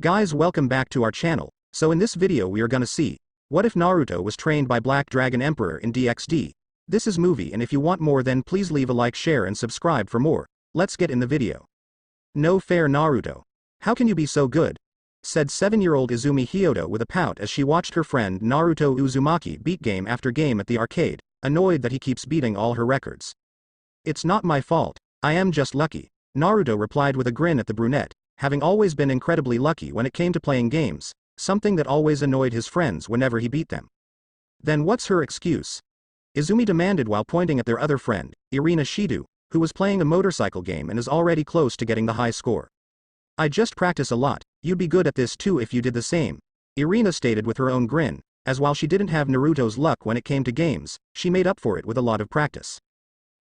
Guys, welcome back to our channel. So in this video we are gonna see, what if Naruto was trained by Black Dragon Emperor in DxD? This is movie, and if you want more then please leave a like, share and subscribe for more. Let's get in the video. No fair, Naruto. How can you be so good? Said 7-year-old Izumi Hyoto with a pout as she watched her friend Naruto Uzumaki beat game after game at the arcade, annoyed that he keeps beating all her records. It's not my fault, I am just lucky, Naruto replied with a grin at the brunette, having always been incredibly lucky when it came to playing games, something that always annoyed his friends whenever he beat them. Then what's her excuse? Izumi demanded while pointing at their other friend, Irina Shido, who was playing a motorcycle game and is already close to getting the high score. I just practice a lot, you'd be good at this too if you did the same, Irina stated with her own grin, as while she didn't have Naruto's luck when it came to games, she made up for it with a lot of practice.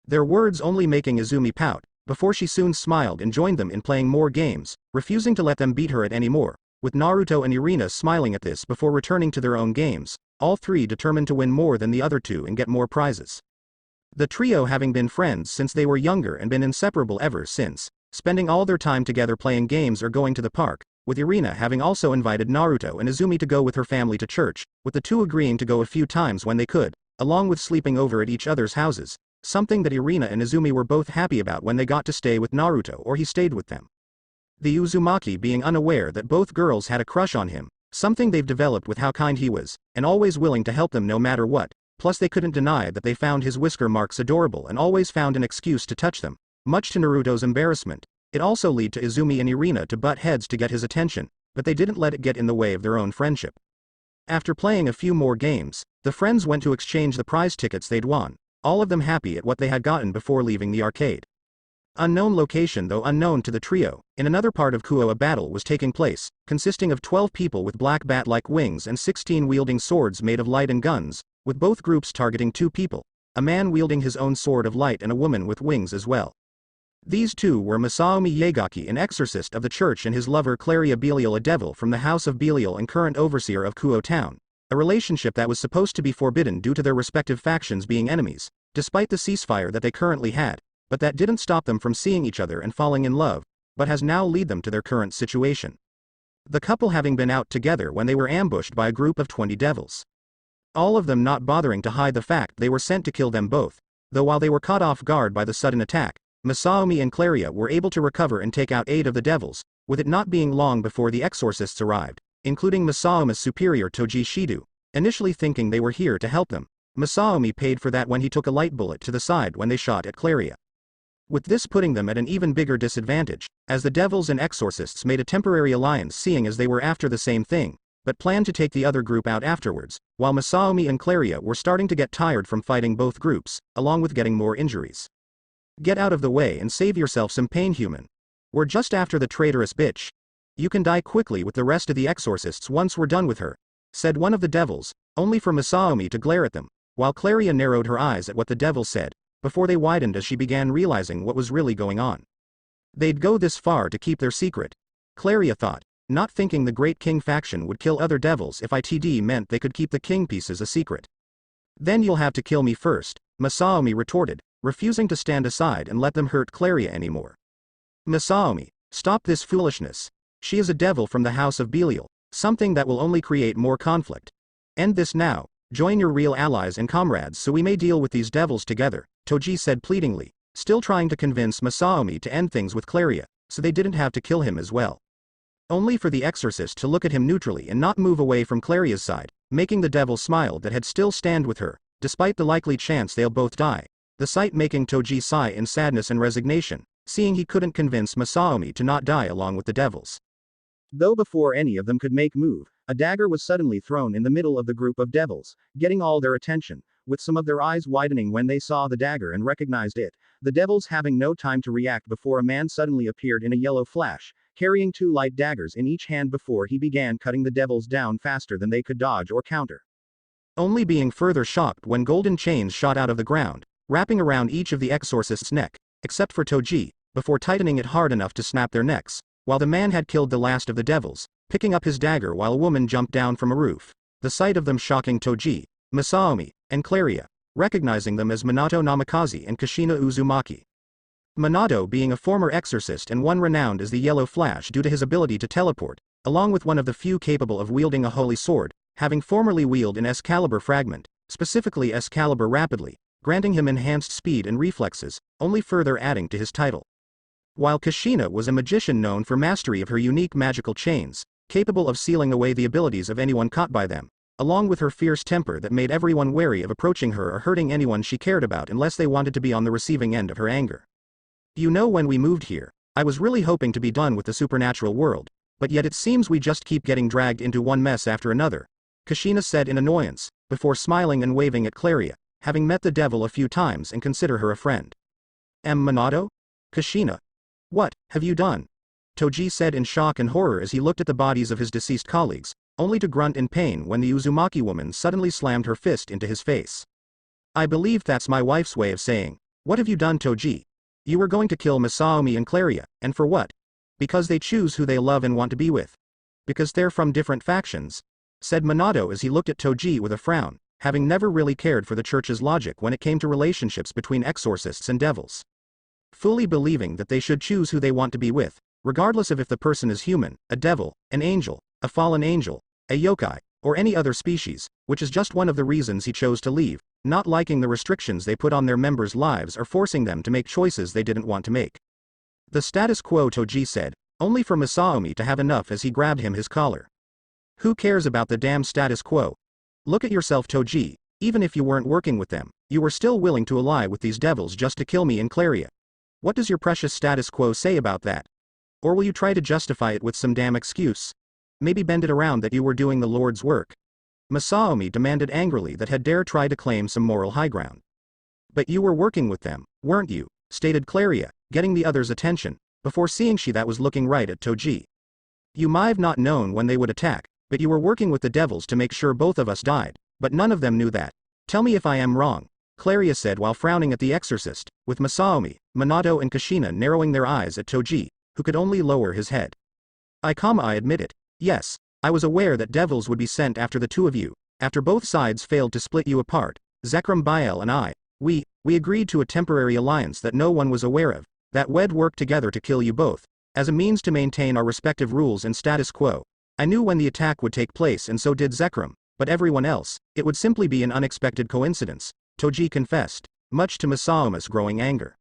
Their words only making Izumi pout, before she soon smiled and joined them in playing more games, refusing to let them beat her at any more, with Naruto and Irina smiling at this before returning to their own games, all three determined to win more than the other two and get more prizes. The trio having been friends since they were younger and been inseparable ever since, spending all their time together playing games or going to the park, with Irina having also invited Naruto and Izumi to go with her family to church, with the two agreeing to go a few times when they could, along with sleeping over at each other's houses, something that Irina and Izumi were both happy about when they got to stay with Naruto or he stayed with them. The Uzumaki being unaware that both girls had a crush on him, something they've developed with how kind he was, and always willing to help them no matter what, plus they couldn't deny that they found his whisker marks adorable and always found an excuse to touch them, much to Naruto's embarrassment. It also led to Izumi and Irina to butt heads to get his attention, but they didn't let it get in the way of their own friendship. After playing a few more games, the friends went to exchange the prize tickets they'd won, all of them happy at what they had gotten before leaving the arcade. Unknown location, though unknown to the trio, in another part of Kuo a battle was taking place, consisting of 12 people with black bat-like wings and 16 wielding swords made of light and guns, with both groups targeting 2 people, a man wielding his own sword of light and a woman with wings as well. These two were Masaomi Yagaki, an exorcist of the church, and his lover Claria Belial, a devil from the house of Belial and current overseer of Kuo town, a relationship that was supposed to be forbidden due to their respective factions being enemies, despite the ceasefire that they currently had, but that didn't stop them from seeing each other and falling in love, but has now led them to their current situation. The couple having been out together when they were ambushed by a group of 20 devils. All of them not bothering to hide the fact they were sent to kill them both, though while they were caught off guard by the sudden attack, Masaomi and Claria were able to recover and take out 8 of the devils, with it not being long before the exorcists arrived, including Masaomi's superior Toji Shido. Initially thinking they were here to help them, Masaomi paid for that when he took a light bullet to the side when they shot at Claria. With this putting them at an even bigger disadvantage, as the devils and exorcists made a temporary alliance seeing as they were after the same thing, but planned to take the other group out afterwards, while Masaomi and Claria were starting to get tired from fighting both groups, along with getting more injuries. Get out of the way and save yourself some pain, human. We're just after the traitorous bitch. You can die quickly with the rest of the exorcists once we're done with her, said one of the devils, only for Masaomi to glare at them, while Claria narrowed her eyes at what the devil said, before they widened as she began realizing what was really going on. They'd go this far to keep their secret, Claria thought, not thinking the Great King faction would kill other devils if itd meant they could keep the king pieces a secret. Then you'll have to kill me first, Masaomi retorted, refusing to stand aside and let them hurt Claria anymore. Masaomi, stop this foolishness. She is a devil from the house of Belial, something that will only create more conflict. End this now, join your real allies and comrades so we may deal with these devils together, Toji said pleadingly, still trying to convince Masaomi to end things with Claria, so they didn't have to kill him as well. Only for the exorcist to look at him neutrally and not move away from Claria's side, making the devil smile that had still stand with her, despite the likely chance they'll both die. The sight making Toji sigh in sadness and resignation, seeing he couldn't convince Masaomi to not die along with the devils. Though before any of them could make move, a dagger was suddenly thrown in the middle of the group of devils, getting all their attention, with some of their eyes widening when they saw the dagger and recognized it, the devils having no time to react before a man suddenly appeared in a yellow flash, carrying 2 light daggers in each hand before he began cutting the devils down faster than they could dodge or counter. Only being further shocked when golden chains shot out of the ground, wrapping around each of the exorcist's neck, except for Toji, before tightening it hard enough to snap their necks, while the man had killed the last of the devils, picking up his dagger while a woman jumped down from a roof, the sight of them shocking Toji, Masaomi, and Claria, recognizing them as Minato Namikaze and Kushina Uzumaki. Minato being a former exorcist and one renowned as the Yellow Flash due to his ability to teleport, along with one of the few capable of wielding a holy sword, having formerly wielded an Excalibur fragment, specifically Excalibur rapidly, granting him enhanced speed and reflexes, only further adding to his title. While Kushina was a magician known for mastery of her unique magical chains, capable of sealing away the abilities of anyone caught by them, along with her fierce temper that made everyone wary of approaching her or hurting anyone she cared about unless they wanted to be on the receiving end of her anger. You know, when we moved here, I was really hoping to be done with the supernatural world, but yet it seems we just keep getting dragged into one mess after another, Kushina said in annoyance, before smiling and waving at Claria, having met the devil a few times and consider her a friend. Minato? Kushina. What have you done? Toji said in shock and horror as he looked at the bodies of his deceased colleagues, only to grunt in pain when the Uzumaki woman suddenly slammed her fist into his face. I believe that's my wife's way of saying, what have you done, Toji? You were going to kill Masaomi and Claria, and for what? Because they choose who they love and want to be with. Because they're from different factions, said Minato as he looked at Toji with a frown, having never really cared for the church's logic when it came to relationships between exorcists and devils. Fully believing that they should choose who they want to be with, regardless of if the person is human, a devil, an angel, a fallen angel, a yokai, or any other species, which is just one of the reasons he chose to leave, not liking the restrictions they put on their members' lives or forcing them to make choices they didn't want to make. The status quo, Toji said, only for Masaomi to have enough as he grabbed his collar. Who cares about the damn status quo? Look at yourself, Toji. Even if you weren't working with them, you were still willing to ally with these devils just to kill me and Claria. What does your precious status quo say about that? Or will you try to justify it with some damn excuse? Maybe bend it around that you were doing the Lord's work. Masaomi demanded angrily that had dare try to claim some moral high ground. But you were working with them, weren't you? Stated Claria, getting the other's attention, before seeing she that was looking right at Toji. You might have not known when they would attack, but you were working with the devils to make sure both of us died, but none of them knew that. Tell me if I am wrong, Claria said while frowning at the exorcist, with Masaomi, Minato and Kushina narrowing their eyes at Toji, who could only lower his head. I admit it. Yes, I was aware that devils would be sent after the two of you, after both sides failed to split you apart. Zekrom Biel and I, we agreed to a temporary alliance that no one was aware of, that we'd work together to kill you both, as a means to maintain our respective rules and status quo. I knew when the attack would take place and so did Zekrom, but everyone else, it would simply be an unexpected coincidence, Toji confessed, much to Masaomi's growing anger.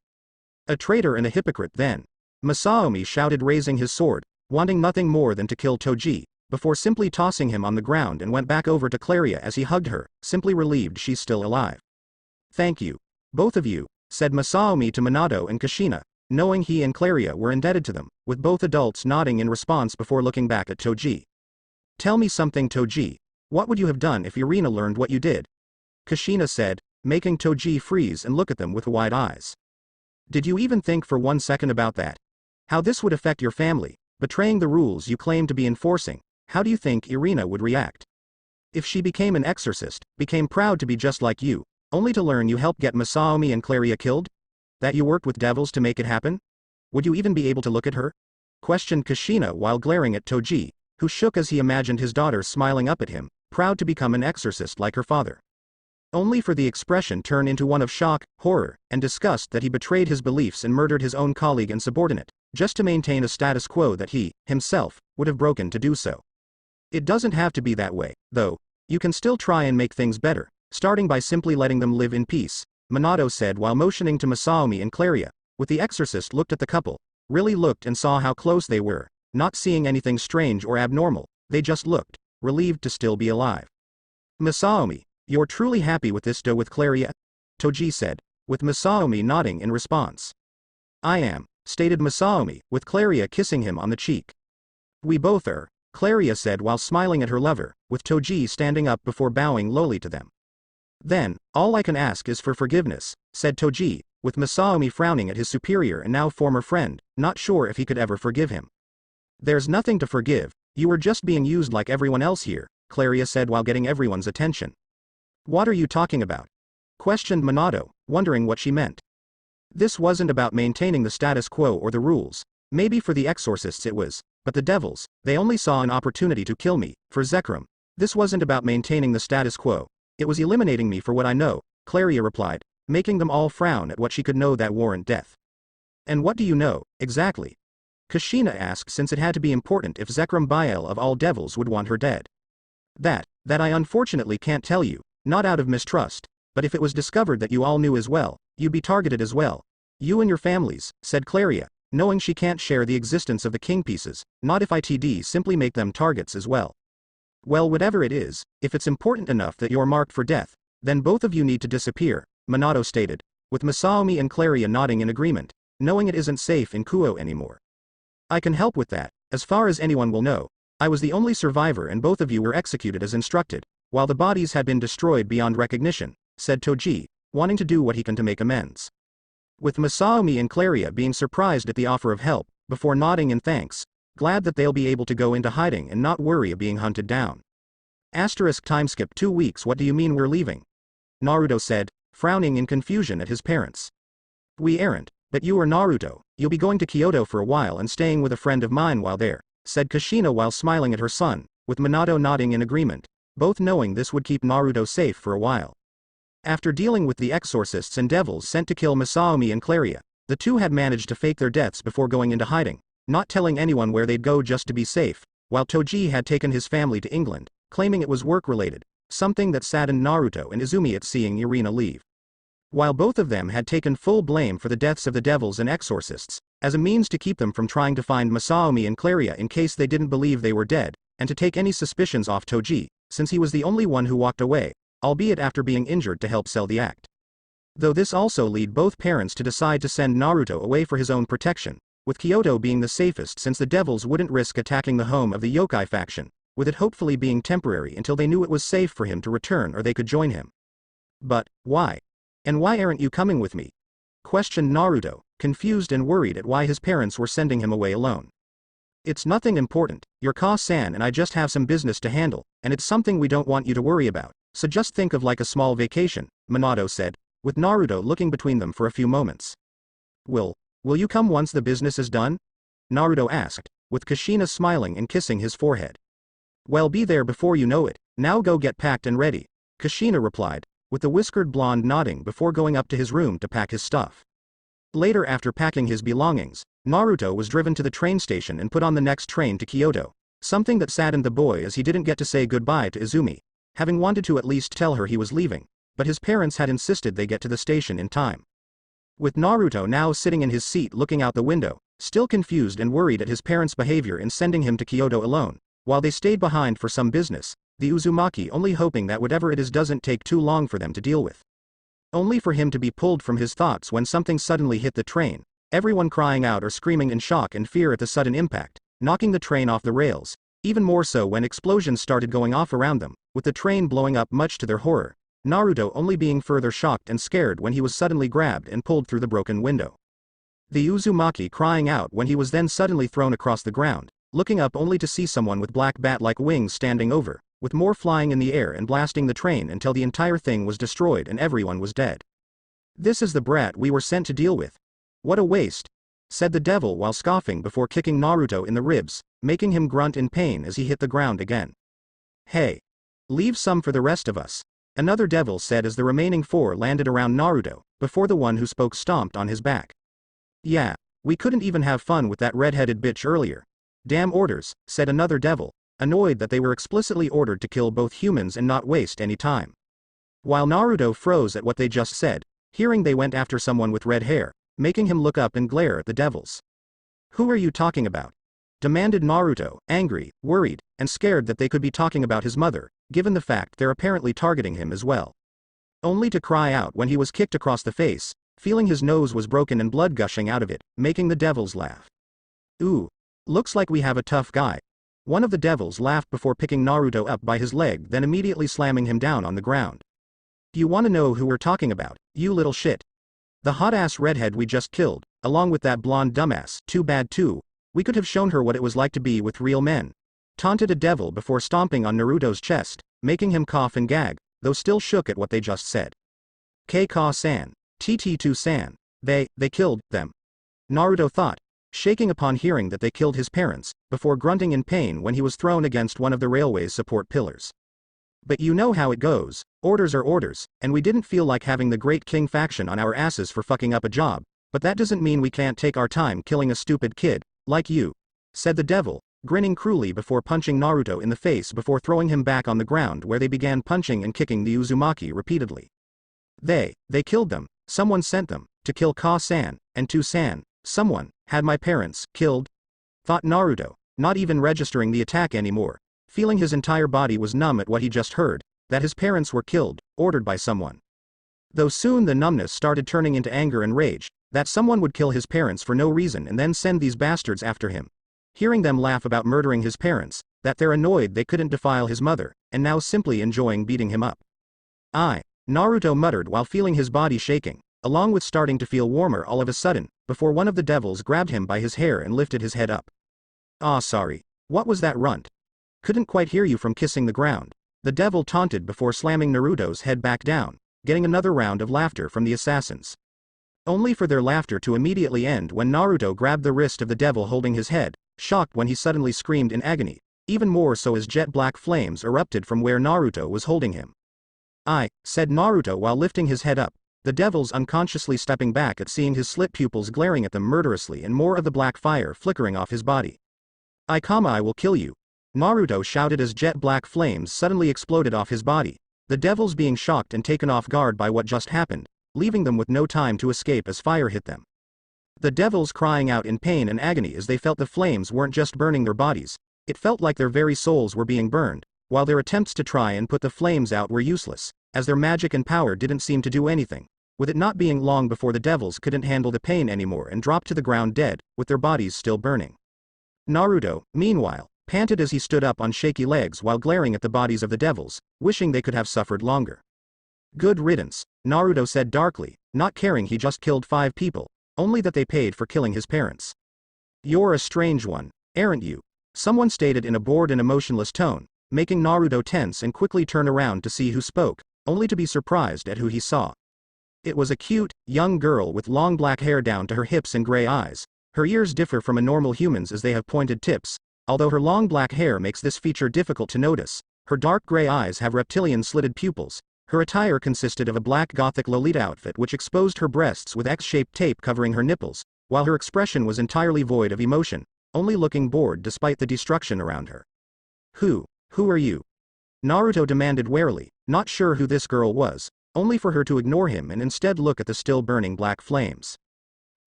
A traitor and a hypocrite then. Masaomi shouted, raising his sword, wanting nothing more than to kill Toji, before simply tossing him on the ground and went back over to Claria as he hugged her, simply relieved she's still alive. Thank you. Both of you, said Masaomi to Minato and Kushina, knowing he and Claria were indebted to them, with both adults nodding in response before looking back at Toji. Tell me something, Toji. What would you have done if Irina learned what you did? Kushina said, making Toji freeze and look at them with wide eyes. Did you even think for 1 second about that? How this would affect your family, betraying the rules you claim to be enforcing? How do you think Irina would react? If she became an exorcist, became proud to be just like you, only to learn you helped get Masaomi and Claria killed? That you worked with devils to make it happen? Would you even be able to look at her? Questioned Kushina while glaring at Toji, who shook as he imagined his daughter smiling up at him, proud to become an exorcist like her father. Only for the expression turn into one of shock, horror, and disgust that he betrayed his beliefs and murdered his own colleague and subordinate, just to maintain a status quo that he, himself, would have broken to do so. It doesn't have to be that way, though. You can still try and make things better, starting by simply letting them live in peace, Minato said while motioning to Masaomi and Claria, with the exorcist looked at the couple, really looked and saw how close they were, not seeing anything strange or abnormal, they just looked, relieved to still be alive. Masaomi, you're truly happy with this with Claria? Toji said, with Masaomi nodding in response. I am, stated Masaomi, with Claria kissing him on the cheek. We both are, Claria said while smiling at her lover, with Toji standing up before bowing lowly to them. Then, all I can ask is for forgiveness, said Toji, with Masaomi frowning at his superior and now former friend, not sure if he could ever forgive him. There's nothing to forgive, you were just being used like everyone else here, Claria said while getting everyone's attention. What are you talking about? Questioned Minato, wondering what she meant. This wasn't about maintaining the status quo or the rules. Maybe for the exorcists it was, but the devils, they only saw an opportunity to kill me. For Zekrom, this wasn't about maintaining the status quo. It was eliminating me for what I know, Claria replied, making them all frown at what she could know that warrant death. And what do you know, exactly? Kushina asked, since it had to be important if Zekrom Biel of all devils would want her dead. That I unfortunately can't tell you, not out of mistrust, but if it was discovered that you all knew as well, you'd be targeted as well. You and your families, said Claria, knowing she can't share the existence of the king pieces, not if ITD simply make them targets as well. Well, whatever it is, if it's important enough that you're marked for death, then both of you need to disappear, Minato stated, with Masaomi and Claria nodding in agreement, knowing it isn't safe in Kuo anymore. I can help with that, as far as anyone will know. I was the only survivor and both of you were executed as instructed, while the bodies had been destroyed beyond recognition, said Toji, wanting to do what he can to make amends. With Masaomi and Claria being surprised at the offer of help, before nodding in thanks, glad that they'll be able to go into hiding and not worry of being hunted down. Timeskip 2 weeks. What do you mean we're leaving? Naruto said, frowning in confusion at his parents. We aren't, but you are Naruto, you'll be going to Kyoto for a while and staying with a friend of mine while there, said Kushina while smiling at her son, with Minato nodding in agreement, both knowing this would keep Naruto safe for a while. After dealing with the exorcists and devils sent to kill Masaomi and Claria, the two had managed to fake their deaths before going into hiding, not telling anyone where they'd go just to be safe, while Toji had taken his family to England, claiming it was work-related, something that saddened Naruto and Izumi at seeing Irina leave. While both of them had taken full blame for the deaths of the devils and exorcists, as a means to keep them from trying to find Masaomi and Claria in case they didn't believe they were dead, and to take any suspicions off Toji, since he was the only one who walked away, albeit after being injured to help sell the act. Though this also led both parents to decide to send Naruto away for his own protection, with Kyoto being the safest since the devils wouldn't risk attacking the home of the yokai faction, with it hopefully being temporary until they knew it was safe for him to return or they could join him. But, why? And why aren't you coming with me? Questioned Naruto, confused and worried at why his parents were sending him away alone. It's nothing important, your Ka-san and I just have some business to handle, and it's something we don't want you to worry about, so just think of like a small vacation, Minato said, with Naruto looking between them for a few moments. Will you come once the business is done? Naruto asked, with Kushina smiling and kissing his forehead. Well, be there before you know it, now go get packed and ready, Kushina replied, with the whiskered blonde nodding before going up to his room to pack his stuff. Later, after packing his belongings, Naruto was driven to the train station and put on the next train to Kyoto, something that saddened the boy as he didn't get to say goodbye to Izumi, having wanted to at least tell her he was leaving, but his parents had insisted they get to the station in time. With Naruto now sitting in his seat looking out the window, still confused and worried at his parents' behavior in sending him to Kyoto alone, while they stayed behind for some business, the Uzumaki only hoping that whatever it is doesn't take too long for them to deal with. Only for him to be pulled from his thoughts when something suddenly hit the train, everyone crying out or screaming in shock and fear at the sudden impact, knocking the train off the rails, even more so when explosions started going off around them, with the train blowing up much to their horror, Naruto only being further shocked and scared when he was suddenly grabbed and pulled through the broken window. The Uzumaki crying out when he was then suddenly thrown across the ground, looking up only to see someone with black bat-like wings standing over, with more flying in the air and blasting the train until the entire thing was destroyed and everyone was dead. This is the brat we were sent to deal with. What a waste, said the devil while scoffing before kicking Naruto in the ribs, making him grunt in pain as he hit the ground again. Hey, leave some for the rest of us, another devil said as the remaining 4 landed around Naruto, before the one who spoke stomped on his back. Yeah, we couldn't even have fun with that red-headed bitch earlier. Damn orders, said another devil, annoyed that they were explicitly ordered to kill both humans and not waste any time. While Naruto froze at what they just said, hearing they went after someone with red hair, making him look up and glare at the devils. Who are you talking about? Demanded Naruto, angry, worried, and scared that they could be talking about his mother, given the fact they're apparently targeting him as well. Only to cry out when he was kicked across the face, feeling his nose was broken and blood gushing out of it, making the devils laugh. Ooh, looks like we have a tough guy. One of the devils laughed before picking Naruto up by his leg, then immediately slamming him down on the ground. You wanna know who we're talking about, you little shit? The hot-ass redhead we just killed, along with that blonde dumbass. Too bad too, we could have shown her what it was like to be with real men. Taunted a devil before stomping on Naruto's chest, making him cough and gag, though still shook at what they just said. K-Ka-san, TT2-san, they killed them. Naruto thought, shaking upon hearing that they killed his parents, before grunting in pain when he was thrown against one of the railway's support pillars. But you know how it goes, orders are orders, and we didn't feel like having the Great King faction on our asses for fucking up a job, but that doesn't mean we can't take our time killing a stupid kid, Like you, said the devil, grinning cruelly before punching Naruto in the face before throwing him back on the ground where they began punching and kicking the Uzumaki repeatedly. They killed them, someone sent them, to kill Ka-san, and To-san, someone, had my parents, killed? Thought Naruto, not even registering the attack anymore, feeling his entire body was numb at what he just heard, that his parents were killed, ordered by someone. Though soon the numbness started turning into anger and rage, that someone would kill his parents for no reason and then send these bastards after him. Hearing them laugh about murdering his parents, that they're annoyed they couldn't defile his mother, and now simply enjoying beating him up. Naruto muttered while feeling his body shaking, along with starting to feel warmer all of a sudden, before one of the devils grabbed him by his hair and lifted his head up. Sorry. What was that runt? Couldn't quite hear you from kissing the ground. The devil taunted before slamming Naruto's head back down, getting another round of laughter from the assassins. Only for their laughter to immediately end when Naruto grabbed the wrist of the devil holding his head, shocked when he suddenly screamed in agony, even more so as jet black flames erupted from where Naruto was holding him. Said Naruto while lifting his head up, the devils unconsciously stepping back at seeing his slit pupils glaring at them murderously and more of the black fire flickering off his body. I will kill you. Naruto shouted as jet black flames suddenly exploded off his body, the devils being shocked and taken off guard by what just happened, leaving them with no time to escape as fire hit them. The devils crying out in pain and agony as they felt the flames weren't just burning their bodies, it felt like their very souls were being burned, while their attempts to try and put the flames out were useless, as their magic and power didn't seem to do anything, with it not being long before the devils couldn't handle the pain anymore and dropped to the ground dead, with their bodies still burning. Naruto, meanwhile, panted as he stood up on shaky legs while glaring at the bodies of the devils, wishing they could have suffered longer. Good riddance, Naruto said darkly, not caring he just killed 5 people, only that they paid for killing his parents. You're a strange one, aren't you? Someone stated in a bored and emotionless tone, making Naruto tense and quickly turn around to see who spoke, only to be surprised at who he saw. It was a cute, young girl with long black hair down to her hips and gray eyes. Her ears differ from a normal human's as they have pointed tips, although her long black hair makes this feature difficult to notice. Her dark gray eyes have reptilian slitted pupils. Her attire consisted of a black gothic Lolita outfit which exposed her breasts with X-shaped tape covering her nipples, while her expression was entirely void of emotion, only looking bored despite the destruction around her. Who are you? Naruto demanded warily, not sure who this girl was, only for her to ignore him and instead look at the still burning black flames.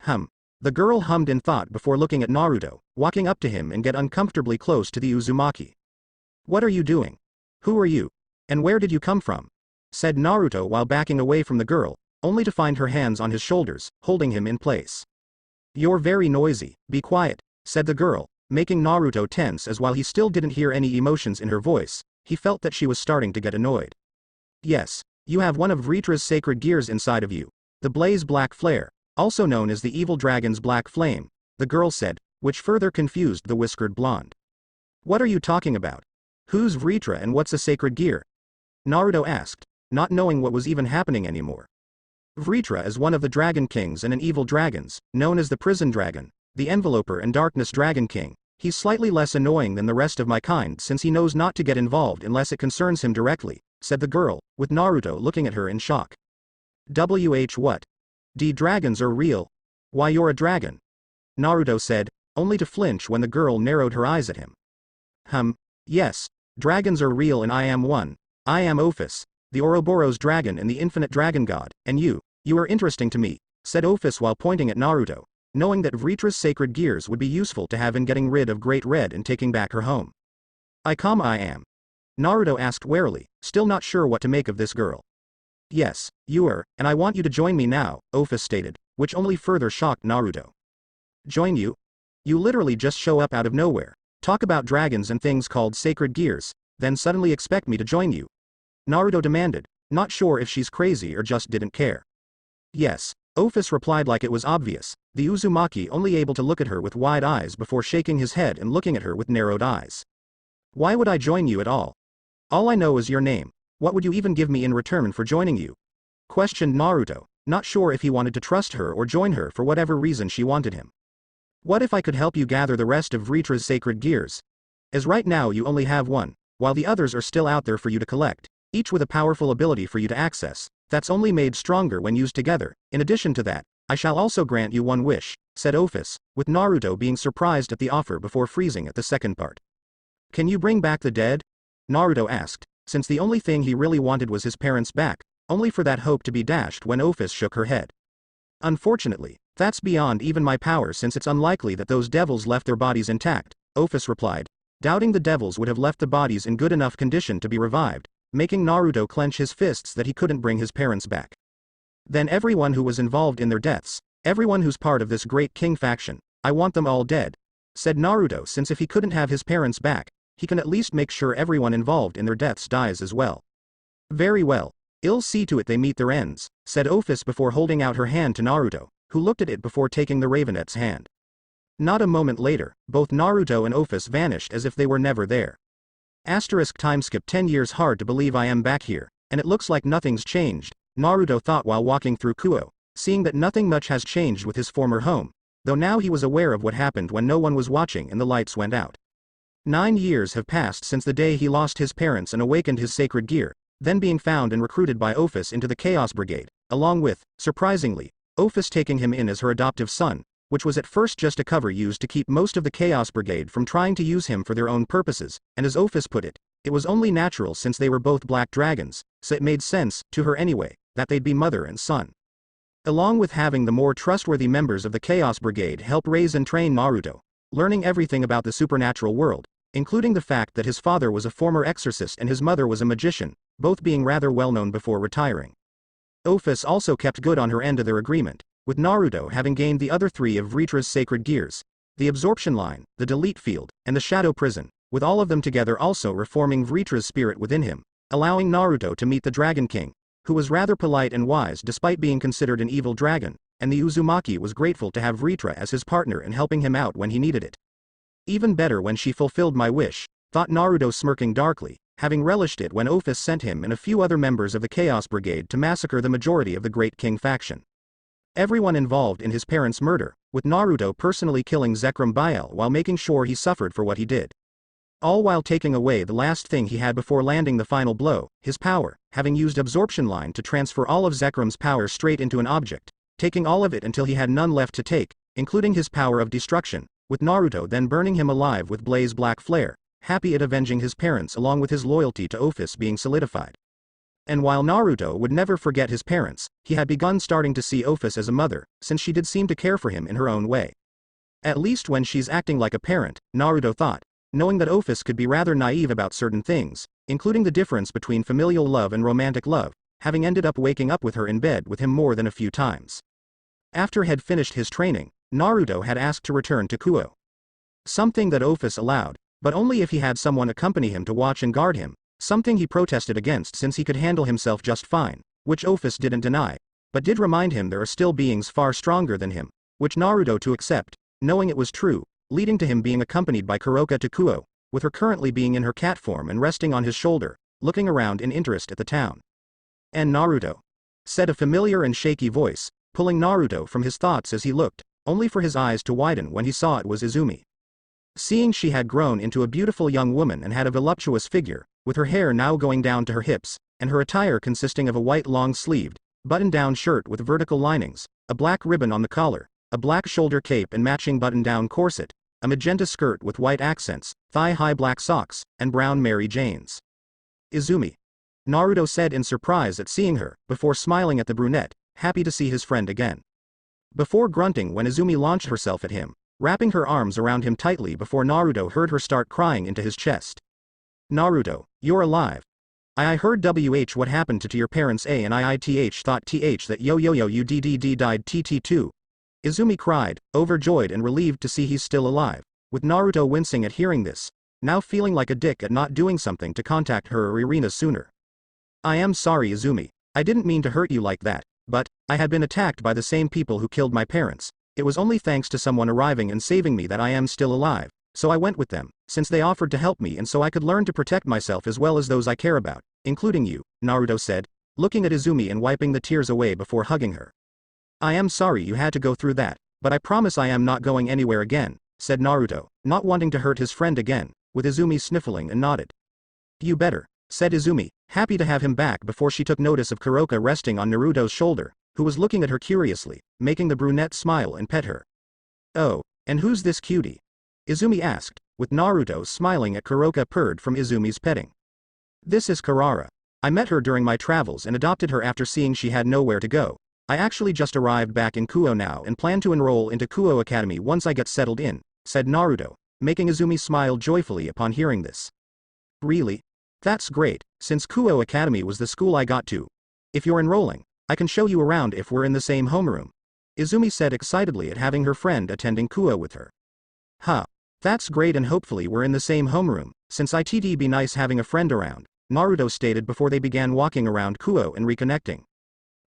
The girl hummed in thought before looking at Naruto, walking up to him and get uncomfortably close to the Uzumaki. What are you doing? Who are you? And where did you come from? Said Naruto while backing away from the girl, only to find her hands on his shoulders, holding him in place. You're very noisy, be quiet, said the girl, making Naruto tense as while he still didn't hear any emotions in her voice, he felt that she was starting to get annoyed. Yes, you have one of Vritra's sacred gears inside of you, the blaze black flare, also known as the evil dragon's black flame, the girl said, which further confused the whiskered blonde. What are you talking about? Who's Vritra and what's a sacred gear? Naruto asked, not knowing what was even happening anymore. Vritra is one of the dragon kings and an evil dragons, known as the prison dragon, the enveloper and darkness dragon king. He's slightly less annoying than the rest of my kind since he knows not to get involved unless it concerns him directly, said the girl, with Naruto looking at her in shock. What? Dragons are real? Why you're a dragon? Naruto said, only to flinch when the girl narrowed her eyes at him. Yes, dragons are real and I am one. I am Ophis, the Ouroboros dragon and the infinite dragon god, and you are interesting to me, said Ophis while pointing at Naruto, knowing that Vritra's sacred gears would be useful to have in getting rid of Great Red and taking back her home. I am. Naruto asked warily, still not sure what to make of this girl. Yes, you are, and I want you to join me now, Ophis stated, which only further shocked Naruto. Join you? You literally just show up out of nowhere, talk about dragons and things called sacred gears, then suddenly expect me to join you? Naruto demanded, not sure if she's crazy or just didn't care. Yes, Ophis replied like it was obvious, the Uzumaki only able to look at her with wide eyes before shaking his head and looking at her with narrowed eyes. Why would I join you at all? All I know is your name. What would you even give me in return for joining you? Questioned Naruto, not sure if he wanted to trust her or join her for whatever reason she wanted him. What if I could help you gather the rest of Vritra's sacred gears? As right now you only have one, while the others are still out there for you to collect, each with a powerful ability for you to access, that's only made stronger when used together. In addition to that, I shall also grant you one wish. said Ophis, with Naruto being surprised at the offer before freezing at the second part. Can you bring back the dead? Naruto asked, since the only thing he really wanted was his parents back, only for that hope to be dashed when Ophis shook her head. Unfortunately, that's beyond even my power since it's unlikely that those devils left their bodies intact, Ophis replied, doubting the devils would have left the bodies in good enough condition to be revived, making Naruto clench his fists that he couldn't bring his parents back. Then everyone who was involved in their deaths, everyone who's part of this great king faction, I want them all dead, said Naruto, since if he couldn't have his parents back, he can at least make sure everyone involved in their deaths dies as well. Very well. I'll see to it they meet their ends, said Ophis before holding out her hand to Naruto, who looked at it before taking the Ravenette's hand. Not a moment later, both Naruto and Ophis vanished as if they were never there. Timeskip 10 years. Hard to believe I am back here, and it looks like nothing's changed, Naruto thought while walking through Kuo, seeing that nothing much has changed with his former home, though now he was aware of what happened when no one was watching and the lights went out. 9 years have passed since the day he lost his parents and awakened his sacred gear, then being found and recruited by Ophis into the Chaos Brigade, along with, surprisingly, Ophis taking him in as her adoptive son, which was at first just a cover used to keep most of the Chaos Brigade from trying to use him for their own purposes, and as Ophis put it, it was only natural since they were both black dragons, so it made sense, to her anyway, that they'd be mother and son. Along with having the more trustworthy members of the Chaos Brigade help raise and train Naruto, learning everything about the supernatural world, including the fact that his father was a former exorcist and his mother was a magician, both being rather well known before retiring. Ophis also kept good on her end of their agreement, with Naruto having gained the other 3 of Vritra's sacred gears, the absorption line, the delete field, and the shadow prison, with all of them together also reforming Vritra's spirit within him, allowing Naruto to meet the Dragon King, who was rather polite and wise despite being considered an evil dragon, and the Uzumaki was grateful to have Vritra as his partner and helping him out when he needed it. Even better when she fulfilled my wish, thought Naruto smirking darkly, having relished it when Ophis sent him and a few other members of the Chaos Brigade to massacre the majority of the Great King faction. Everyone involved in his parents' murder, with Naruto personally killing Zekrom Biel while making sure he suffered for what he did. All while taking away the last thing he had before landing the final blow, his power, having used absorption line to transfer all of Zekrom's power straight into an object, taking all of it until he had none left to take, including his power of destruction, with Naruto then burning him alive with Blaze Black Flare, happy at avenging his parents along with his loyalty to Ophis being solidified. And while Naruto would never forget his parents, he had begun starting to see Ophis as a mother, since she did seem to care for him in her own way. At least when she's acting like a parent, Naruto thought, knowing that Ophis could be rather naive about certain things, including the difference between familial love and romantic love, having ended up waking up with her in bed with him more than a few times. After had finished his training, Naruto had asked to return to Kuo. Something that Ophis allowed, but only if he had someone accompany him to watch and guard him, something he protested against since he could handle himself just fine, which Ophis didn't deny, but did remind him there are still beings far stronger than him, which Naruto to accept, knowing it was true, leading to him being accompanied by Kuroka to Kuo, with her currently being in her cat form and resting on his shoulder, looking around in interest at the town. And Naruto? Said a familiar and shaky voice, pulling Naruto from his thoughts as he looked, only for his eyes to widen when he saw it was Izumi. Seeing she had grown into a beautiful young woman and had a voluptuous figure, with her hair now going down to her hips, and her attire consisting of a white long-sleeved, button-down shirt with vertical linings, a black ribbon on the collar, a black shoulder cape and matching button-down corset, a magenta skirt with white accents, thigh-high black socks, and brown Mary Janes. Izumi. Naruto said in surprise at seeing her, before smiling at the brunette, happy to see his friend again. Before grunting when Izumi launched herself at him, wrapping her arms around him tightly before Naruto heard her start crying into his chest. Naruto, you're alive. I heard what happened to your parents and I thought that yo you died tt2. Izumi cried, overjoyed and relieved to see he's still alive, with Naruto wincing at hearing this, now feeling like a dick at not doing something to contact her or Irina sooner. I am sorry Izumi, I didn't mean to hurt you like that, but, I had been attacked by the same people who killed my parents. It was only thanks to someone arriving and saving me that I am still alive, so I went with them, since they offered to help me and so I could learn to protect myself as well as those I care about, including you, Naruto said, looking at Izumi and wiping the tears away before hugging her. I am sorry you had to go through that, but I promise I am not going anywhere again, said Naruto, not wanting to hurt his friend again, with Izumi sniffling and nodded. You better, said Izumi, happy to have him back before she took notice of Kuroka resting on Naruto's shoulder, who was looking at her curiously, making the brunette smile and pet her. Oh, and who's this cutie? Izumi asked, with Naruto smiling at Kuroka purred from Izumi's petting. This is Karara. I met her during my travels and adopted her after seeing she had nowhere to go. I actually just arrived back in Kuo now and plan to enroll into Kuo Academy once I get settled in, said Naruto, making Izumi smile joyfully upon hearing this. Really? That's great, since Kuo Academy was the school I got to. If you're enrolling, I can show you around if we're in the same homeroom. Izumi said excitedly at having her friend attending Kuo with her. Huh. That's great and hopefully we're in the same homeroom, since it'd be nice having a friend around, Naruto stated before they began walking around Kuo and reconnecting.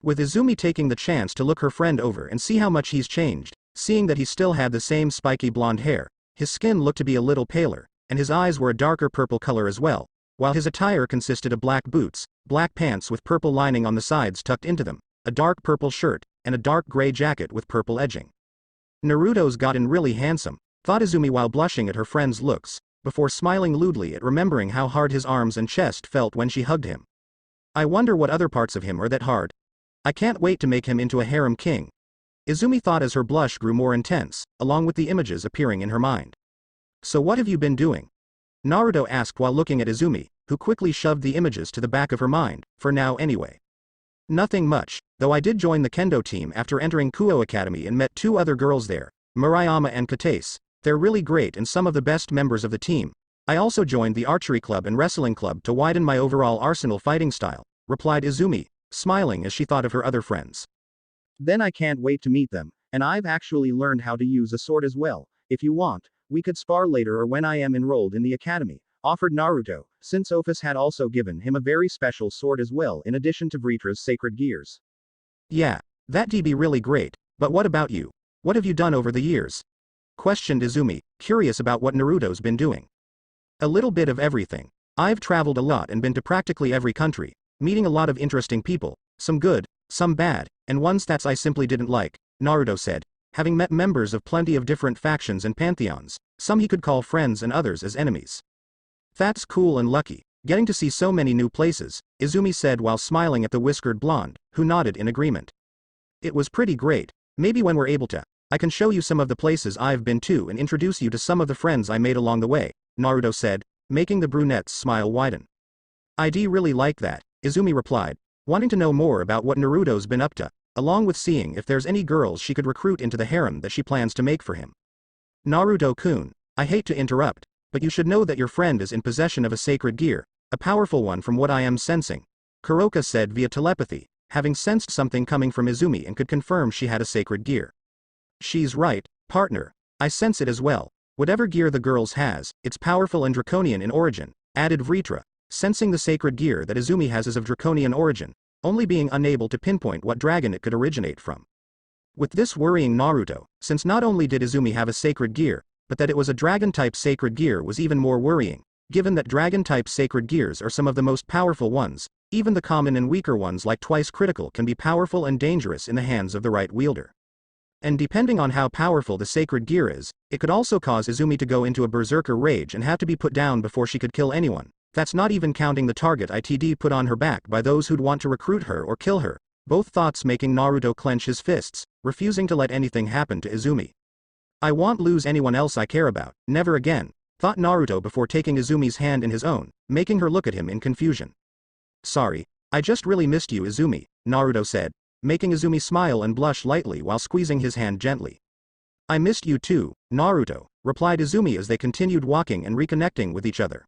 With Izumi taking the chance to look her friend over and see how much he's changed, seeing that he still had the same spiky blonde hair, his skin looked to be a little paler, and his eyes were a darker purple color as well, while his attire consisted of black boots, black pants with purple lining on the sides tucked into them, a dark purple shirt, and a dark gray jacket with purple edging. Naruto's gotten really handsome, thought Izumi while blushing at her friend's looks, before smiling lewdly at remembering how hard his arms and chest felt when she hugged him. I wonder what other parts of him are that hard. I can't wait to make him into a harem king. Izumi thought as her blush grew more intense, along with the images appearing in her mind. So what have you been doing? Naruto asked while looking at Izumi, who quickly shoved the images to the back of her mind, for now anyway. Nothing much, though I did join the kendo team after entering Kuo Academy and met 2 other girls there, Murayama and Katase. They're really great and some of the best members of the team. I also joined the archery club and wrestling club to widen my overall arsenal fighting style, replied Izumi, smiling as she thought of her other friends. Then I can't wait to meet them, and I've actually learned how to use a sword as well. If you want, we could spar later or when I am enrolled in the academy, offered Naruto, since Ophis had also given him a very special sword as well in addition to Vritra's sacred gears. Yeah, that'd be really great, but what about you? What have you done over the years? Questioned Izumi, curious about what Naruto's been doing. A little bit of everything. I've traveled a lot and been to practically every country, meeting a lot of interesting people, some good, some bad, and ones that I simply didn't like, Naruto said, having met members of plenty of different factions and pantheons, some he could call friends and others as enemies. That's cool and lucky, getting to see so many new places, Izumi said while smiling at the whiskered blonde, who nodded in agreement. It was pretty great. Maybe when we're able to, I can show you some of the places I've been to and introduce you to some of the friends I made along the way, Naruto said, making the brunette's smile widen. I'd really like that, Izumi replied, wanting to know more about what Naruto's been up to, along with seeing if there's any girls she could recruit into the harem that she plans to make for him. Naruto-kun, I hate to interrupt, but you should know that your friend is in possession of a sacred gear, a powerful one from what I am sensing, Kuroka said via telepathy, having sensed something coming from Izumi and could confirm she had a sacred gear. She's right, partner, I sense it as well. Whatever gear the girls has, it's powerful and draconian in origin, added Vritra, sensing the sacred gear that Izumi has is of draconian origin, only being unable to pinpoint what dragon it could originate from. With this worrying Naruto, since not only did Izumi have a sacred gear, but that it was a dragon-type sacred gear was even more worrying, given that dragon-type sacred gears are some of the most powerful ones, even the common and weaker ones like twice critical can be powerful and dangerous in the hands of the right wielder. And depending on how powerful the sacred gear is, it could also cause Izumi to go into a berserker rage and have to be put down before she could kill anyone. That's not even counting the target it'd put on her back by those who'd want to recruit her or kill her, both thoughts making Naruto clench his fists, refusing to let anything happen to Izumi. I won't lose anyone else I care about, never again, thought Naruto before taking Izumi's hand in his own, making her look at him in confusion. Sorry, I just really missed you Izumi, Naruto said, making Izumi smile and blush lightly while squeezing his hand gently. I missed you too, Naruto, replied Izumi as they continued walking and reconnecting with each other.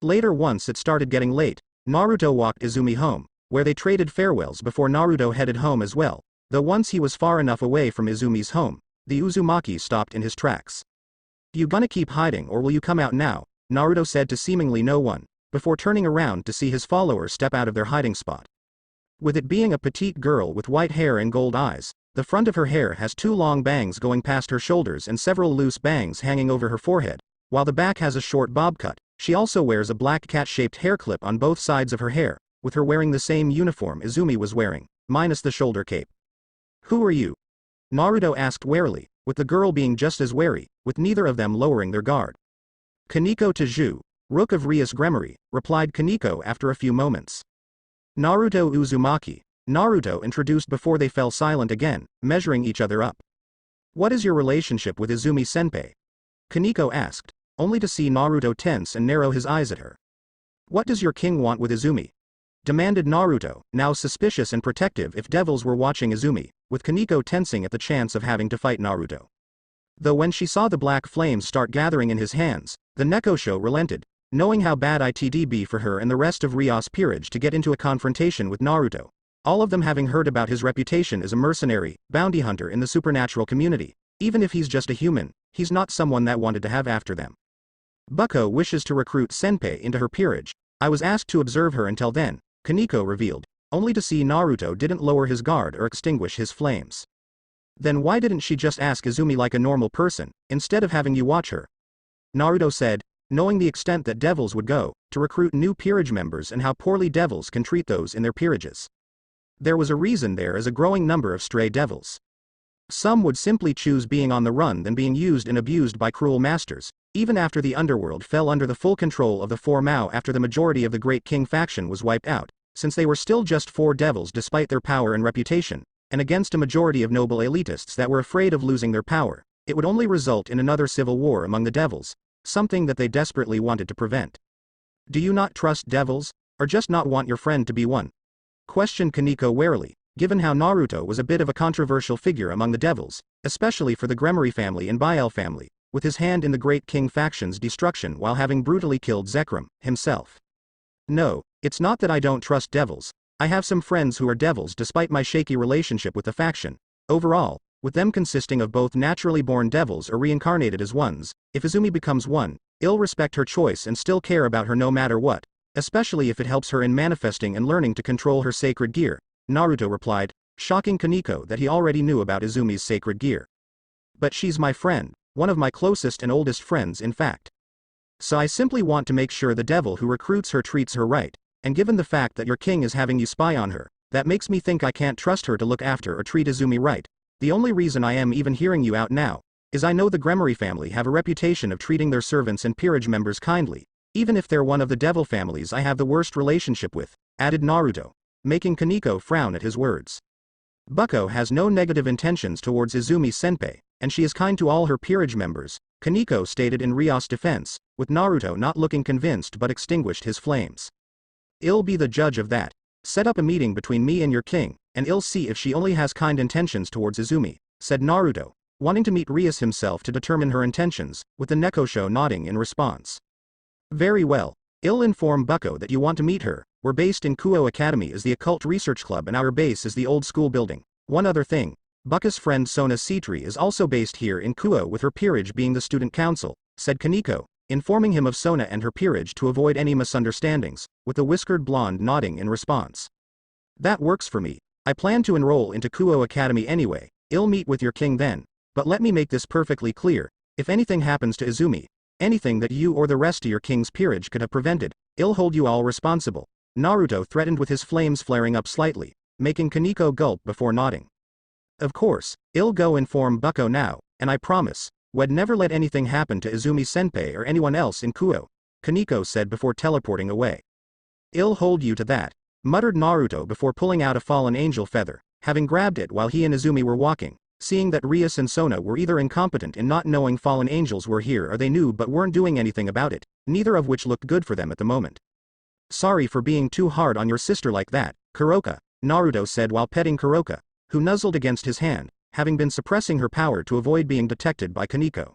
Later once it started getting late, Naruto walked Izumi home, where they traded farewells before Naruto headed home as well, though once he was far enough away from Izumi's home, the Uzumaki stopped in his tracks. You gonna keep hiding or will you come out now, Naruto said to seemingly no one, before turning around to see his followers step out of their hiding spot. With it being a petite girl with white hair and gold eyes, the front of her hair has 2 long bangs going past her shoulders and several loose bangs hanging over her forehead, while the back has a short bob cut. She also wears a black cat-shaped hair clip on both sides of her hair, with her wearing the same uniform Izumi was wearing, minus the shoulder cape. Who are you? Naruto asked warily, with the girl being just as wary, with neither of them lowering their guard. Kaneko Taju, Rook of Rias Gremory, replied Kaneko after a few moments. Naruto Uzumaki, Naruto introduced before they fell silent again, measuring each other up. What is your relationship with Izumi-senpai? Kaneko asked, only to see Naruto tense and narrow his eyes at her. What does your king want with Izumi? Demanded Naruto, now suspicious and protective if devils were watching Izumi, with Kaneko tensing at the chance of having to fight Naruto. Though when she saw the black flames start gathering in his hands, the Nekosho relented, knowing how bad it'd be for her and the rest of Rias' peerage to get into a confrontation with Naruto, all of them having heard about his reputation as a mercenary, bounty hunter in the supernatural community. Even if he's just a human, he's not someone that wanted to have after them. Bucko wishes to recruit Senpai into her peerage. I was asked to observe her until then, Kaneko revealed, only to see Naruto didn't lower his guard or extinguish his flames. Then why didn't she just ask Izumi like a normal person, instead of having you watch her? Naruto said, knowing the extent that devils would go to recruit new peerage members and how poorly devils can treat those in their peerages. There was a reason there is a growing number of stray devils. Some would simply choose being on the run than being used and abused by cruel masters, even after the underworld fell under the full control of the Four Mao after the majority of the Great King faction was wiped out, since they were still just 4 devils despite their power and reputation, and against a majority of noble elitists that were afraid of losing their power, it would only result in another civil war among the devils, something that they desperately wanted to prevent. Do you not trust devils, or just not want your friend to be one? Questioned Kaneko warily, given how Naruto was a bit of a controversial figure among the devils, especially for the Gremory family and Biel family, with his hand in the Great King faction's destruction while having brutally killed Zekrom himself. No, it's not that I don't trust devils. I have some friends who are devils despite my shaky relationship with the faction. Overall, with them consisting of both naturally born devils or reincarnated as ones, if Izumi becomes one, I'll respect her choice and still care about her no matter what, especially if it helps her in manifesting and learning to control her sacred gear, Naruto replied, shocking Kaneko that he already knew about Izumi's sacred gear. But she's my friend, one of my closest and oldest friends in fact. So I simply want to make sure the devil who recruits her treats her right, and given the fact that your king is having you spy on her, that makes me think I can't trust her to look after or treat Izumi right. The only reason I am even hearing you out now, is I know the Gremory family have a reputation of treating their servants and peerage members kindly, even if they're one of the devil families I have the worst relationship with, added Naruto, making Kaneko frown at his words. Bucko has no negative intentions towards Izumi-senpai, and she is kind to all her peerage members, Kaneko stated in Rias' defense, with Naruto not looking convinced but extinguished his flames. I'll be the judge of that. Set up a meeting between me and your king, and I'll see if she only has kind intentions towards Izumi, said Naruto, wanting to meet Rias himself to determine her intentions, with the Nekosho nodding in response. Very well. I'll inform Bucko that you want to meet her. We're based in Kuo Academy as the Occult Research Club and our base is the old school building. One other thing, Bucko's friend Sona Citri is also based here in Kuo with her peerage being the student council, said Kaneko, informing him of Sona and her peerage to avoid any misunderstandings, with the whiskered blonde nodding in response. That works for me. I plan to enroll into Kuo Academy anyway. I'll meet with your king then, but let me make this perfectly clear. If anything happens to Izumi, anything that you or the rest of your king's peerage could have prevented, I'll hold you all responsible. Naruto threatened with his flames flaring up slightly, making Kaneko gulp before nodding. Of course, I'll go inform Bucko now, and I promise, we'd never let anything happen to Izumi-senpai or anyone else in Kuo, Kaneko said before teleporting away. I'll hold you to that, muttered Naruto before pulling out a fallen angel feather, having grabbed it while he and Izumi were walking, seeing that Rias and Sona were either incompetent in not knowing fallen angels were here or they knew but weren't doing anything about it, neither of which looked good for them at the moment. Sorry for being too hard on your sister like that, Kuroka, Naruto said while petting Kuroka, who nuzzled against his hand, having been suppressing her power to avoid being detected by Kaneko.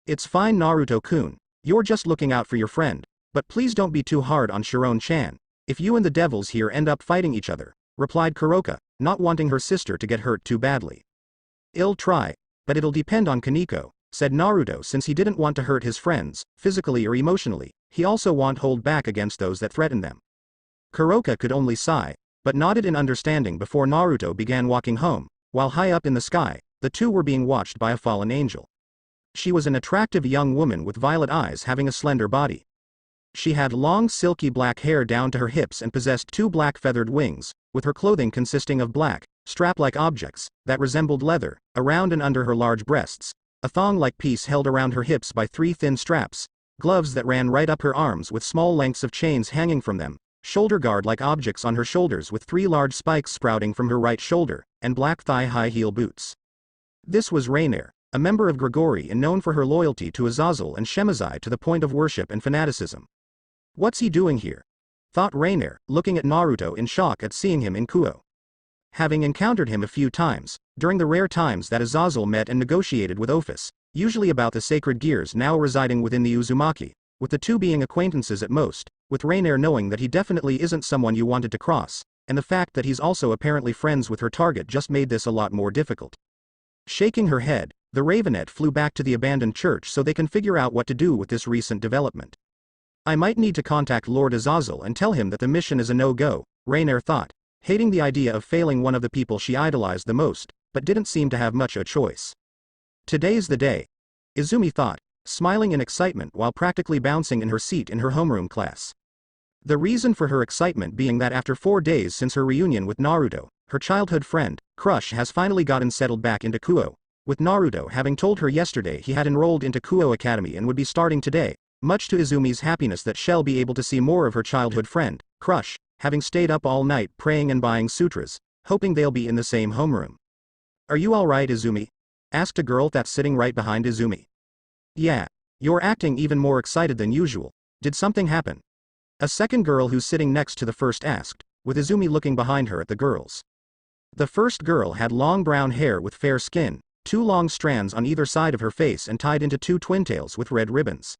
It's fine Naruto-kun, you're just looking out for your friend, but please don't be too hard on Shiron-chan, if you and the devils here end up fighting each other, replied Kuroka, not wanting her sister to get hurt too badly. I'll try, but it'll depend on Kaneko, said Naruto since he didn't want to hurt his friends, physically or emotionally, he also won't hold back against those that threaten them. Kuroka could only sigh, but nodded in understanding before Naruto began walking home, while high up in the sky, the two were being watched by a fallen angel. She was an attractive young woman with violet eyes having a slender body. She had long silky black hair down to her hips and possessed 2 black feathered wings, with her clothing consisting of black, strap-like objects, that resembled leather, around and under her large breasts, a thong-like piece held around her hips by 3 thin straps, gloves that ran right up her arms with small lengths of chains hanging from them, shoulder guard-like objects on her shoulders with 3 large spikes sprouting from her right shoulder, and black thigh-high heel boots. This was Rainier, a member of Gregory and known for her loyalty to Azazel and Shemazai to the point of worship and fanaticism. What's he doing here? Thought Rainier, looking at Naruto in shock at seeing him in Kuo. Having encountered him a few times, during the rare times that Azazel met and negotiated with Ophis, usually about the sacred gears now residing within the Uzumaki, with the two being acquaintances at most, with Rainier knowing that he definitely isn't someone you wanted to cross, and the fact that he's also apparently friends with her target just made this a lot more difficult. Shaking her head, the Ravenet flew back to the abandoned church so they can figure out what to do with this recent development. I might need to contact Lord Azazel and tell him that the mission is a no-go, Rainier thought, hating the idea of failing one of the people she idolized the most, but didn't seem to have much a choice. Today's the day, Izumi thought, smiling in excitement while practically bouncing in her seat in her homeroom class. The reason for her excitement being that after 4 days since her reunion with Naruto, her childhood friend, Crush has finally gotten settled back into Kuo, with Naruto having told her yesterday he had enrolled into Kuo Academy and would be starting today, much to Izumi's happiness that she'll be able to see more of her childhood friend, Crush, having stayed up all night praying and buying sutras, hoping they'll be in the same homeroom. Are you alright, Izumi? Asked a girl that's sitting right behind Izumi. Yeah. You're acting even more excited than usual. Did something happen? A second girl who's sitting next to the first asked, with Izumi looking behind her at the girls. The first girl had long brown hair with fair skin, 2 long strands on either side of her face and tied into 2 twintails with red ribbons.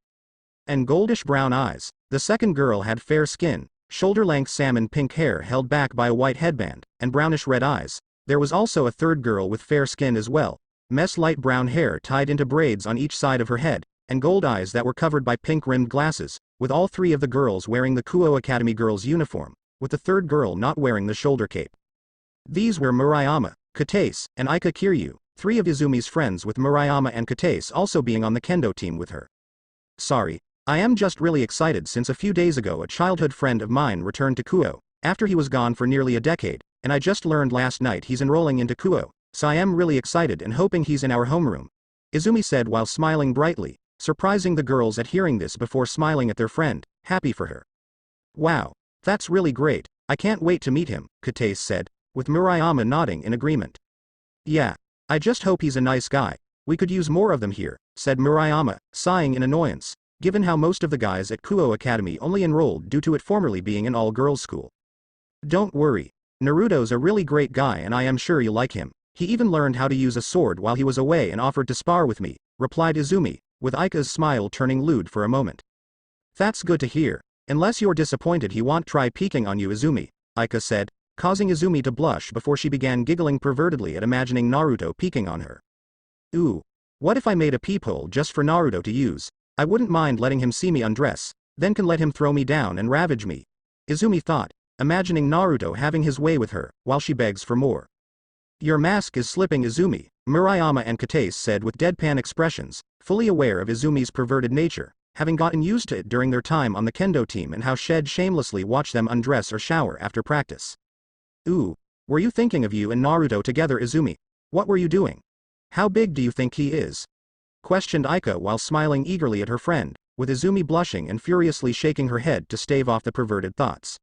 And goldish brown eyes. The second girl had fair skin, shoulder-length salmon pink hair held back by a white headband, and brownish red eyes. There was also a third girl with fair skin as well, mess light brown hair tied into braids on each side of her head, and gold eyes that were covered by pink-rimmed glasses, with all 3 of the girls wearing the Kuo Academy girls' uniform, with the third girl not wearing the shoulder cape. These were Murayama, Katase, and Ika Kiryu, 3 of Izumi's friends, with Murayama and Katase also being on the kendo team with her. Sorry, I am just really excited since a few days ago a childhood friend of mine returned to Kuo, after he was gone for nearly a decade, and I just learned last night he's enrolling into Kuo, so I am really excited and hoping he's in our homeroom, Izumi said while smiling brightly, surprising the girls at hearing this before smiling at their friend, happy for her. Wow, that's really great, I can't wait to meet him, Katase said, with Murayama nodding in agreement. Yeah, I just hope he's a nice guy, we could use more of them here, said Murayama, sighing in annoyance, given how most of the guys at Kuo Academy only enrolled due to it formerly being an all-girls school. Don't worry, Naruto's a really great guy and I am sure you'll like him, he even learned how to use a sword while he was away and offered to spar with me, replied Izumi, with Ika's smile turning lewd for a moment. That's good to hear, unless you're disappointed he won't try peeking on you, Izumi, Ika said, causing Izumi to blush before she began giggling pervertedly at imagining Naruto peeking on her. Ooh, what if I made a peephole just for Naruto to use? I wouldn't mind letting him see me undress, then can let him throw me down and ravage me, Izumi thought, imagining Naruto having his way with her, while she begs for more. Your mask is slipping, Izumi, Murayama and Katase said with deadpan expressions, fully aware of Izumi's perverted nature, having gotten used to it during their time on the kendo team and how she'd shamelessly watch them undress or shower after practice. Ooh, were you thinking of you and Naruto together, Izumi? What were you doing? How big do you think he is? Questioned Ika while smiling eagerly at her friend, with Izumi blushing and furiously shaking her head to stave off the perverted thoughts.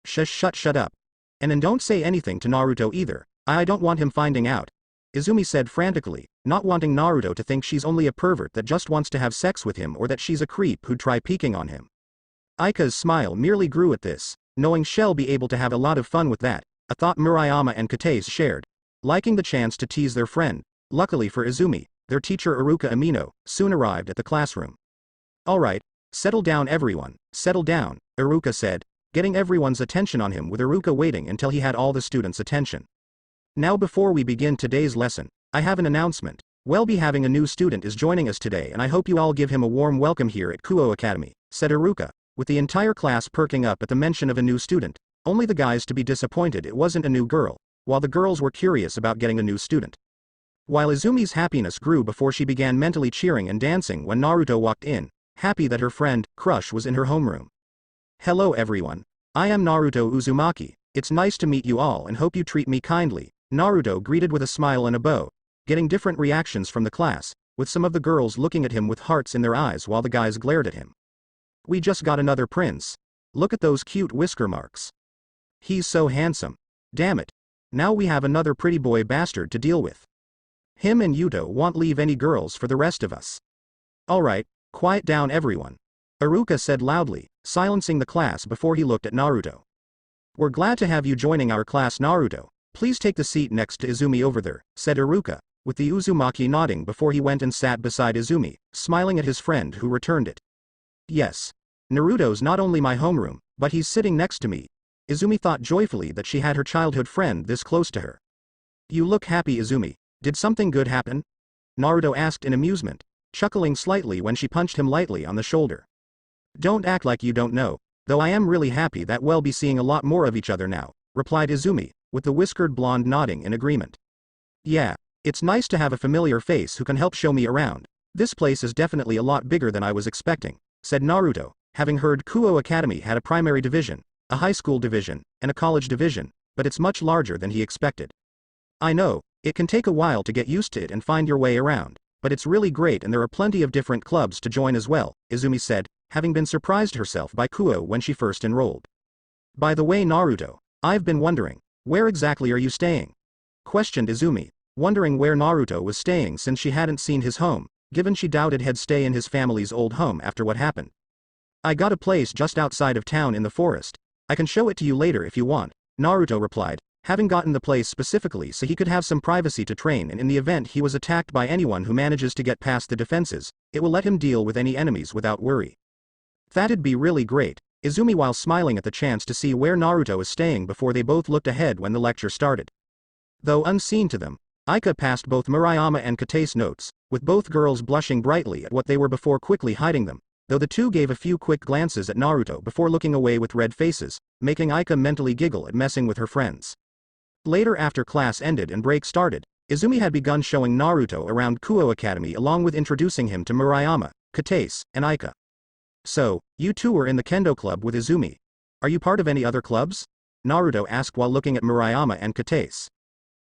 Shut up. And don't say anything to Naruto either, I don't want him finding out, Izumi said frantically, not wanting Naruto to think she's only a pervert that just wants to have sex with him or that she's a creep who'd try peeking on him. Ika's smile merely grew at this, knowing she'll be able to have a lot of fun with that, a thought Murayama and Katase shared, liking the chance to tease their friend. Luckily for Izumi, their teacher Iruka Amino soon arrived at the classroom. Alright, settle down everyone, settle down, Iruka said, getting everyone's attention on him with Iruka waiting until he had all the students' attention. Now before we begin today's lesson, I have an announcement. We'll be having a new student is joining us today and I hope you all give him a warm welcome here at Kuo Academy, said Iruka, with the entire class perking up at the mention of a new student, only the guys to be disappointed it wasn't a new girl, while the girls were curious about getting a new student. While Izumi's happiness grew before she began mentally cheering and dancing when Naruto walked in, happy that her friend, Crush, was in her homeroom. Hello everyone. I am Naruto Uzumaki, it's nice to meet you all and hope you treat me kindly, Naruto greeted with a smile and a bow, getting different reactions from the class, with some of the girls looking at him with hearts in their eyes while the guys glared at him. We just got another prince. Look at those cute whisker marks. He's so handsome. Damn it. Now we have another pretty boy bastard to deal with. Him and Yuto won't leave any girls for the rest of us. Alright, quiet down everyone. Iruka said loudly, silencing the class before he looked at Naruto. We're glad to have you joining our class, Naruto. Please take the seat next to Izumi over there, said Iruka, with the Uzumaki nodding before he went and sat beside Izumi, smiling at his friend who returned it. Yes. Naruto's not only my homeroom, but he's sitting next to me. Izumi thought joyfully that she had her childhood friend this close to her. You look happy, Izumi. Did something good happen? Naruto asked in amusement, chuckling slightly when she punched him lightly on the shoulder. Don't act like you don't know, though I am really happy that we'll be seeing a lot more of each other now, replied Izumi, with the whiskered blonde nodding in agreement. Yeah, it's nice to have a familiar face who can help show me around. This place is definitely a lot bigger than I was expecting, said Naruto, having heard Kuo Academy had a primary division, a high school division, and a college division, but it's much larger than he expected. I know, it can take a while to get used to it and find your way around, but it's really great and there are plenty of different clubs to join as well, Izumi said, having been surprised herself by Kuo when she first enrolled. By the way, Naruto, I've been wondering, where exactly are you staying? Questioned Izumi, wondering where Naruto was staying since she hadn't seen his home, given she doubted he'd stay in his family's old home after what happened. I got a place just outside of town in the forest. I can show it to you later if you want, Naruto replied, having gotten the place specifically so he could have some privacy to train, and in the event he was attacked by anyone who manages to get past the defenses, it will let him deal with any enemies without worry. That'd be really great, Izumi while smiling at the chance to see where Naruto is staying before they both looked ahead when the lecture started. Though unseen to them, Aika passed both Murayama and Kate's notes, with both girls blushing brightly at what they were before quickly hiding them, though the two gave a few quick glances at Naruto before looking away with red faces, making Aika mentally giggle at messing with her friends. Later after class ended and break started, Izumi had begun showing Naruto around Kuo Academy along with introducing him to Murayama, Kate, and Aika. So, you two were in the Kendo Club with Izumi. Are you part of any other clubs? Naruto asked while looking at Murayama and Kate.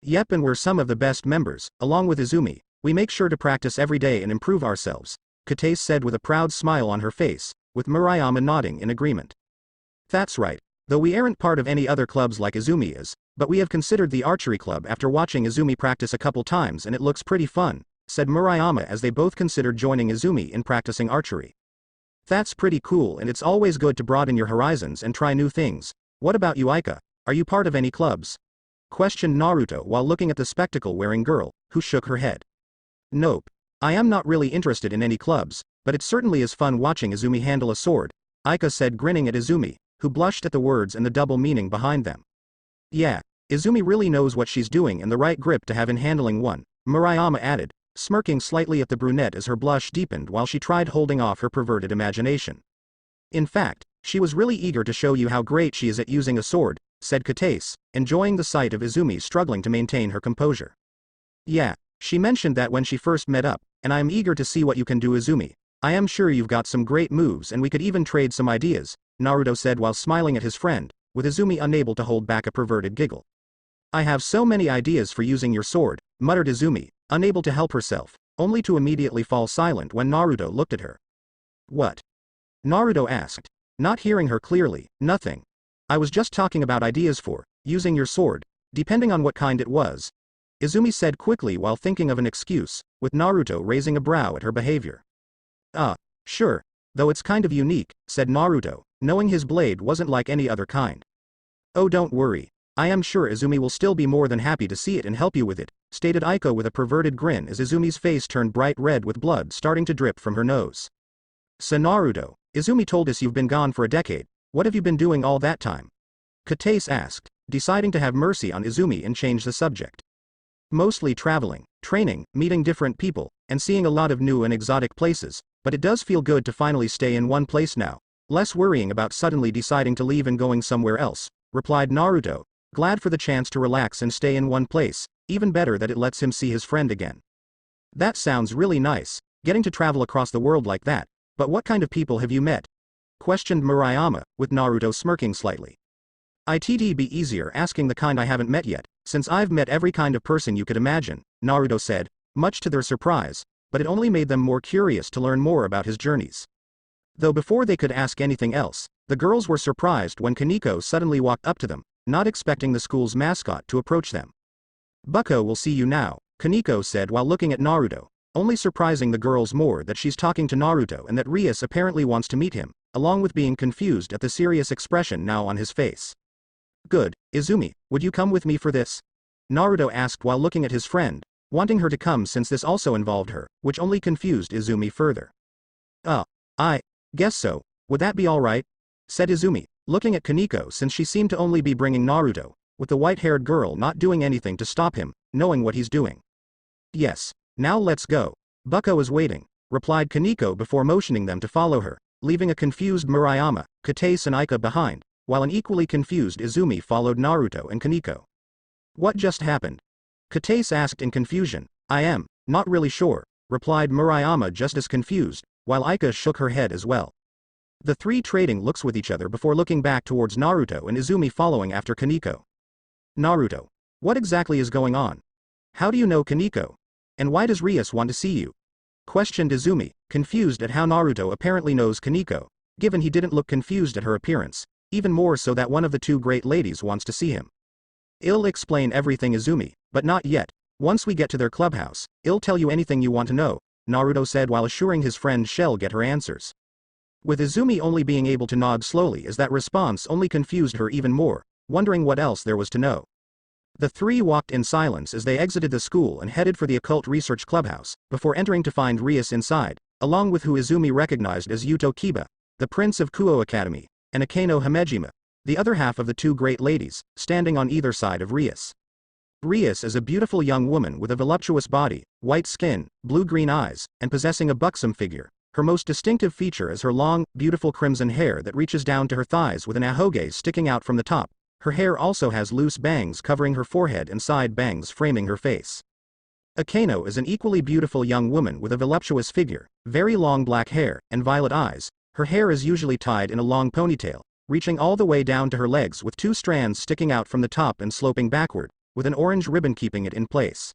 Yep, and we're some of the best members, along with Izumi. We make sure to practice every day and improve ourselves, Kate said with a proud smile on her face, with Murayama nodding in agreement. That's right, though we aren't part of any other clubs like Izumi is, but we have considered the archery club after watching Izumi practice a couple times and it looks pretty fun, said Murayama as they both considered joining Izumi in practicing archery. That's pretty cool and it's always good to broaden your horizons and try new things. What about you, Aika? Are you part of any clubs? Questioned Naruto while looking at the spectacle-wearing girl, who shook her head. Nope. I am not really interested in any clubs, but it certainly is fun watching Izumi handle a sword, Aika said grinning at Izumi, who blushed at the words and the double meaning behind them. Yeah, Izumi really knows what she's doing and the right grip to have in handling one, Murayama added, smirking slightly at the brunette as her blush deepened while she tried holding off her perverted imagination. In fact, she was really eager to show you how great she is at using a sword, said Kate, enjoying the sight of Izumi struggling to maintain her composure. Yeah, she mentioned that when she first met up, and I am eager to see what you can do, Izumi. I am sure you've got some great moves and we could even trade some ideas, Naruto said while smiling at his friend, with Izumi unable to hold back a perverted giggle. I have so many ideas for using your sword, muttered Izumi, unable to help herself, only to immediately fall silent when Naruto looked at her. What? Naruto asked, not hearing her clearly. Nothing. I was just talking about ideas for using your sword, depending on what kind it was, Izumi said quickly while thinking of an excuse, with Naruto raising a brow at her behavior. Sure, though it's kind of unique, said Naruto, knowing his blade wasn't like any other kind. Oh, don't worry. I am sure Izumi will still be more than happy to see it and help you with it, stated Aiko with a perverted grin as Izumi's face turned bright red with blood starting to drip from her nose. So Naruto, Izumi told us you've been gone for a decade. What have you been doing all that time? Kate asked, deciding to have mercy on Izumi and change the subject. Mostly traveling, training, meeting different people, and seeing a lot of new and exotic places, but it does feel good to finally stay in one place now, less worrying about suddenly deciding to leave and going somewhere else, replied Naruto, glad for the chance to relax and stay in one place, even better that it lets him see his friend again. That sounds really nice, getting to travel across the world like that, but what kind of people have you met? Questioned Murayama, with Naruto smirking slightly. It'd be easier asking the kind I haven't met yet, since I've met every kind of person you could imagine, Naruto said, much to their surprise, but it only made them more curious to learn more about his journeys. Though before they could ask anything else, the girls were surprised when Kaneko suddenly walked up to them, not expecting the school's mascot to approach them. Bucko will see you now, Kaneko said while looking at Naruto, only surprising the girls more that she's talking to Naruto and that Rias apparently wants to meet him, along with being confused at the serious expression now on his face. Good, Izumi, would you come with me for this? Naruto asked while looking at his friend, wanting her to come since this also involved her, which only confused Izumi further. I guess so, would that be alright? Said Izumi, looking at Kaneko since she seemed to only be bringing Naruto, with the white-haired girl not doing anything to stop him, knowing what he's doing. Yes, now let's go. Bucko is waiting, replied Kaneko before motioning them to follow her, leaving a confused Murayama, Katase and Ika behind, while an equally confused Izumi followed Naruto and Kaneko. What just happened? Katase asked in confusion. I am not really sure, replied Murayama just as confused, while Ika shook her head as well. The three trading looks with each other before looking back towards Naruto and Izumi following after Kaneko. Naruto, what exactly is going on? How do you know Kaneko? And why does Rias want to see you? Questioned Izumi, confused at how Naruto apparently knows Kaneko, given he didn't look confused at her appearance, even more so that one of the two great ladies wants to see him. I'll explain everything, Izumi, but not yet. Once we get to their clubhouse, I'll tell you anything you want to know, Naruto said while assuring his friend she'll get her answers. With Izumi only being able to nod slowly as that response only confused her even more, wondering what else there was to know. The three walked in silence as they exited the school and headed for the occult research clubhouse, before entering to find Rias inside, along with who Izumi recognized as Yuto Kiba, the prince of Kuo Academy, and Akeno Hamejima, the other half of the two great ladies, standing on either side of Rias. Rias is a beautiful young woman with a voluptuous body, white skin, blue-green eyes, and possessing a buxom figure. Her most distinctive feature is her long, beautiful crimson hair that reaches down to her thighs with an ahoge sticking out from the top. Her hair also has loose bangs covering her forehead and side bangs framing her face. Akeno is an equally beautiful young woman with a voluptuous figure, very long black hair, and violet eyes. Her hair is usually tied in a long ponytail, reaching all the way down to her legs with two strands sticking out from the top and sloping backward, with an orange ribbon keeping it in place.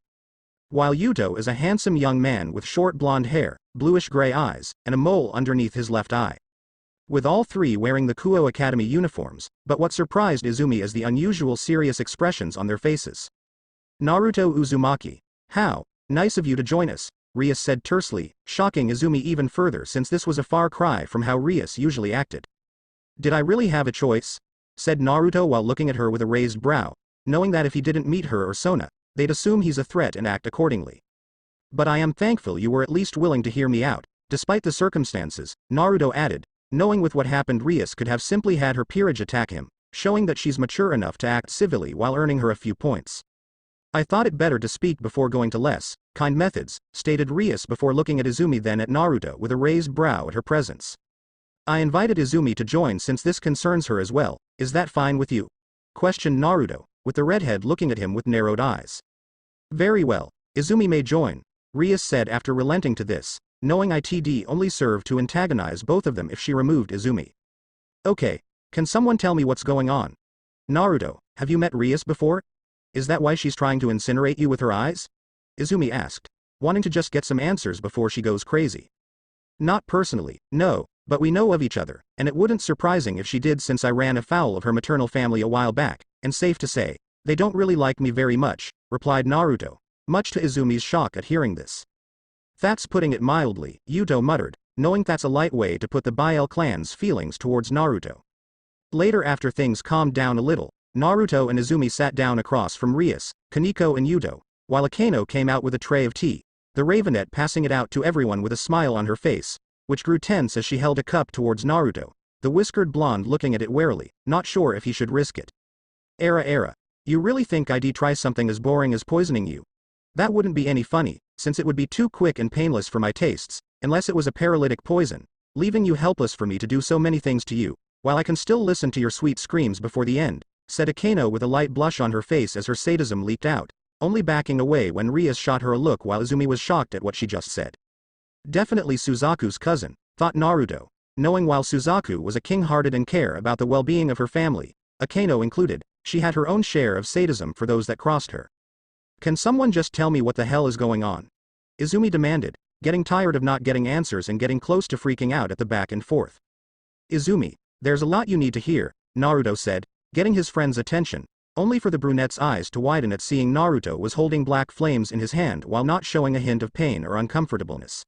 While Yuto is a handsome young man with short blonde hair, bluish-gray eyes, and a mole underneath his left eye. With all three wearing the Kuo Academy uniforms, but what surprised Izumi is the unusual serious expressions on their faces. Naruto Uzumaki. How nice of you to join us, Rias said tersely, shocking Izumi even further since this was a far cry from how Rias usually acted. Did I really have a choice? Said Naruto while looking at her with a raised brow, knowing that if he didn't meet her or Sona, they'd assume he's a threat and act accordingly. But I am thankful you were at least willing to hear me out, despite the circumstances, Naruto added, knowing with what happened Rias could have simply had her peerage attack him, showing that she's mature enough to act civilly while earning her a few points. I thought it better to speak before going to less kind methods, stated Rias before looking at Izumi then at Naruto with a raised brow at her presence. I invited Izumi to join since this concerns her as well, is that fine with you? Questioned Naruto, with the redhead looking at him with narrowed eyes. Very well, Izumi may join, Rias said after relenting to this, knowing it'd only serve to antagonize both of them if she removed Izumi. Okay, can someone tell me what's going on? Naruto, have you met Rias before? Is that why she's trying to incinerate you with her eyes? Izumi asked, wanting to just get some answers before she goes crazy. Not personally, no, but we know of each other, and it wouldn't surprising if she did since I ran afoul of her maternal family a while back, and safe to say, they don't really like me very much, replied Naruto, much to Izumi's shock at hearing this. That's putting it mildly, Yuto muttered, knowing that's a light way to put the Biel clan's feelings towards Naruto. Later after things calmed down a little, Naruto and Izumi sat down across from Rias, Kaneko and Yuto, while Akeno came out with a tray of tea, the Ravenet passing it out to everyone with a smile on her face, which grew tense as she held a cup towards Naruto, the whiskered blonde looking at it warily, not sure if he should risk it. Era, you really think I'd try something as boring as poisoning you? That wouldn't be any funny, since it would be too quick and painless for my tastes, unless it was a paralytic poison, leaving you helpless for me to do so many things to you, while I can still listen to your sweet screams before the end, said Akeno with a light blush on her face as her sadism leaked out, only backing away when Rias shot her a look while Izumi was shocked at what she just said. Definitely Suzaku's cousin, thought Naruto, knowing while Suzaku was a king-hearted and care about the well-being of her family, Akeno included, she had her own share of sadism for those that crossed her. Can someone just tell me what the hell is going on? Izumi demanded, getting tired of not getting answers and getting close to freaking out at the back and forth. Izumi, there's a lot you need to hear, Naruto said, getting his friend's attention, only for the brunette's eyes to widen at seeing Naruto was holding black flames in his hand while not showing a hint of pain or uncomfortableness.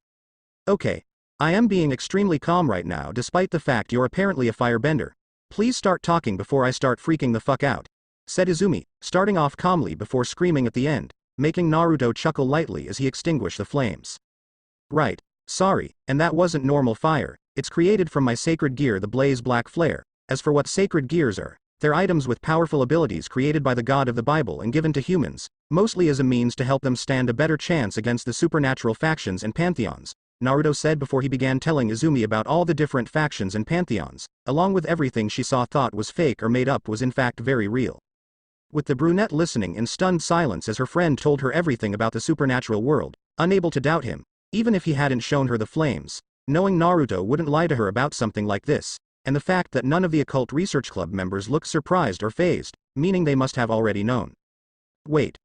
Okay. I am being extremely calm right now despite the fact you're apparently a firebender. Please start talking before I start freaking the fuck out, said Izumi, starting off calmly before screaming at the end, making Naruto chuckle lightly as he extinguished the flames. Right. Sorry, and that wasn't normal fire, it's created from my sacred gear, the blaze black flare. As for what sacred gears are, they're items with powerful abilities created by the god of the Bible and given to humans, mostly as a means to help them stand a better chance against the supernatural factions and pantheons, Naruto said before he began telling Izumi about all the different factions and pantheons, along with everything she thought was fake or made up was in fact very real. With the brunette listening in stunned silence as her friend told her everything about the supernatural world, unable to doubt him, even if he hadn't shown her the flames, knowing Naruto wouldn't lie to her about something like this, and the fact that none of the occult research club members looked surprised or fazed, meaning they must have already known. Wait.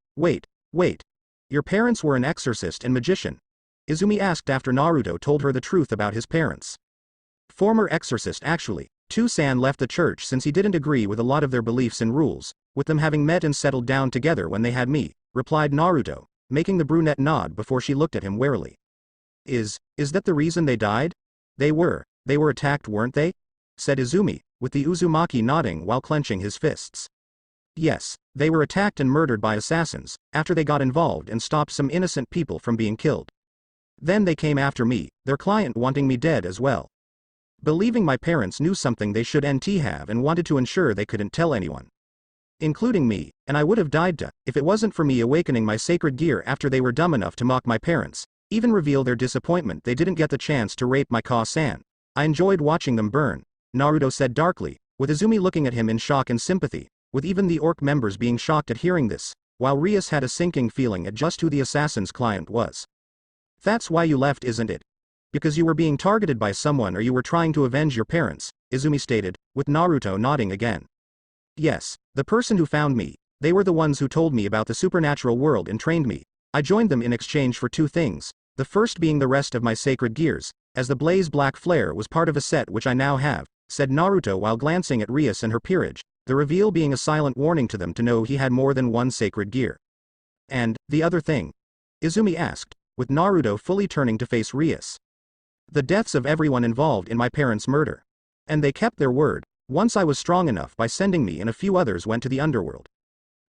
Your parents were an exorcist and magician? Izumi asked after Naruto told her the truth about his parents. Former exorcist actually. Toussaint left the church since he didn't agree with a lot of their beliefs and rules, with them having met and settled down together when they had me, replied Naruto, making the brunette nod before she looked at him warily. Is that the reason they died? They were attacked, weren't they? Said Izumi, with the Uzumaki nodding while clenching his fists. Yes, they were attacked and murdered by assassins, after they got involved and stopped some innocent people from being killed. Then they came after me, their client wanting me dead as well. Believing my parents knew something they shouldn't have and wanted to ensure they couldn't tell anyone. Including me, and I would have died if it wasn't for me awakening my sacred gear after they were dumb enough to mock my parents, even reveal their disappointment they didn't get the chance to rape my Ka-san. I enjoyed watching them burn, Naruto said darkly, with Izumi looking at him in shock and sympathy, with even the orc members being shocked at hearing this, while Rias had a sinking feeling at just who the assassin's client was. That's why you left, isn't it? Because you were being targeted by someone or you were trying to avenge your parents, Izumi stated, with Naruto nodding again. Yes, the person who found me, they were the ones who told me about the supernatural world and trained me. I joined them in exchange for two things, the first being the rest of my sacred gears, as the blaze black flare was part of a set which I now have, said Naruto while glancing at Rias and her peerage, the reveal being a silent warning to them to know he had more than one sacred gear. And, the other thing? Izumi asked, with Naruto fully turning to face Rias. The deaths of everyone involved in my parents' murder. And they kept their word, once I was strong enough by sending me and a few others went to the underworld,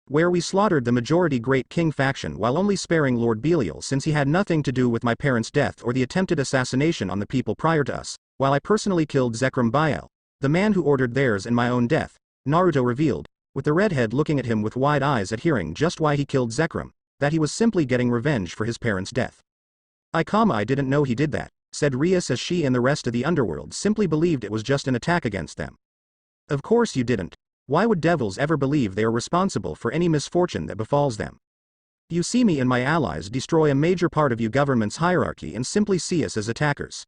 where we slaughtered the majority Great King faction while only sparing Lord Belial since he had nothing to do with my parents' death or the attempted assassination on the people prior to us, while I personally killed Zekrom Biel, the man who ordered theirs and my own death, Naruto revealed, with the redhead looking at him with wide eyes at hearing just why he killed Zekrom, that he was simply getting revenge for his parents' death. I didn't know he did that, said Rias as she and the rest of the underworld simply believed it was just an attack against them. Of course you didn't. Why would devils ever believe they are responsible for any misfortune that befalls them? You see me and my allies destroy a major part of your government's hierarchy and simply see us as attackers.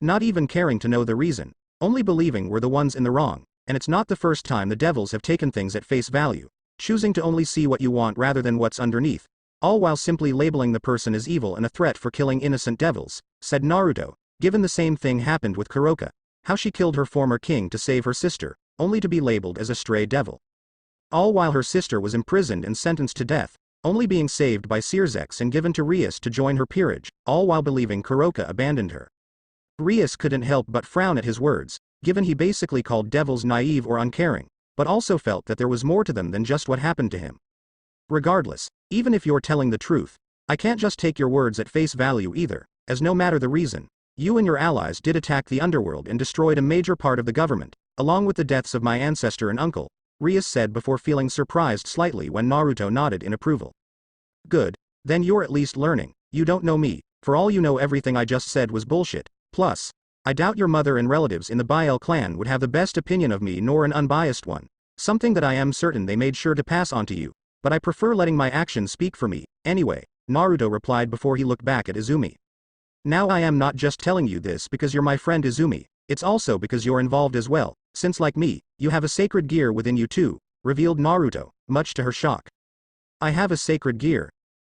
Not even caring to know the reason, only believing we're the ones in the wrong, and it's not the first time the devils have taken things at face value, choosing to only see what you want rather than what's underneath, all while simply labeling the person as evil and a threat for killing innocent devils, said Naruto, given the same thing happened with Kuroka, how she killed her former king to save her sister, only to be labeled as a stray devil. All while her sister was imprisoned and sentenced to death, only being saved by Searzex and given to Rias to join her peerage, all while believing Kuroka abandoned her. Rias couldn't help but frown at his words, given he basically called devils naive or uncaring, but also felt that there was more to them than just what happened to him. Regardless, even if you're telling the truth, I can't just take your words at face value either, as no matter the reason, you and your allies did attack the underworld and destroyed a major part of the government, along with the deaths of my ancestor and uncle, Rias said before feeling surprised slightly when Naruto nodded in approval. Good, then you're at least learning, you don't know me, for all you know everything I just said was bullshit, plus, I doubt your mother and relatives in the Biel clan would have the best opinion of me nor an unbiased one, something that I am certain they made sure to pass on to you, but I prefer letting my actions speak for me, anyway, Naruto replied before he looked back at Izumi. Now I am not just telling you this because you're my friend Izumi, it's also because you're involved as well, since like me, you have a sacred gear within you too, revealed Naruto, much to her shock. I have a sacred gear,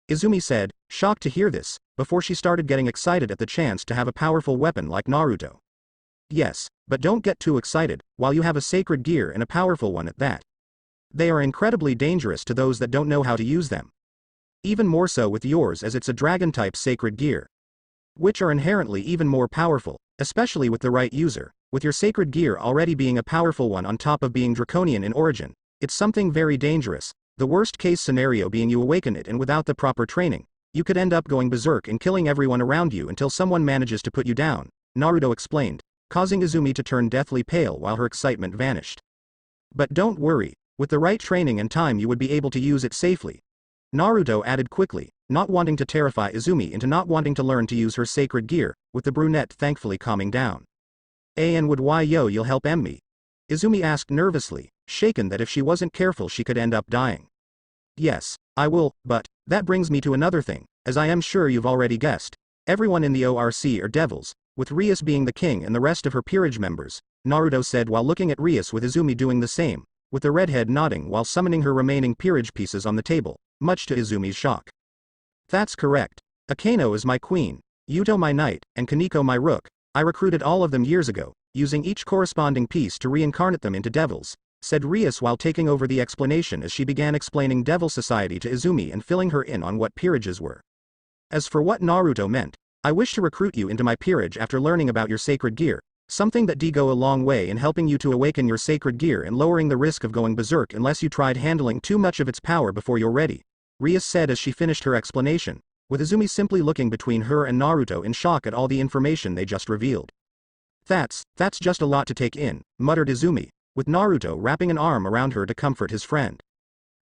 Izumi said, shocked to hear this, before she started getting excited at the chance to have a powerful weapon like Naruto. Yes, but don't get too excited, while you have a sacred gear and a powerful one at that. They are incredibly dangerous to those that don't know how to use them. Even more so with yours, as it's a dragon-type sacred gear, which are inherently even more powerful, especially with the right user. With your sacred gear already being a powerful one on top of being draconian in origin, it's something very dangerous. The worst case scenario being you awaken it, and without the proper training, you could end up going berserk and killing everyone around you until someone manages to put you down, Naruto explained, causing Izumi to turn deathly pale while her excitement vanished. But don't worry, with the right training and time you would be able to use it safely, Naruto added quickly, not wanting to terrify Izumi into not wanting to learn to use her sacred gear, with the brunette thankfully calming down. And would you'll help me? Izumi asked nervously, shaken that if she wasn't careful she could end up dying. Yes, I will, but that brings me to another thing, as I am sure you've already guessed. Everyone in the ORC are devils, with Rias being the king and the rest of her peerage members, Naruto said while looking at Rias, with Izumi doing the same, with the redhead nodding while summoning her remaining peerage pieces on the table, much to Izumi's shock. That's correct. Akano is my queen, Yuto my knight, and Kaneko my rook. I recruited all of them years ago, using each corresponding piece to reincarnate them into devils, said Rias while taking over the explanation as she began explaining Devil Society to Izumi and filling her in on what peerages were. As for what Naruto meant, I wish to recruit you into my peerage after learning about your sacred gear, something that go a long way in helping you to awaken your sacred gear and lowering the risk of going berserk unless you tried handling too much of its power before you're ready, Rias said as she finished her explanation, with Izumi simply looking between her and Naruto in shock at all the information they just revealed. That's just a lot to take in, muttered Izumi, with Naruto wrapping an arm around her to comfort his friend.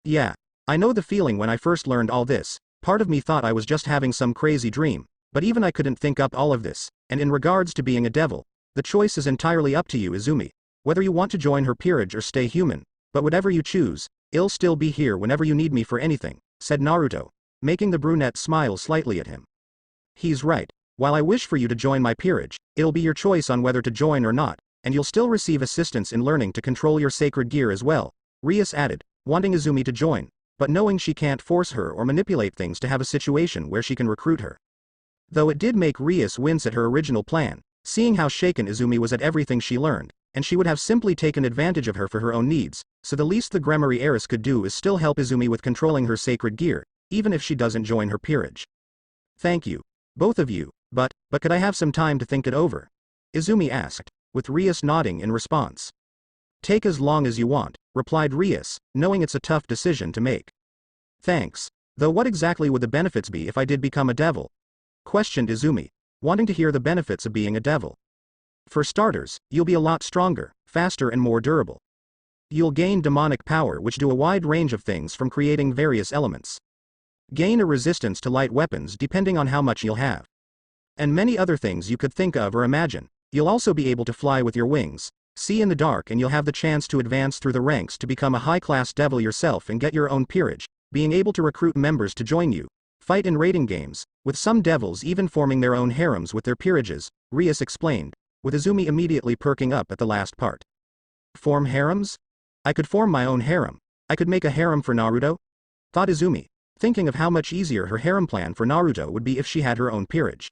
Yeah, I know the feeling. When I first learned all this, part of me thought I was just having some crazy dream, but even I couldn't think up all of this, and in regards to being a devil, the choice is entirely up to you, Izumi, whether you want to join her peerage or stay human, but whatever you choose, I'll still be here whenever you need me for anything, said Naruto, making the brunette smile slightly at him. He's right. While I wish for you to join my peerage, it'll be your choice on whether to join or not, and you'll still receive assistance in learning to control your sacred gear as well, Rias added, wanting Izumi to join, but knowing she can't force her or manipulate things to have a situation where she can recruit her. Though it did make Rias wince at her original plan, seeing how shaken Izumi was at everything she learned, and she would have simply taken advantage of her for her own needs, so the least the Gremory heiress could do is still help Izumi with controlling her sacred gear, even if she doesn't join her peerage. Thank you, both of you, but could I have some time to think it over? Izumi asked, with Rias nodding in response. Take as long as you want, replied Rias, knowing it's a tough decision to make. Thanks. Though what exactly would the benefits be if I did become a devil? Questioned Izumi, wanting to hear the benefits of being a devil. For starters, you'll be a lot stronger, faster and more durable. You'll gain demonic power which do a wide range of things from creating various elements. Gain a resistance to light weapons depending on how much you'll have. And many other things you could think of or imagine. You'll also be able to fly with your wings, see in the dark, and you'll have the chance to advance through the ranks to become a high-class devil yourself and get your own peerage, being able to recruit members to join you, fight in raiding games, with some devils even forming their own harems with their peerages, Rias explained, with Izumi immediately perking up at the last part. Form harems? I could form my own harem. I could make a harem for Naruto? Thought Izumi, thinking of how much easier her harem plan for Naruto would be if she had her own peerage.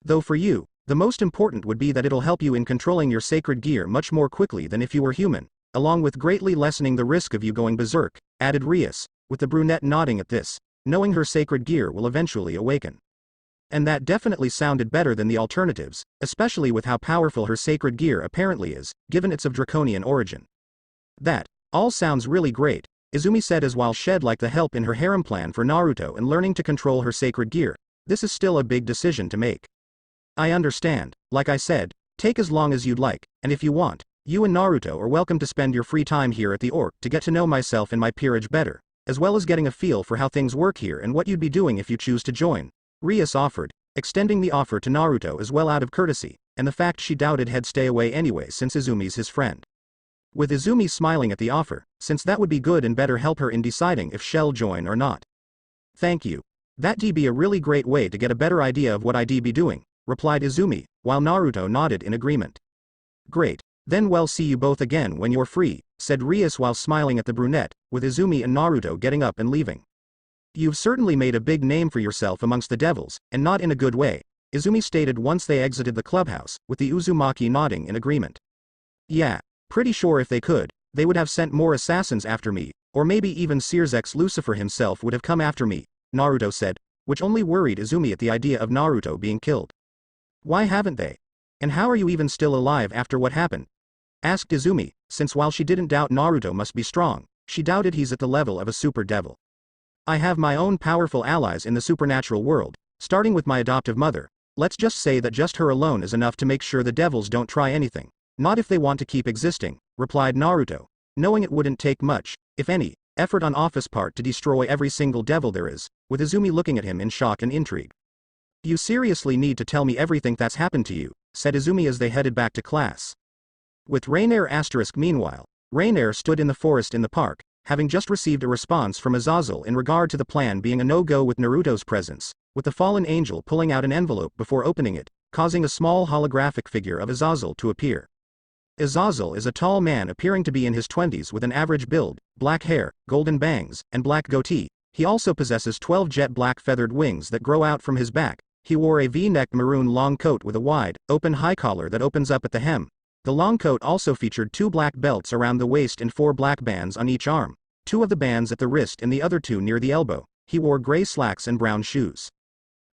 Though for you, the most important would be that it'll help you in controlling your sacred gear much more quickly than if you were human, along with greatly lessening the risk of you going berserk, added Rias, with the brunette nodding at this, knowing her sacred gear will eventually awaken. And that definitely sounded better than the alternatives, especially with how powerful her sacred gear apparently is, given it's of draconian origin. That all sounds really great, Izumi said as while she'd like the help in her harem plan for Naruto and learning to control her sacred gear. This is still a big decision to make. I understand. Like I said, take as long as you'd like, and if you want, you and Naruto are welcome to spend your free time here at the Orc to get to know myself and my peerage better, as well as getting a feel for how things work here and what you'd be doing if you choose to join, Rias offered, extending the offer to Naruto as well out of courtesy, and the fact she doubted he'd stay away anyway since Izumi's his friend. With Izumi smiling at the offer, since that would be good and better help her in deciding if she'll join or not. Thank you. That'd be a really great way to get a better idea of what I'd be doing, replied Izumi, while Naruto nodded in agreement. Great. Then we'll see you both again when you're free, said Rias while smiling at the brunette, with Izumi and Naruto getting up and leaving. You've certainly made a big name for yourself amongst the devils, and not in a good way, Izumi stated once they exited the clubhouse, with the Uzumaki nodding in agreement. Yeah, pretty sure if they could, they would have sent more assassins after me, or maybe even Searsx Lucifer himself would have come after me, Naruto said, which only worried Izumi at the idea of Naruto being killed. Why haven't they? And how are you even still alive after what happened? Asked Izumi, since while she didn't doubt Naruto must be strong, she doubted he's at the level of a super devil. I have my own powerful allies in the supernatural world, starting with my adoptive mother. Let's just say that just her alone is enough to make sure the devils don't try anything. Not if they want to keep existing, replied Naruto, knowing it wouldn't take much, if any, effort on Ophis' part to destroy every single devil there is, with Izumi looking at him in shock and intrigue. You seriously need to tell me everything that's happened to you, said Izumi as they headed back to class. With Rainier *. Meanwhile, Rainier stood in the forest in the park, having just received a response from Azazel in regard to the plan being a no-go with Naruto's presence, with the fallen angel pulling out an envelope before opening it, causing a small holographic figure of Azazel to appear. Azazel is a tall man appearing to be in his 20s with an average build, black hair, golden bangs, and black goatee. He also possesses 12 jet black feathered wings that grow out from his back. He wore a V-necked maroon long coat with a wide, open high collar that opens up at the hem. The long coat also featured 2 black belts around the waist and 4 black bands on each arm, 2 of the bands at the wrist and the other 2 near the elbow. He wore gray slacks and brown shoes.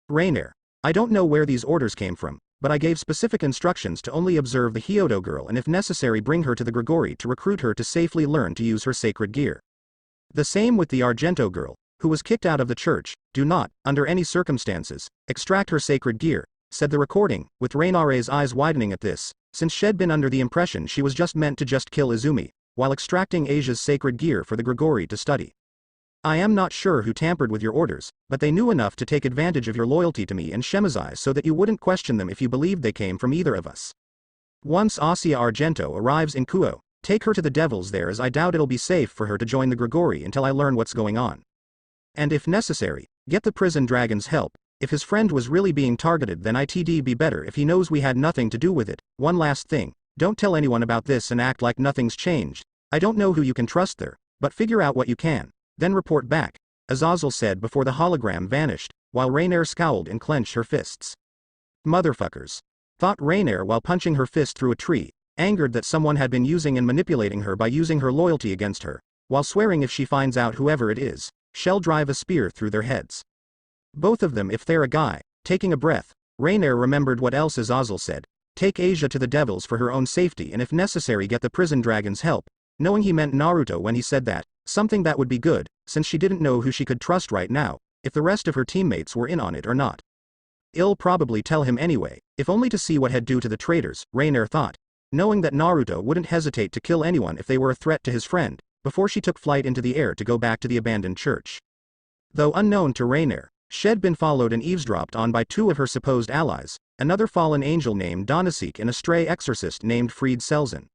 Rainier, I don't know where these orders came from, but I gave specific instructions to only observe the Hyodo girl and if necessary bring her to the Gregory to recruit her to safely learn to use her sacred gear. The same with the Argento girl, who was kicked out of the church. Do not, under any circumstances, extract her sacred gear, said the recording, with Rainier's eyes widening at this, since she'd been under the impression she was just meant to just kill Izumi, while extracting Asia's sacred gear for the Gregory to study. I am not sure who tampered with your orders, but they knew enough to take advantage of your loyalty to me and Shemazai so that you wouldn't question them if you believed they came from either of us. Once Asia Argento arrives in Kuo, take her to the devils there as I doubt it'll be safe for her to join the Gregory until I learn what's going on. And if necessary, get the prison dragon's help. If his friend was really being targeted then it'd be better if he knows we had nothing to do with it. One last thing, don't tell anyone about this and act like nothing's changed. I don't know who you can trust there, but figure out what you can. Then report back, Azazel said before the hologram vanished, while Rainier scowled and clenched her fists. Motherfuckers, thought Rainier while punching her fist through a tree, angered that someone had been using and manipulating her by using her loyalty against her, while swearing if she finds out whoever it is, she'll drive a spear through their heads. Both of them if they're a guy. Taking a breath, Rainier remembered what else Azazel said, take Asia to the devils for her own safety and if necessary get the prison dragon's help, knowing he meant Naruto when he said that. Something that would be good, since she didn't know who she could trust right now, if the rest of her teammates were in on it or not. I'll probably tell him anyway, if only to see what he'd do to the traitors, Rainier thought, knowing that Naruto wouldn't hesitate to kill anyone if they were a threat to his friend, before she took flight into the air to go back to the abandoned church. Though unknown to Rainier, she'd been followed and eavesdropped on by 2 of her supposed allies, another fallen angel named Donasik and a stray exorcist named Fried Selzen.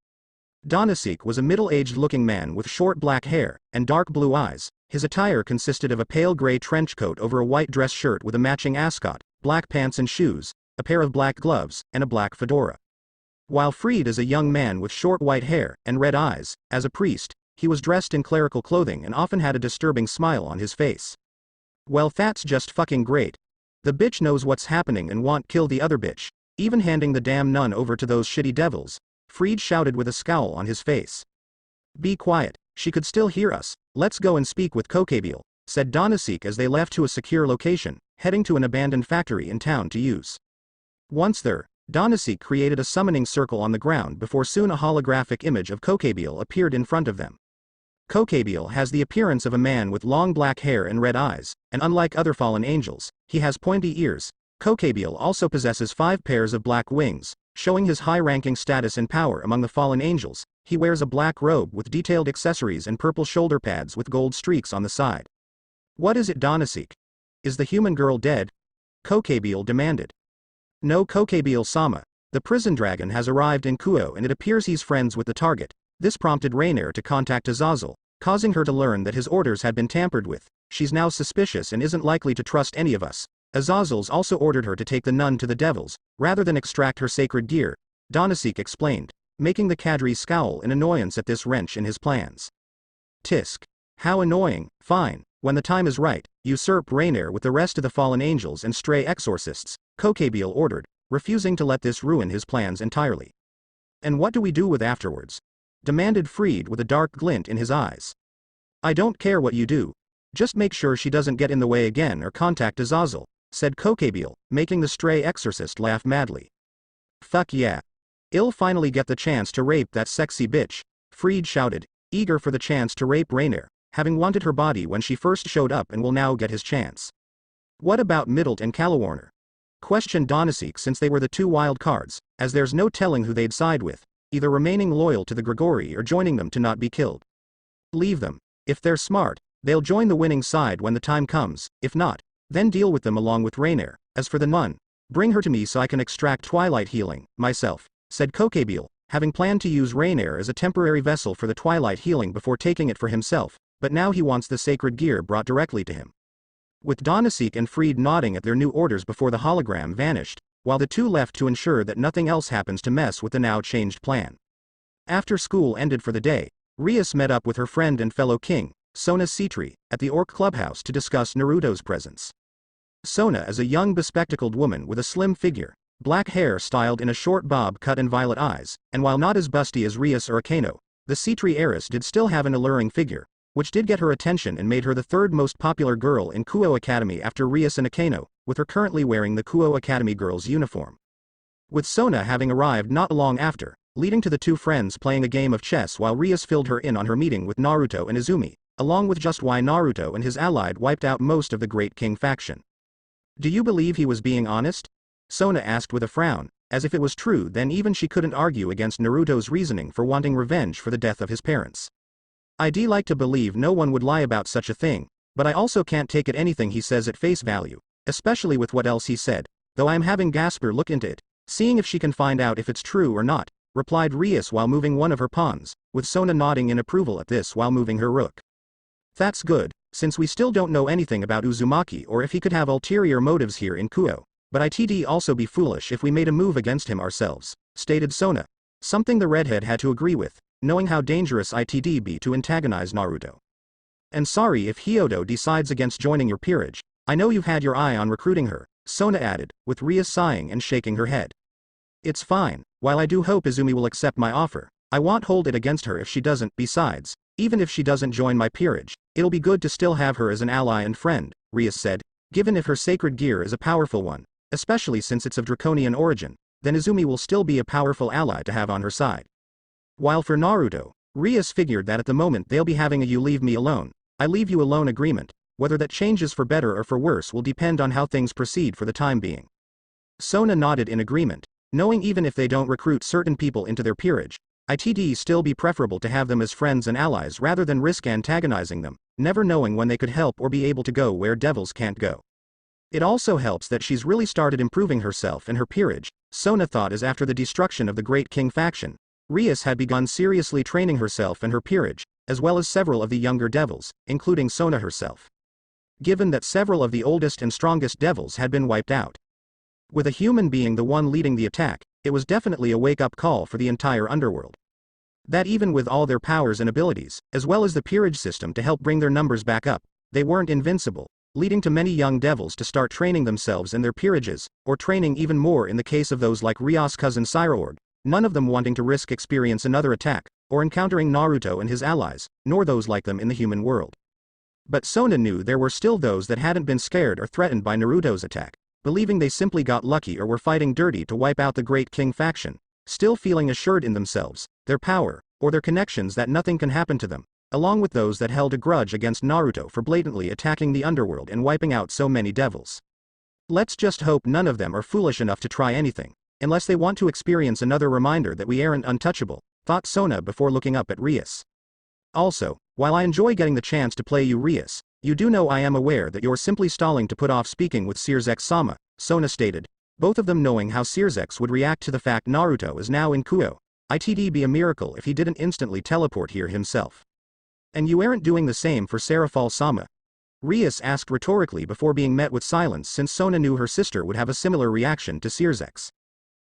Donasik was a middle-aged looking man with short black hair and dark blue eyes. His attire consisted of a pale gray trench coat over a white dress shirt with a matching ascot, black pants and shoes, a pair of black gloves, and a black fedora. While Fried is a young man with short white hair and red eyes, as a priest, he was dressed in clerical clothing and often had a disturbing smile on his face. Well, that's just fucking great. The bitch knows what's happening and won't kill the other bitch, even handing the damn nun over to those shitty devils, Fried shouted with a scowl on his face. Be quiet, she could still hear us. Let's go and speak with Kokabiel, said Donasik as they left to a secure location, heading to an abandoned factory in town to use. Once there, Donasik created a summoning circle on the ground before soon a holographic image of Kokabiel appeared in front of them. Kokabiel has the appearance of a man with long black hair and red eyes, and unlike other fallen angels, he has pointy ears. Kokabiel also possesses 5 pairs of black wings, showing his high-ranking status and power among the fallen angels. He wears a black robe with detailed accessories and purple shoulder pads with gold streaks on the side. What is it, Donasik? Is the human girl dead? Kokabiel demanded. No, Kokabiel-sama. The prison dragon has arrived in Kuo and it appears he's friends with the target. This prompted Rainier to contact Azazel, causing her to learn that his orders had been tampered with. She's now suspicious and isn't likely to trust any of us. Azazel's also ordered her to take the nun to the devils, rather than extract her sacred gear, Donasik explained, making the cadre scowl in annoyance at this wrench in his plans. Tisk. How annoying. Fine, when the time is right, usurp Rainier with the rest of the fallen angels and stray exorcists, Kokabiel ordered, refusing to let this ruin his plans entirely. And what do we do with afterwards? demanded Freed with a dark glint in his eyes. I don't care what you do. Just make sure she doesn't get in the way again or contact Azazel, said Kokabiel, making the stray exorcist laugh madly. Fuck yeah. I'll finally get the chance to rape that sexy bitch, Freed shouted, eager for the chance to rape Rainier, having wanted her body when she first showed up and will now get his chance. What about Middlet and Calawarner? Questioned Donaseek, since they were the two wild cards, as there's no telling who they'd side with, either remaining loyal to the Gregory or joining them to not be killed. Leave them. If they're smart, they'll join the winning side when the time comes. If not, then deal with them along with Rainier. As for the nun, bring her to me so I can extract Twilight healing, myself, said Kokabiel, having planned to use Rainier as a temporary vessel for the Twilight healing before taking it for himself, but now he wants the sacred gear brought directly to him. With Donaseek and Freed nodding at their new orders before the hologram vanished, while the two left to ensure that nothing else happens to mess with the now changed plan. After school ended for the day, Rias met up with her friend and fellow king, Sona Citri, at the Orc Clubhouse to discuss Naruto's presence. Sona is a young bespectacled woman with a slim figure, black hair styled in a short bob cut and violet eyes, and while not as busty as Rias or Akano, the Citri heiress did still have an alluring figure, which did get her attention and made her the third most popular girl in Kuo Academy after Rias and Akano, with her currently wearing the Kuo Academy girl's uniform. With Sona having arrived not long after, leading to the two friends playing a game of chess while Rias filled her in on her meeting with Naruto and Izumi, along with just why Naruto and his allied wiped out most of the Great King faction. Do you believe he was being honest? Sona asked with a frown, as if it was true then even she couldn't argue against Naruto's reasoning for wanting revenge for the death of his parents. I'd like to believe no one would lie about such a thing, but I also can't take it anything he says at face value, especially with what else he said, though I am having Gasper look into it, seeing if she can find out if it's true or not, replied Rias while moving one of her pawns, with Sona nodding in approval at this while moving her rook. That's good, since we still don't know anything about Uzumaki or if he could have ulterior motives here in Kuo, but it'd also be foolish if we made a move against him ourselves, stated Sona, something the redhead had to agree with, knowing how dangerous it'd be to antagonize Naruto. And sorry if Hyodo decides against joining your peerage, I know you've had your eye on recruiting her, Sona added, with Rias sighing and shaking her head. It's fine, while I do hope Izumi will accept my offer, I won't hold it against her if she doesn't. Besides, even if she doesn't join my peerage, it'll be good to still have her as an ally and friend, Rias said, given if her sacred gear is a powerful one, especially since it's of draconian origin, then Izumi will still be a powerful ally to have on her side. While for Naruto, Rias figured that at the moment they'll be having a you leave me alone, I leave you alone agreement, whether that changes for better or for worse will depend on how things proceed for the time being. Sona nodded in agreement, knowing even if they don't recruit certain people into their peerage, it'd still be preferable to have them as friends and allies rather than risk antagonizing them, never knowing when they could help or be able to go where devils can't go. It also helps that she's really started improving herself and her peerage, Sona thought, as after the destruction of the Great King faction, Rias had begun seriously training herself and her peerage, as well as several of the younger devils, including Sona herself. Given that several of the oldest and strongest devils had been wiped out. With a human being the one leading the attack, it was definitely a wake-up call for the entire underworld. That even with all their powers and abilities, as well as the peerage system to help bring their numbers back up, they weren't invincible, leading to many young devils to start training themselves in their peerages, or training even more in the case of those like Rias' cousin Cyroorg, none of them wanting to risk experience another attack, or encountering Naruto and his allies, nor those like them in the human world. But Sona knew there were still those that hadn't been scared or threatened by Naruto's attack, believing they simply got lucky or were fighting dirty to wipe out the Great King faction, still feeling assured in themselves, their power, or their connections that nothing can happen to them, along with those that held a grudge against Naruto for blatantly attacking the underworld and wiping out so many devils. Let's just hope none of them are foolish enough to try anything, unless they want to experience another reminder that we aren't untouchable, thought Sona before looking up at Rias. Also, while I enjoy getting the chance to play you Rias, you do know I am aware that you're simply stalling to put off speaking with Sirzex-sama, Sona stated, both of them knowing how Sirzex would react to the fact Naruto is now in Kuo. It'd be a miracle if he didn't instantly teleport here himself. And you aren't doing the same for Serafal-sama? Rias asked rhetorically before being met with silence since Sona knew her sister would have a similar reaction to Sirzex.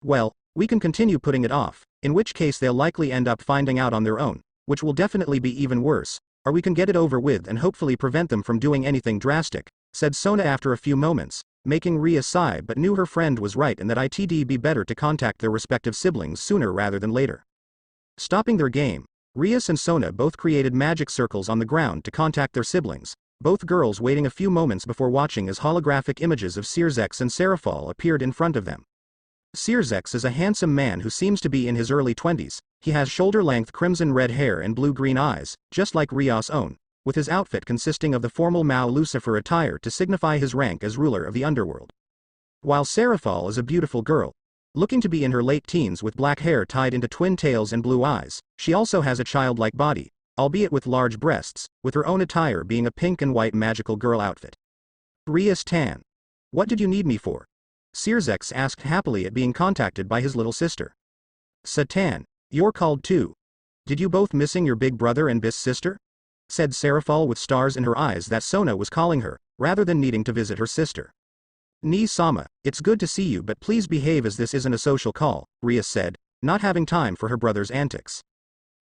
Well, we can continue putting it off, in which case they'll likely end up finding out on their own, which will definitely be even worse, or we can get it over with and hopefully prevent them from doing anything drastic, said Sona after a few moments, making Rias sigh but knew her friend was right and that it'd be better to contact their respective siblings sooner rather than later. Stopping their game, Rias and Sona both created magic circles on the ground to contact their siblings, both girls waiting a few moments before watching as holographic images of Sirzex and Seraphol appeared in front of them. Sirzex is a handsome man who seems to be in his early 20s, he has shoulder-length crimson-red hair and blue-green eyes, just like Rias' own, with his outfit consisting of the formal Mao Lucifer attire to signify his rank as ruler of the underworld. While Seraphol is a beautiful girl, looking to be in her late teens with black hair tied into twin tails and blue eyes, she also has a childlike body, albeit with large breasts, with her own attire being a pink and white magical girl outfit. Rias Tan. What did you need me for? Sirzex asked happily at being contacted by his little sister. Satan, you're called too. Did you both missing your big brother and Bis sister? Said Seraphol with stars in her eyes that Sona was calling her, rather than needing to visit her sister. Ni-sama, it's good to see you but please behave as this isn't a social call, Rias said, not having time for her brother's antics.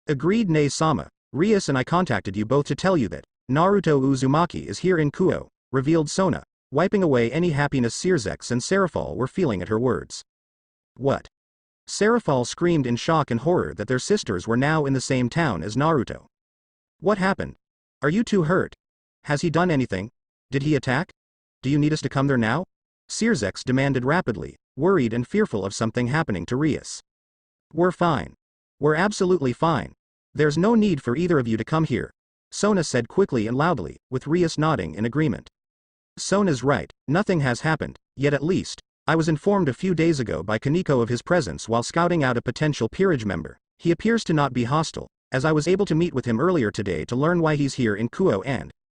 Agreed Ni-sama, Rias and I contacted you both to tell you that Naruto Uzumaki is here in Kuo, revealed Sona, wiping away any happiness Sirzex and Seraphol were feeling at her words. What? Seraphol screamed in shock and horror that their sisters were now in the same town as Naruto. What happened? Are you two hurt? Has he done anything? Did he attack? Do you need us to come there now? Sirzex demanded rapidly, worried and fearful of something happening to Rias. We're fine. We're absolutely fine. There's no need for either of you to come here, Sona said quickly and loudly, with Rias nodding in agreement. Sona's right, nothing has happened, yet at least, I was informed a few days ago by Kaneko of his presence while scouting out a potential peerage member. He appears to not be hostile, as I was able to meet with him earlier today to learn why he's here in Kuo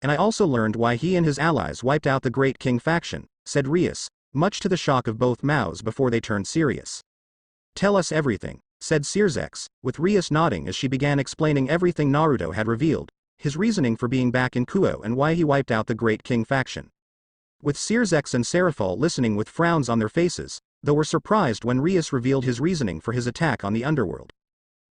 and I also learned why he and his allies wiped out the Great King faction, said Rias, much to the shock of both Maos before they turned serious. Tell us everything, said Sirzex, with Rias nodding as she began explaining everything Naruto had revealed, his reasoning for being back in Kuo and why he wiped out the Great King faction. With Sirzex and Seraphol listening with frowns on their faces, though were surprised when Rias revealed his reasoning for his attack on the underworld.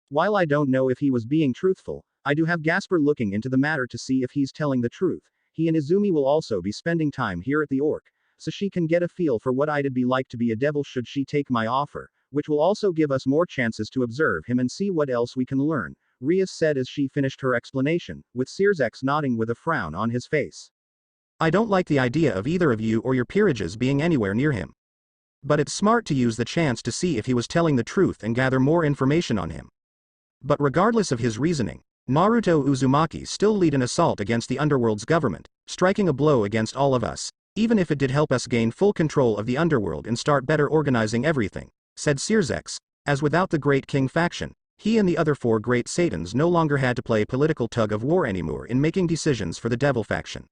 While I don't know if he was being truthful, I do have Gasper looking into the matter to see if he's telling the truth. He and Izumi will also be spending time here at the Orc, so she can get a feel for what it'd be like to be a devil should she take my offer, which will also give us more chances to observe him and see what else we can learn, Rias said as she finished her explanation, with Sirzex nodding with a frown on his face. I don't like the idea of either of you or your peerages being anywhere near him. But it's smart to use the chance to see if he was telling the truth and gather more information on him. But regardless of his reasoning, Naruto Uzumaki still lead an assault against the underworld's government, striking a blow against all of us, even if it did help us gain full control of the underworld and start better organizing everything, said Sirzex, as without the Great King faction, he and the other four Great Satans no longer had to play political tug-of-war anymore in making decisions for the Devil faction.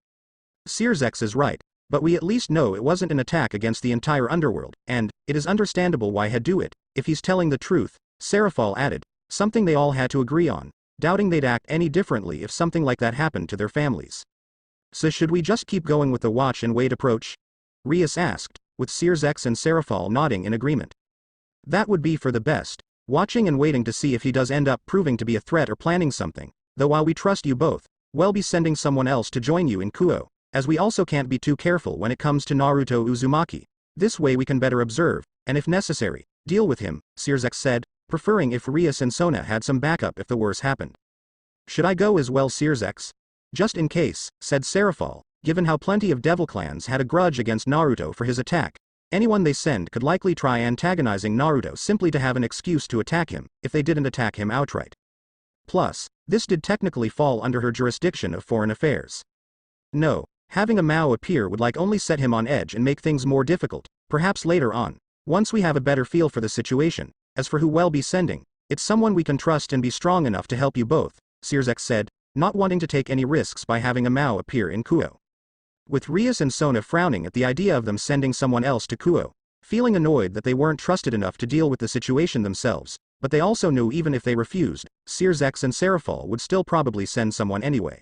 Sirzex is right, but we at least know it wasn't an attack against the entire underworld, and it is understandable why he'd do it, if he's telling the truth, Seraphol added, something they all had to agree on, doubting they'd act any differently if something like that happened to their families. So should we just keep going with the watch and wait approach? Rias asked, with Sirzex and Seraphol nodding in agreement. That would be for the best, watching and waiting to see if he does end up proving to be a threat or planning something, though while we trust you both, we'll be sending someone else to join you in Kuo, as we also can't be too careful when it comes to Naruto Uzumaki. This way we can better observe, and if necessary, deal with him, Sirzex said, preferring if Rias and Sona had some backup if the worst happened. Should I go as well Sirzex? Just in case, said Seraphol, given how plenty of devil clans had a grudge against Naruto for his attack. Anyone they send could likely try antagonizing Naruto simply to have an excuse to attack him, if they didn't attack him outright. Plus, this did technically fall under her jurisdiction of foreign affairs. No, having a Mao appear would only set him on edge and make things more difficult, perhaps later on, once we have a better feel for the situation. As for who we'll be sending, it's someone we can trust and be strong enough to help you both, Sirzex said, not wanting to take any risks by having a Mao appear in Kuo. With Rias and Sona frowning at the idea of them sending someone else to Kuo, feeling annoyed that they weren't trusted enough to deal with the situation themselves, but they also knew even if they refused, Sirzex and Seraphol would still probably send someone anyway.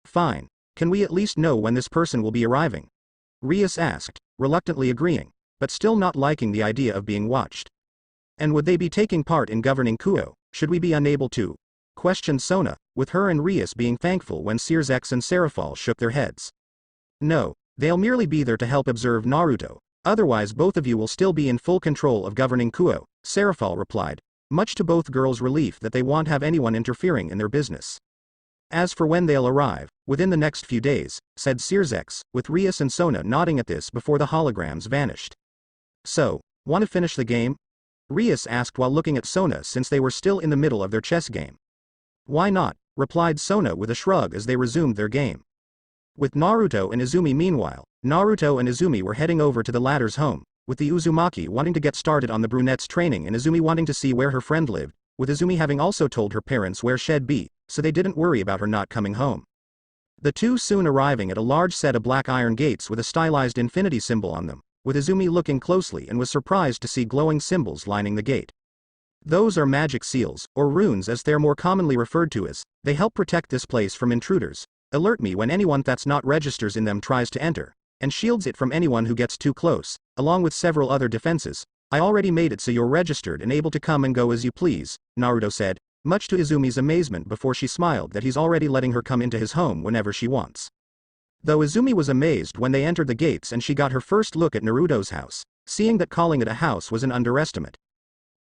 Fine, can we at least know when this person will be arriving? Rias asked, reluctantly agreeing, but still not liking the idea of being watched. And would they be taking part in governing Kuo, should we be unable to? Questioned Sona, with her and Rias being thankful when Sirzex and Seraphol shook their heads. No, they'll merely be there to help observe Naruto, otherwise both of you will still be in full control of governing Kuo, Seraphol replied, much to both girls' relief that they won't have anyone interfering in their business. As for when they'll arrive, within the next few days, said Sirzex, with Rias and Sona nodding at this before the holograms vanished. So, want to finish the game? Rias asked while looking at Sona since they were still in the middle of their chess game. Why not? Replied Sona with a shrug as they resumed their game. With Naruto and Izumi meanwhile, Naruto and Izumi were heading over to the latter's home, with the Uzumaki wanting to get started on the brunette's training and Izumi wanting to see where her friend lived, with Izumi having also told her parents where she'd be, so they didn't worry about her not coming home. The two soon arriving at a large set of black iron gates with a stylized infinity symbol on them, with Izumi looking closely and was surprised to see glowing symbols lining the gate. Those are magic seals, or runes as they're more commonly referred to as. They help protect this place from intruders, alert me when anyone that's not registers in them tries to enter, and shields it from anyone who gets too close, along with several other defenses. I already made it so you're registered and able to come and go as you please, Naruto said, much to Izumi's amazement before she smiled that he's already letting her come into his home whenever she wants. Though Izumi was amazed when they entered the gates and she got her first look at Naruto's house, seeing that calling it a house was an underestimate.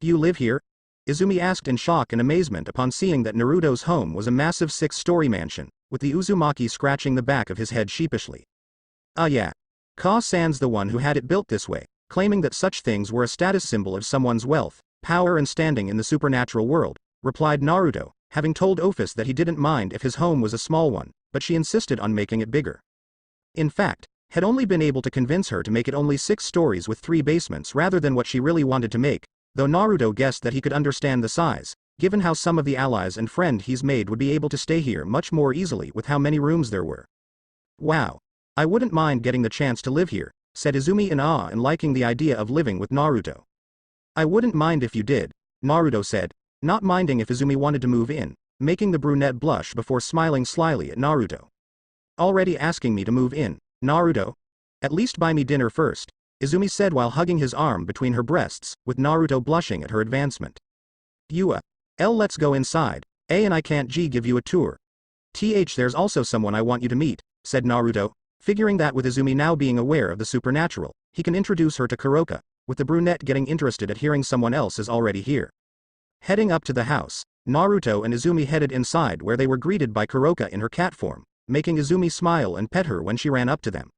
Do you live here? Izumi asked in shock and amazement upon seeing that Naruto's home was a massive 6-story mansion, with the Uzumaki scratching the back of his head sheepishly. Yeah. Ka-san's the one who had it built this way, claiming that such things were a status symbol of someone's wealth, power and standing in the supernatural world, replied Naruto, having told Ophis that he didn't mind if his home was a small one, but she insisted on making it bigger. In fact, had only been able to convince her to make it only 6 stories with 3 basements rather than what she really wanted to make, though Naruto guessed that he could understand the size, given how some of the allies and friend he's made would be able to stay here much more easily with how many rooms there were. Wow. I wouldn't mind getting the chance to live here, said Izumi in awe and liking the idea of living with Naruto. I wouldn't mind if you did, Naruto said, not minding if Izumi wanted to move in, making the brunette blush before smiling slyly at Naruto. Already asking me to move in, Naruto? At least buy me dinner first, Izumi said while hugging his arm between her breasts, with Naruto blushing at her advancement. Let's go inside, and I can't give you a tour. There's also someone I want you to meet, said Naruto, figuring that with Izumi now being aware of the supernatural, he can introduce her to Kuroka, with the brunette getting interested at hearing someone else is already here. Heading up to the house, Naruto and Izumi headed inside where they were greeted by Kuroka in her cat form, making Izumi smile and pet her when she ran up to them.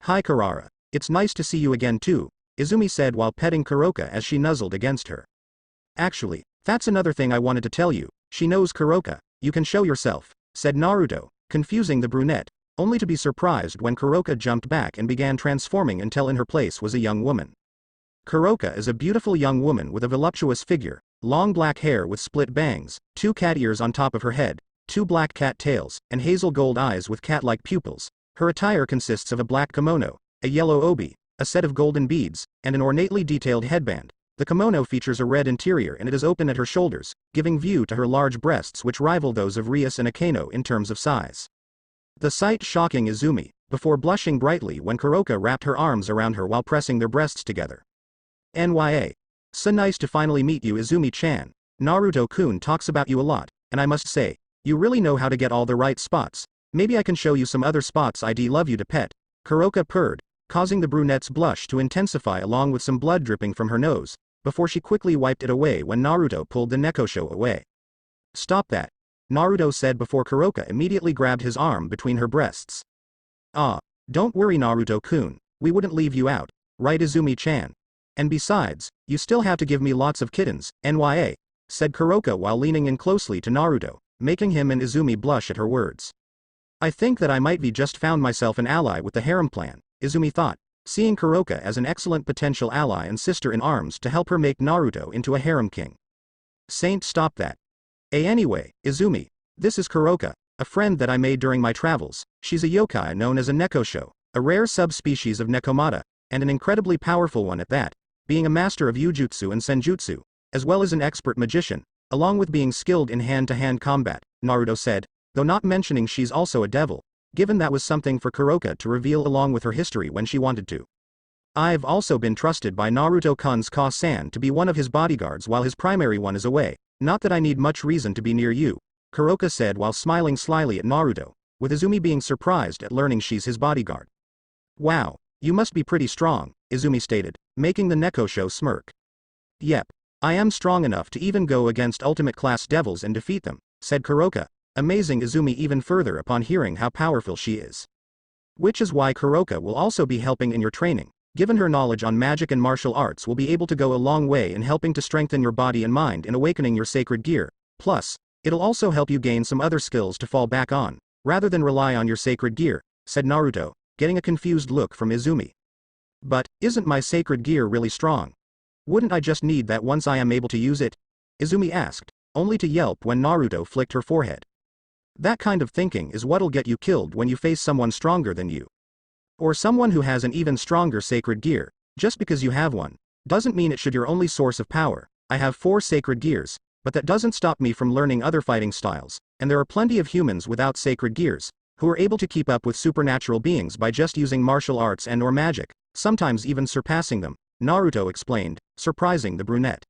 Hi Kurara, it's nice to see you again too, Izumi said while petting Kuroka as she nuzzled against her. Actually, that's another thing I wanted to tell you, she knows Kuroka, you can show yourself, said Naruto, confusing the brunette, only to be surprised when Kuroka jumped back and began transforming until in her place was a young woman. Kuroka is a beautiful young woman with a voluptuous figure, long black hair with split bangs, 2 cat ears on top of her head, 2 black cat tails, and hazel gold eyes with cat-like pupils. Her attire consists of a black kimono, a yellow obi, a set of golden beads, and an ornately detailed headband. The kimono features a red interior and it is open at her shoulders, giving view to her large breasts which rival those of Rias and Akeno in terms of size. The sight shocking Izumi, before blushing brightly when Kuroka wrapped her arms around her while pressing their breasts together. So nice to finally meet you Izumi-chan, Naruto-kun talks about you a lot, and I must say, you really know how to get all the right spots, maybe I can show you some other spots I'd love you to pet, Kuroka purred, causing the brunette's blush to intensify along with some blood dripping from her nose, before she quickly wiped it away when Naruto pulled the nekosho away. Stop that, Naruto said before Kuroka immediately grabbed his arm between her breasts. Don't worry Naruto-kun, we wouldn't leave you out, right Izumi-chan? And besides, you still have to give me lots of kittens, said Kuroka while leaning in closely to Naruto, making him and Izumi blush at her words. I think that I might be just found myself an ally with the harem plan, Izumi thought, seeing Kuroka as an excellent potential ally and sister in arms to help her make Naruto into a harem king. Saint stop that. Anyway, Izumi, this is Kuroka, a friend that I made during my travels. She's a yokai known as a nekosho, a rare subspecies of nekomata, and an incredibly powerful one at that, being a master of Yujutsu and Senjutsu, as well as an expert magician, along with being skilled in hand-to-hand combat, Naruto said, though not mentioning she's also a devil, given that was something for Kuroka to reveal along with her history when she wanted to. I've also been trusted by Naruto-kun's Ka-san to be one of his bodyguards while his primary one is away, not that I need much reason to be near you, Kuroka said while smiling slyly at Naruto, with Izumi being surprised at learning she's his bodyguard. Wow, you must be pretty strong, Izumi stated, making the nekosho smirk. Yep. I am strong enough to even go against ultimate-class devils and defeat them, said Kuroka, amazing Izumi even further upon hearing how powerful she is. Which is why Kuroka will also be helping in your training. Given her knowledge on magic and martial arts will be able to go a long way in helping to strengthen your body and mind in awakening your sacred gear. Plus, it'll also help you gain some other skills to fall back on, rather than rely on your sacred gear, said Naruto, getting a confused look from Izumi. But, isn't my sacred gear really strong? Wouldn't I just need that once I am able to use it? Izumi asked, only to yelp when Naruto flicked her forehead. That kind of thinking is what'll get you killed when you face someone stronger than you. Or someone who has an even stronger sacred gear. Just because you have one, doesn't mean it should be your only source of power. I have 4 sacred gears, but that doesn't stop me from learning other fighting styles, and there are plenty of humans without sacred gears, who are able to keep up with supernatural beings by just using martial arts and or magic, sometimes even surpassing them, Naruto explained, surprising the brunette.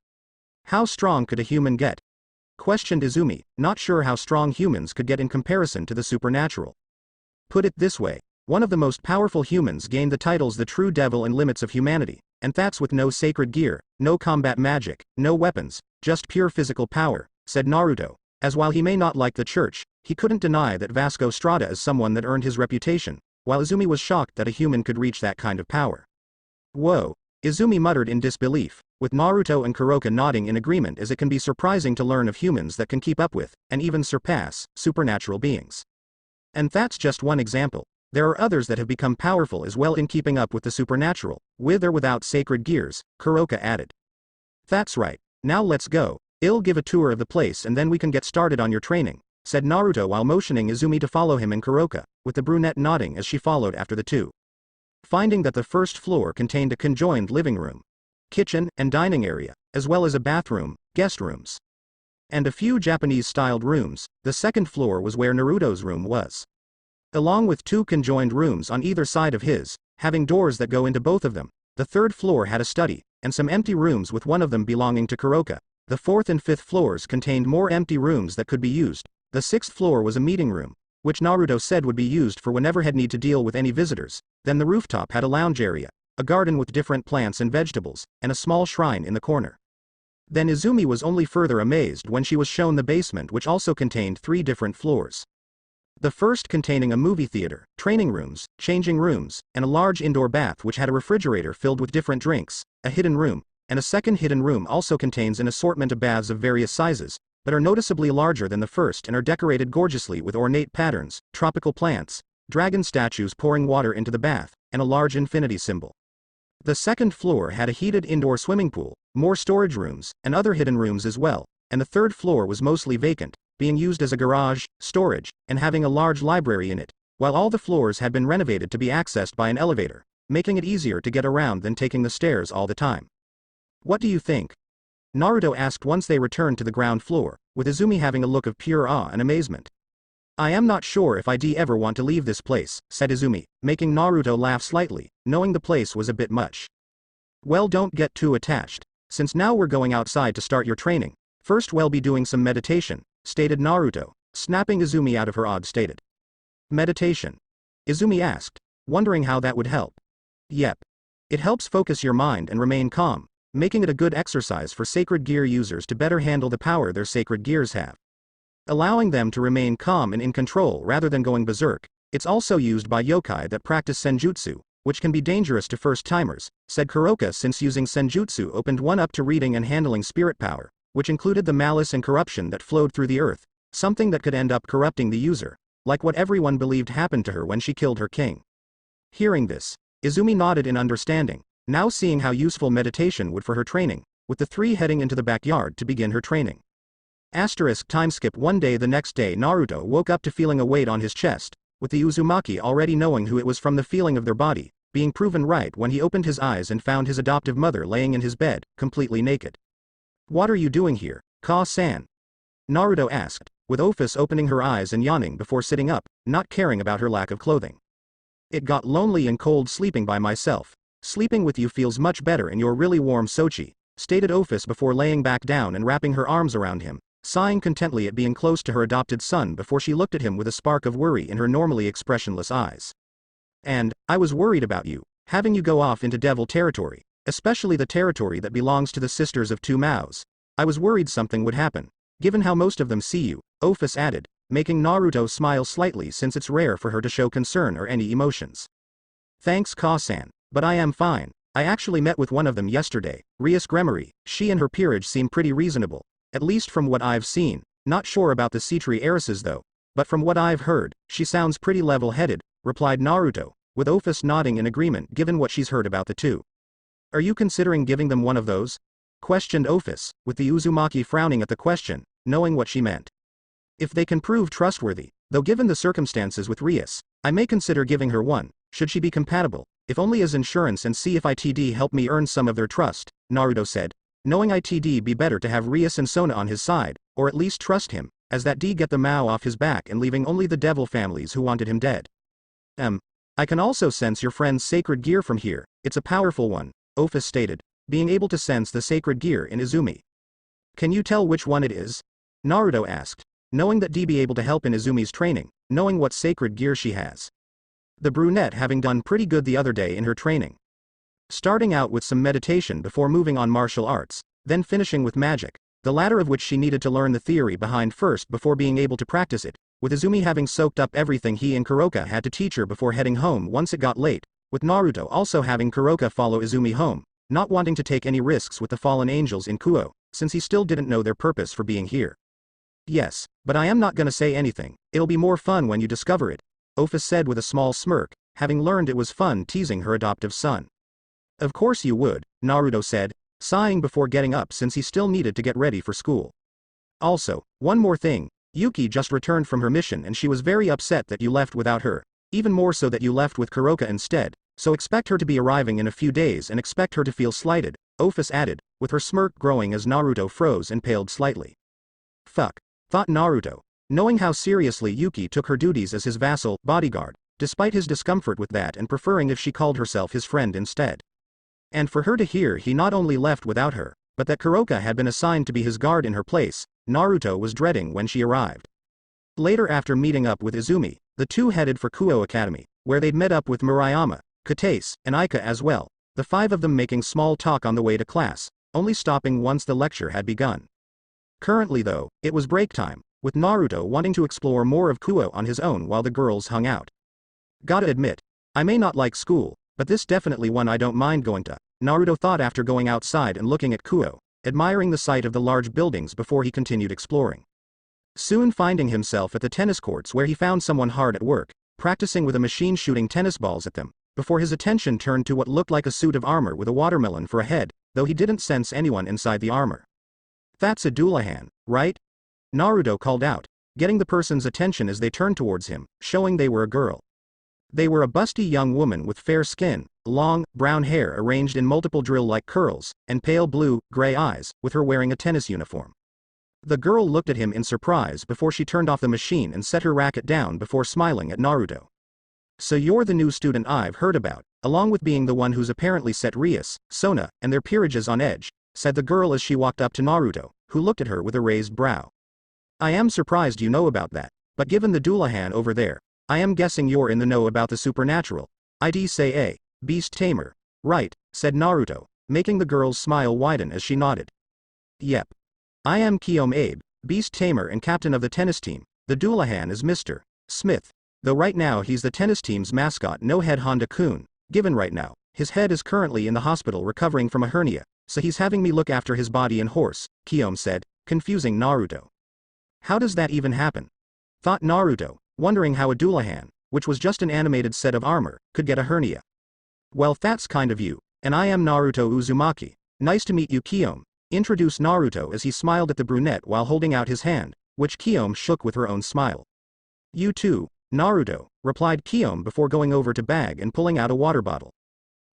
How strong could a human get? Questioned Izumi, not sure how strong humans could get in comparison to the supernatural. Put it this way, one of the most powerful humans gained the titles the true devil and limits of humanity, and that's with no sacred gear, no combat magic, no weapons, just pure physical power, said Naruto, as while he may not like the church, he couldn't deny that Vasco Strada is someone that earned his reputation, while Izumi was shocked that a human could reach that kind of power. Whoa, Izumi muttered in disbelief, with Naruto and Kuroka nodding in agreement as it can be surprising to learn of humans that can keep up with, and even surpass, supernatural beings. And that's just one example. There are others that have become powerful as well in keeping up with the supernatural, with or without sacred gears, Kuroka added. That's right, now let's go, I'll give a tour of the place and then we can get started on your training, said Naruto while motioning Izumi to follow him and Kuroka, with the brunette nodding as she followed after the two. Finding that the first floor contained a conjoined living room, kitchen, and dining area, as well as a bathroom, guest rooms, and a few Japanese-styled rooms, the second floor was where Naruto's room was. Along with 2 conjoined rooms on either side of his, having doors that go into both of them, the third floor had a study, and some empty rooms with one of them belonging to Kuroka. The 4th and 5th floors contained more empty rooms that could be used. The 6th floor was a meeting room, which Naruto said would be used for whenever he'd need to deal with any visitors. Then the rooftop had a lounge area, a garden with different plants and vegetables, and a small shrine in the corner. Then Izumi was only further amazed when she was shown the basement, which also contained 3 different floors. The first containing a movie theater, training rooms, changing rooms, and a large indoor bath which had a refrigerator filled with different drinks, a hidden room, and a second hidden room also contains an assortment of baths of various sizes, but are noticeably larger than the first and are decorated gorgeously with ornate patterns, tropical plants, dragon statues pouring water into the bath, and a large infinity symbol. The second floor had a heated indoor swimming pool, more storage rooms, and other hidden rooms as well, and the third floor was mostly vacant, being used as a garage, storage, and having a large library in it, while all the floors had been renovated to be accessed by an elevator, making it easier to get around than taking the stairs all the time. What do you think? Naruto asked once they returned to the ground floor, with Izumi having a look of pure awe and amazement. I am not sure if I'd ever want to leave this place, said Izumi, making Naruto laugh slightly, knowing the place was a bit much. Well, don't get too attached. Since now we're going outside to start your training, first we'll be doing some meditation, stated Naruto, snapping Izumi out of her odd-stated. Meditation? Izumi asked, wondering how that would help. Yep. It helps focus your mind and remain calm, making it a good exercise for sacred gear users to better handle the power their sacred gears have. Allowing them to remain calm and in control rather than going berserk. It's also used by yokai that practice senjutsu, which can be dangerous to first-timers, said Kuroka, since using senjutsu opened one up to reading and handling spirit power, which included the malice and corruption that flowed through the earth, something that could end up corrupting the user, like what everyone believed happened to her when she killed her king. Hearing this, Izumi nodded in understanding, now seeing how useful meditation would for her training, with the 3 heading into the backyard to begin her training. Timeskip one day. The next day Naruto woke up to feeling a weight on his chest, with the Uzumaki already knowing who it was from the feeling of their body, being proven right when he opened his eyes and found his adoptive mother laying in his bed, completely naked. What are you doing here, Ka-san? Naruto asked, with Ophis opening her eyes and yawning before sitting up, not caring about her lack of clothing. It got lonely and cold sleeping by myself. Sleeping with you feels much better and you're really warm, Sochi, stated Ophis before laying back down and wrapping her arms around him, sighing contentedly at being close to her adopted son before she looked at him with a spark of worry in her normally expressionless eyes. And, I was worried about you, having you go off into devil territory, Especially the territory that belongs to the Sisters of Two Mouths. I was worried something would happen. Given how most of them see you, Ophis added, making Naruto smile slightly since it's rare for her to show concern or any emotions. Thanks Ka-san, but I am fine. I actually met with one of them yesterday, Rias Gremory. She and her peerage seem pretty reasonable, at least from what I've seen. Not sure about the Citri heiresses though, but from what I've heard, she sounds pretty level-headed, replied Naruto, with Ophis nodding in agreement given what she's heard about the two. Are you considering giving them one of those? Questioned Ophis, with the Uzumaki frowning at the question, knowing what she meant. If they can prove trustworthy, though given the circumstances with Rias, I may consider giving her one, should she be compatible, if only as insurance and see if ITD help me earn some of their trust, Naruto said, knowing ITD be better to have Rias and Sona on his side, or at least trust him, as that D get the Mao off his back and leaving only the devil families who wanted him dead. I can also sense your friend's sacred gear from here, it's a powerful one, Ophis stated, being able to sense the sacred gear in Izumi. Can you tell which one it is? Naruto asked, knowing that D be able to help in Izumi's training, knowing what sacred gear she has. The brunette having done pretty good the other day in her training. Starting out with some meditation before moving on martial arts, then finishing with magic, the latter of which she needed to learn the theory behind first before being able to practice it, with Izumi having soaked up everything he and Kuroka had to teach her before heading home once it got late, with Naruto also having Kuroka follow Izumi home, not wanting to take any risks with the fallen angels in Kuo, since he still didn't know their purpose for being here. Yes, but I am not gonna say anything, it'll be more fun when you discover it, Ophis said with a small smirk, having learned it was fun teasing her adoptive son. Of course you would, Naruto said, sighing before getting up since he still needed to get ready for school. Also, one more thing, Yuki just returned from her mission and she was very upset that you left without her, even more so that you left with Kuroka instead, so expect her to be arriving in a few days and expect her to feel slighted, Ophis added, with her smirk growing as Naruto froze and paled slightly. Fuck, thought Naruto, knowing how seriously Yuki took her duties as his vassal, bodyguard, despite his discomfort with that and preferring if she called herself his friend instead. And for her to hear he not only left without her, but that Kuroka had been assigned to be his guard in her place, Naruto was dreading when she arrived. Later after meeting up with Izumi, the two headed for Kuo Academy, where they'd met up with Murayama, Katase, and Aika as well, the five of them making small talk on the way to class, only stopping once the lecture had begun. Currently though, it was break time, with Naruto wanting to explore more of Kuo on his own while the girls hung out. Gotta admit, I may not like school, but this definitely one I don't mind going to, Naruto thought after going outside and looking at Kuo, admiring the sight of the large buildings before he continued exploring. Soon finding himself at the tennis courts where he found someone hard at work, practicing with a machine shooting tennis balls at them, before his attention turned to what looked like a suit of armor with a watermelon for a head, though he didn't sense anyone inside the armor. That's a Doulahan, right? Naruto called out, getting the person's attention as they turned towards him, showing they were a girl. They were a busty young woman with fair skin, long, brown hair arranged in multiple drill-like curls, and pale blue, gray eyes, with her wearing a tennis uniform. The girl looked at him in surprise before she turned off the machine and set her racket down before smiling at Naruto. So you're the new student I've heard about, along with being the one who's apparently set Rias, Sona, and their peerages on edge, said the girl as she walked up to Naruto, who looked at her with a raised brow. I am surprised you know about that, but given the Doulahan over there, I am guessing you're in the know about the supernatural. I'd say a beast tamer, right, said Naruto, making the girl's smile widen as she nodded. Yep. I am Kiyomi Abe, beast tamer and captain of the tennis team. The Doulahan is Mr. Smith, though right now he's the tennis team's mascot no head Honda-kun, given right now, his head is currently in the hospital recovering from a hernia, so he's having me look after his body and horse, Kiyomi said, confusing Naruto. How does that even happen? Thought Naruto, wondering how a Doulahan, which was just an animated set of armor, could get a hernia. Well that's kind of you, and I am Naruto Uzumaki, nice to meet you Kiyomi, introduced Naruto as he smiled at the brunette while holding out his hand, which Kiyomi shook with her own smile. You too, Naruto, replied Kiyomi before going over to bag and pulling out a water bottle.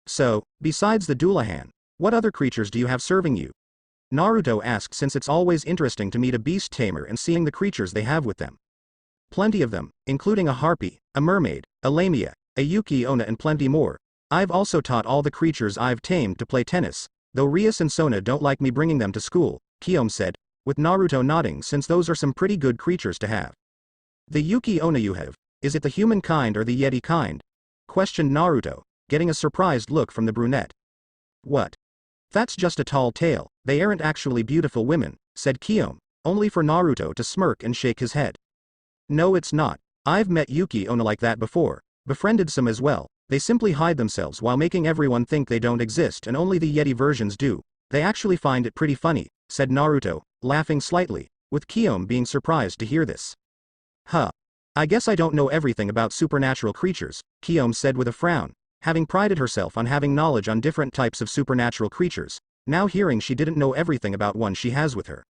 So, besides the Doulahan, what other creatures do you have serving you? Naruto asked since it's always interesting to meet a beast tamer and seeing the creatures they have with them. Plenty of them, including a harpy, a mermaid, a lamia, a Yuki Onna and plenty more. I've also taught all the creatures I've tamed to play tennis, though Rias and Sona don't like me bringing them to school, Kiyomi said, with Naruto nodding since those are some pretty good creatures to have. The Yuki Onna you have, is it the human kind or the Yeti kind? Questioned Naruto, getting a surprised look from the brunette. What? That's just a tall tale, they aren't actually beautiful women, said Kiyomi, only for Naruto to smirk and shake his head. No, it's not. I've met Yuki Onna like that before, befriended some as well. They simply hide themselves while making everyone think they don't exist and only the Yeti versions do. They actually find it pretty funny, said Naruto, laughing slightly, with Kiyomi being surprised to hear this. Huh. I guess I don't know everything about supernatural creatures, Kiyomi said with a frown, having prided herself on having knowledge on different types of supernatural creatures, now hearing she didn't know everything about one she has with her.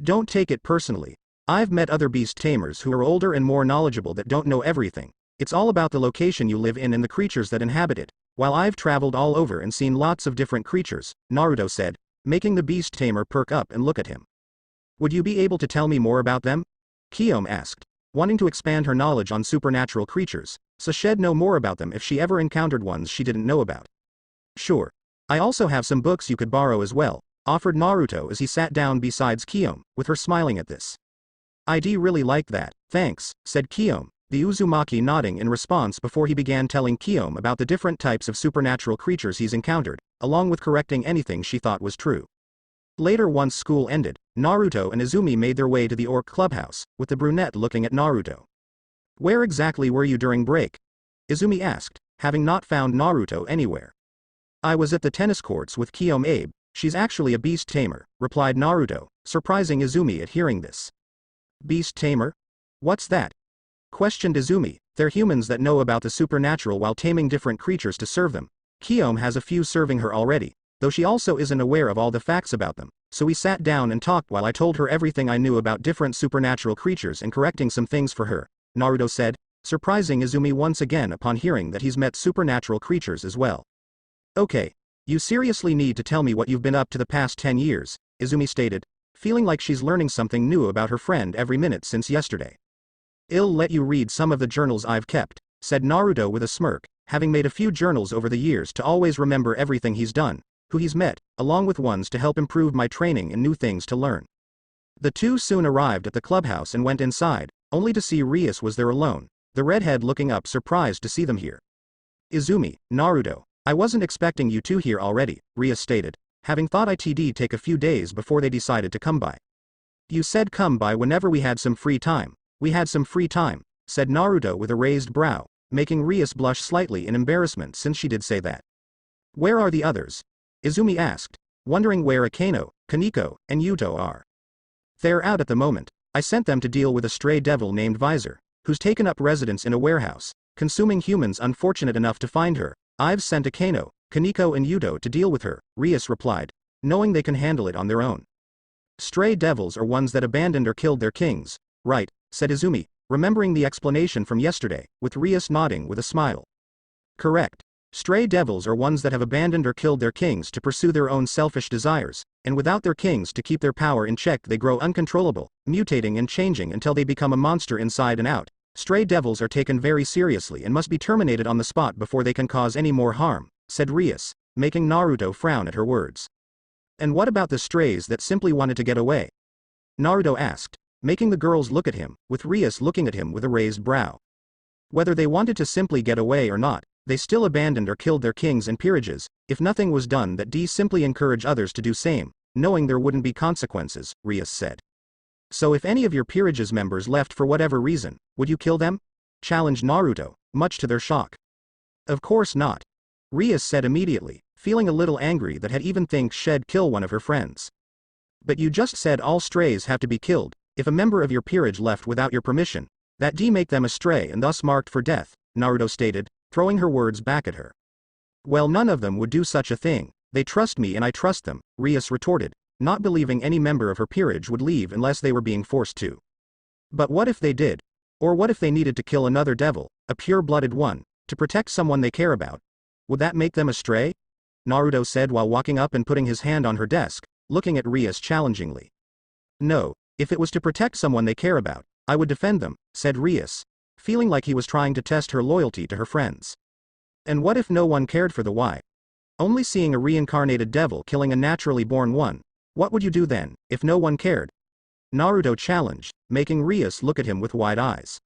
Don't take it personally. I've met other beast tamers who are older and more knowledgeable that don't know everything. It's all about the location you live in and the creatures that inhabit it. While I've traveled all over and seen lots of different creatures, Naruto said, making the beast tamer perk up and look at him. Would you be able to tell me more about them? Kiyomi asked, wanting to expand her knowledge on supernatural creatures, so she'd know more about them if she ever encountered ones she didn't know about. Sure. I also have some books you could borrow as well, offered Naruto as he sat down beside Kiyomi, with her smiling at this. I'd really like that, thanks, said Kiyomi, the Uzumaki nodding in response before he began telling Kiyomi about the different types of supernatural creatures he's encountered, along with correcting anything she thought was true. Later, once school ended, Naruto and Izumi made their way to the orc clubhouse, with the brunette looking at Naruto. Where exactly were you during break? Izumi asked, having not found Naruto anywhere. I was at the tennis courts with Kiyomi Abe, she's actually a beast tamer, replied Naruto, surprising Izumi at hearing this. Beast tamer? What's that? Questioned Izumi. They're humans that know about the supernatural while taming different creatures to serve them. Kiyomi has a few serving her already, though she also isn't aware of all the facts about them, so we sat down and talked while I told her everything I knew about different supernatural creatures and correcting some things for her, Naruto said, surprising Izumi once again upon hearing that he's met supernatural creatures as well. Okay. You seriously need to tell me what you've been up to the past 10 years, Izumi stated, feeling like she's learning something new about her friend every minute since yesterday. I'll let you read some of the journals I've kept, said Naruto with a smirk, having made a few journals over the years to always remember everything he's done, who he's met, along with ones to help improve my training and new things to learn. The two soon arrived at the clubhouse and went inside, only to see Rias was there alone, the redhead looking up surprised to see them here. Izumi, Naruto, I wasn't expecting you two here already, Rias stated, having thought it'd take a few days before they decided to come by. You said come by whenever we had some free time. We had some free time, said Naruto with a raised brow, making Rias blush slightly in embarrassment since she did say that. Where are the others? Izumi asked, wondering where Akeno, Kaneko, and Yuto are. They're out at the moment. I sent them to deal with a stray devil named Visor, who's taken up residence in a warehouse, consuming humans unfortunate enough to find her. I've sent Akeno, Kaneko and Yuto to deal with her, Rias replied, knowing they can handle it on their own. Stray devils are ones that abandoned or killed their kings, right, said Izumi, remembering the explanation from yesterday, with Rias nodding with a smile. Correct. Stray devils are ones that have abandoned or killed their kings to pursue their own selfish desires, and without their kings to keep their power in check they grow uncontrollable, mutating and changing until they become a monster inside and out. Stray devils are taken very seriously and must be terminated on the spot before they can cause any more harm, said Rias, making Naruto frown at her words. And what about the strays that simply wanted to get away? Naruto asked, making the girls look at him, with Rias looking at him with a raised brow. Whether they wanted to simply get away or not, they still abandoned or killed their kings and peerages, if nothing was done that simply encourage others to do same, knowing there wouldn't be consequences, Rias said. So if any of your peerage's members left for whatever reason, would you kill them? Challenged Naruto, much to their shock. Of course not. Rias said immediately, feeling a little angry that had even think she'd kill one of her friends. But you just said all strays have to be killed. If a member of your peerage left without your permission, that make them a stray and thus marked for death, Naruto stated, throwing her words back at her. Well, none of them would do such a thing. They trust me and I trust them, Rias retorted, not believing any member of her peerage would leave unless they were being forced to. But what if they did? Or what if they needed to kill another devil, a pure-blooded one, to protect someone they care about? Would that make them a stray? Naruto said while walking up and putting his hand on her desk, looking at Rias challengingly. No, if it was to protect someone they care about, I would defend them, said Rias, feeling like he was trying to test her loyalty to her friends. And what if no one cared for the why? Only seeing a reincarnated devil killing a naturally born one, what would you do then, if no one cared? Naruto challenged, making Rias look at him with wide eyes.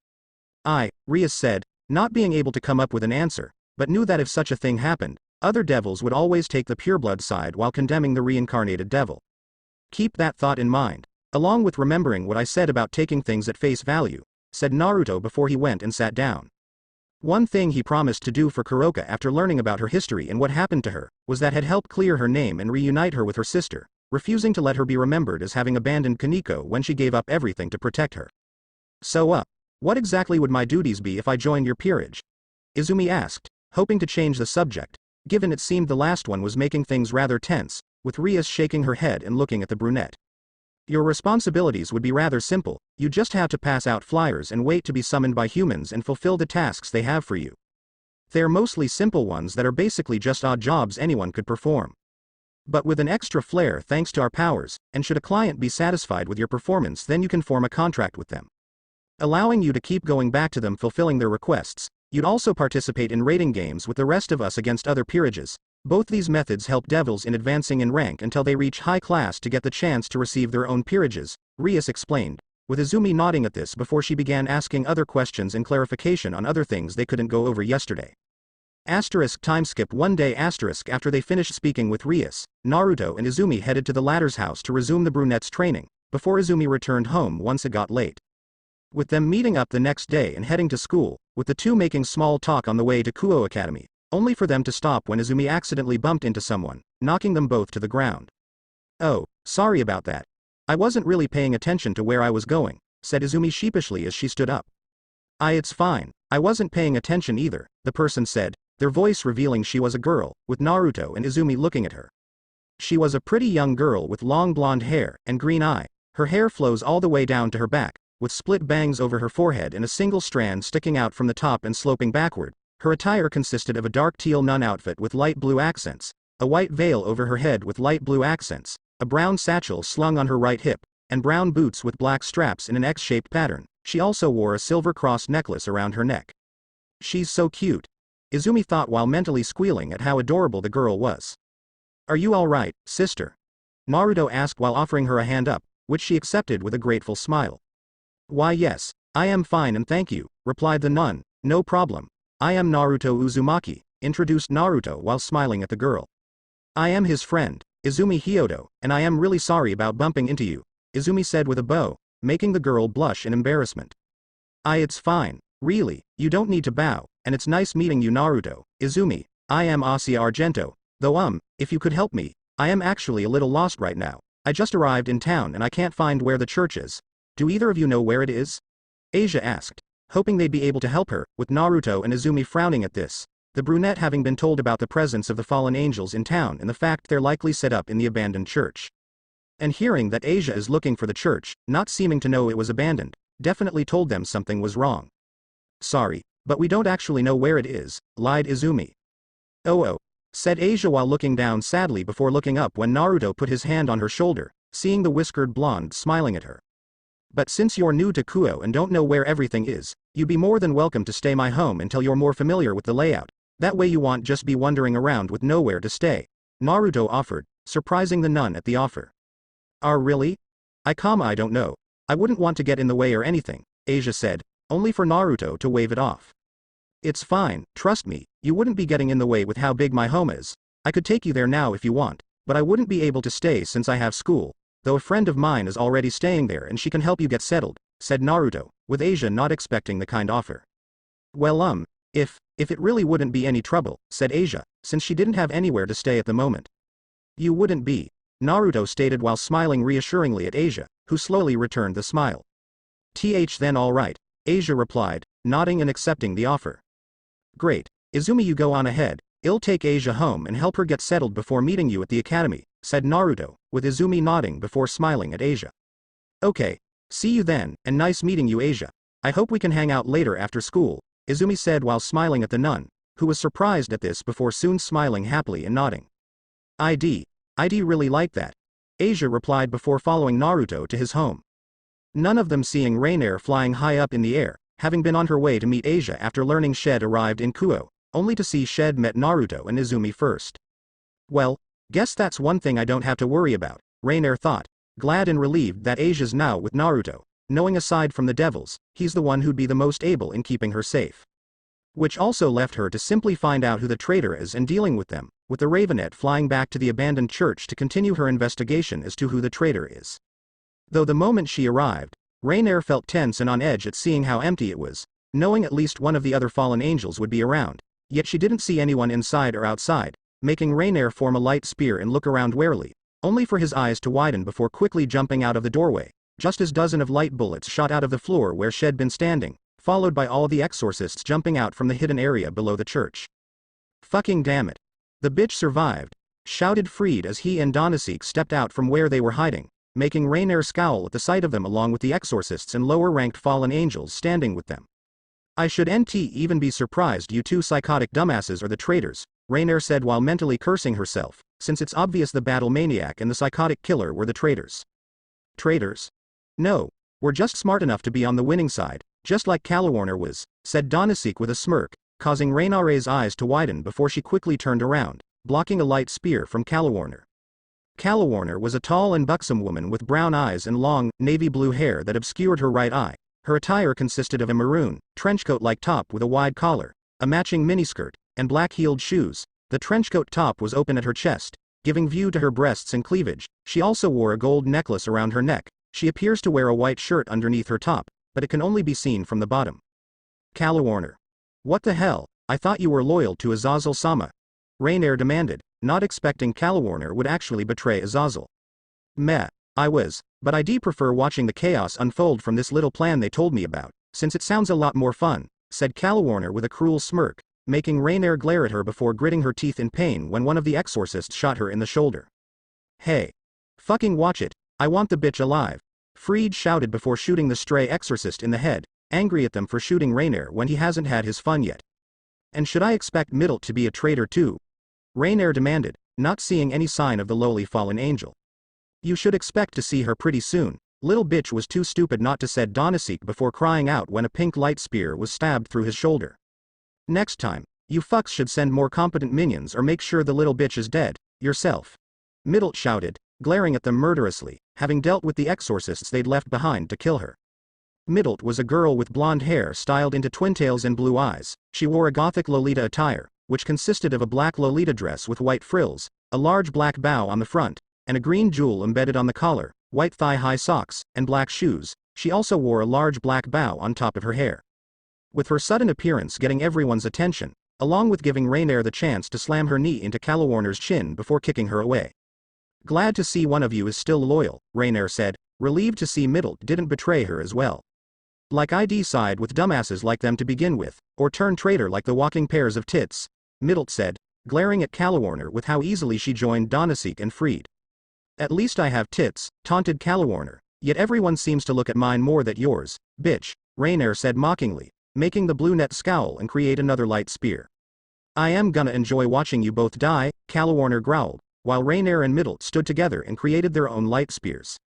Rias said, not being able to come up with an answer, but knew that if such a thing happened, Other devils would always take the pureblood side while condemning the reincarnated devil. Keep that thought in mind, along with remembering what I said about taking things at face value, said Naruto before he went and sat down. One thing he promised to do for Kuroka after learning about her history and what happened to her, was that had helped clear her name and reunite her with her sister, refusing to let her be remembered as having abandoned Kaneko when she gave up everything to protect her. So what exactly would my duties be if I joined your peerage? Izumi asked, hoping to change the subject, given it seemed the last one was making things rather tense, with Rias shaking her head and looking at the brunette. Your responsibilities would be rather simple, you just have to pass out flyers and wait to be summoned by humans and fulfill the tasks they have for you. They're mostly simple ones that are basically just odd jobs anyone could perform. But with an extra flair thanks to our powers, and should a client be satisfied with your performance, then you can form a contract with them, allowing you to keep going back to them fulfilling their requests. You'd also participate in rating games with the rest of us against other peerages. Both these methods help devils in advancing in rank until they reach high class to get the chance to receive their own peerages, Rias explained, with Izumi nodding at this before she began asking other questions and clarification on other things they couldn't go over yesterday. Timeskip one day after they finished speaking with Rias, Naruto and Izumi headed to the latter's house to resume the brunette's training, before Izumi returned home once it got late. With them meeting up the next day and heading to school, with the two making small talk on the way to Kuo Academy, only for them to stop when Izumi accidentally bumped into someone, knocking them both to the ground. Oh, sorry about that. I wasn't really paying attention to where I was going, said Izumi sheepishly as she stood up. It's fine, I wasn't paying attention either, the person said, their voice revealing she was a girl, with Naruto and Izumi looking at her. She was a pretty young girl with long blonde hair and green eye. Her hair flows all the way down to her back, with split bangs over her forehead and a single strand sticking out from the top and sloping backward. Her attire consisted of a dark teal nun outfit with light blue accents, a white veil over her head with light blue accents, a brown satchel slung on her right hip, and brown boots with black straps in an X-shaped pattern. She also wore a silver cross necklace around her neck. She's so cute, Izumi thought while mentally squealing at how adorable the girl was. Are you alright, sister? Naruto asked while offering her a hand up, which she accepted with a grateful smile. Why yes, I am fine and thank you, replied the nun, no problem. I am Naruto Uzumaki, introduced Naruto while smiling at the girl. I am his friend, Izumi Hyodo, and I am really sorry about bumping into you, Izumi said with a bow, making the girl blush in embarrassment. It's fine, really, you don't need to bow, and it's nice meeting you Naruto, Izumi. I am Asia Argento, though if you could help me, I am actually a little lost right now. I just arrived in town and I can't find where the church is. Do either of you know where it is? Asia asked, hoping they'd be able to help her, with Naruto and Izumi frowning at this, the brunette having been told about the presence of the fallen angels in town and the fact they're likely set up in the abandoned church. And hearing that Asia is looking for the church, not seeming to know it was abandoned, definitely told them something was wrong. Sorry, but we don't actually know where it is, lied Izumi. Oh, said Asia while looking down sadly before looking up when Naruto put his hand on her shoulder, seeing the whiskered blonde smiling at her. But since you're new to Kuo and don't know where everything is, you'd be more than welcome to stay my home until you're more familiar with the layout. That way you won't just be wandering around with nowhere to stay, Naruto offered, surprising the nun at the offer. Really? I don't know. I wouldn't want to get in the way or anything, Asia said, only for Naruto to wave it off. It's fine, trust me, you wouldn't be getting in the way with how big my home is. I could take you there now if you want, but I wouldn't be able to stay since I have school. Though a friend of mine is already staying there and she can help you get settled, said Naruto, with Asia not expecting the kind offer. Well if it really wouldn't be any trouble, said Asia, since she didn't have anywhere to stay at the moment. You wouldn't be, Naruto stated while smiling reassuringly at Asia, who slowly returned the smile. Then alright, Asia replied, nodding and accepting the offer. Great, Izumi you go on ahead, I'll take Asia home and help her get settled before meeting you at the academy, said Naruto, with Izumi nodding before smiling at Asia. Okay, see you then, and nice meeting you Asia. I hope we can hang out later after school, Izumi said while smiling at the nun, who was surprised at this before soon smiling happily and nodding. I'd really like that, Asia replied before following Naruto to his home. None of them seeing Rainier flying high up in the air, having been on her way to meet Asia after learning Shed arrived in Kuo, only to see Shed met Naruto and Izumi first. Well, guess that's one thing I don't have to worry about, Rainier thought, glad and relieved that Asia's now with Naruto, knowing aside from the devils, he's the one who'd be the most able in keeping her safe. Which also left her to simply find out who the traitor is and dealing with them, with the Ravenet flying back to the abandoned church to continue her investigation as to who the traitor is. Though the moment she arrived, Rainier felt tense and on edge at seeing how empty it was, knowing at least one of the other fallen angels would be around, yet she didn't see anyone inside or outside, making Rainier form a light spear and look around warily, only for his eyes to widen before quickly jumping out of the doorway, just as dozen of light bullets shot out of the floor where she'd been standing, followed by all the exorcists jumping out from the hidden area below the church. Fucking damn it. The bitch survived, shouted Freed as he and Donasek stepped out from where they were hiding, making Rainier scowl at the sight of them along with the exorcists and lower-ranked fallen angels standing with them. I should even be surprised you two psychotic dumbasses are the traitors, Rainier said while mentally cursing herself, since it's obvious the battle maniac and the psychotic killer were the traitors. Traitors? No, we're just smart enough to be on the winning side, just like Calawarner was, said Donasek with a smirk, causing Rainier's eyes to widen before she quickly turned around, blocking a light spear from Calawarner. Calawarner was a tall and buxom woman with brown eyes and long, navy blue hair that obscured her right eye. Her attire consisted of a maroon, trenchcoat-like top with a wide collar, a matching miniskirt, and black-heeled shoes. The trenchcoat top was open at her chest, giving view to her breasts and cleavage. She also wore a gold necklace around her neck. She appears to wear a white shirt underneath her top, but it can only be seen from the bottom. Calawarner. What the hell? I thought you were loyal to Azazel-sama. Rainier demanded, not expecting Calawarner would actually betray Azazel. Meh. I was, but I'd prefer watching the chaos unfold from this little plan they told me about, since it sounds a lot more fun, said Calawarner with a cruel smirk, making Rainier glare at her before gritting her teeth in pain when one of the exorcists shot her in the shoulder. Hey. Fucking watch it, I want the bitch alive. Freed shouted before shooting the stray exorcist in the head, angry at them for shooting Rainier when he hasn't had his fun yet. And should I expect Middle to be a traitor too? Rainier demanded, not seeing any sign of the lowly fallen angel. You should expect to see her pretty soon. Little bitch was too stupid not to, said Donasek before crying out when a pink light spear was stabbed through his shoulder. Next time, you fucks should send more competent minions or make sure the little bitch is dead, yourself. Middle shouted, glaring at them murderously, having dealt with the exorcists they'd left behind to kill her. Middle was a girl with blonde hair styled into twintails and blue eyes. She wore a gothic Lolita attire, which consisted of a black Lolita dress with white frills, a large black bow on the front, and a green jewel embedded on the collar, white thigh-high socks, and black shoes. She also wore a large black bow on top of her hair. With her sudden appearance getting everyone's attention, along with giving Rainier the chance to slam her knee into Calawarner's chin before kicking her away. Glad to see one of you is still loyal, Rainier said, relieved to see Middle didn't betray her as well. Like I'd side with dumbasses like them to begin with, or turn traitor like the walking pairs of tits, Middle said, glaring at Calawarner with how easily she joined Donasek and Freed. At least I have tits, taunted Calawarner, yet everyone seems to look at mine more than yours, bitch, Rainier said mockingly, making the blue net scowl and create another light spear. I am gonna enjoy watching you both die, Calawarner growled, while Rainier and Middle stood together and created their own light spears.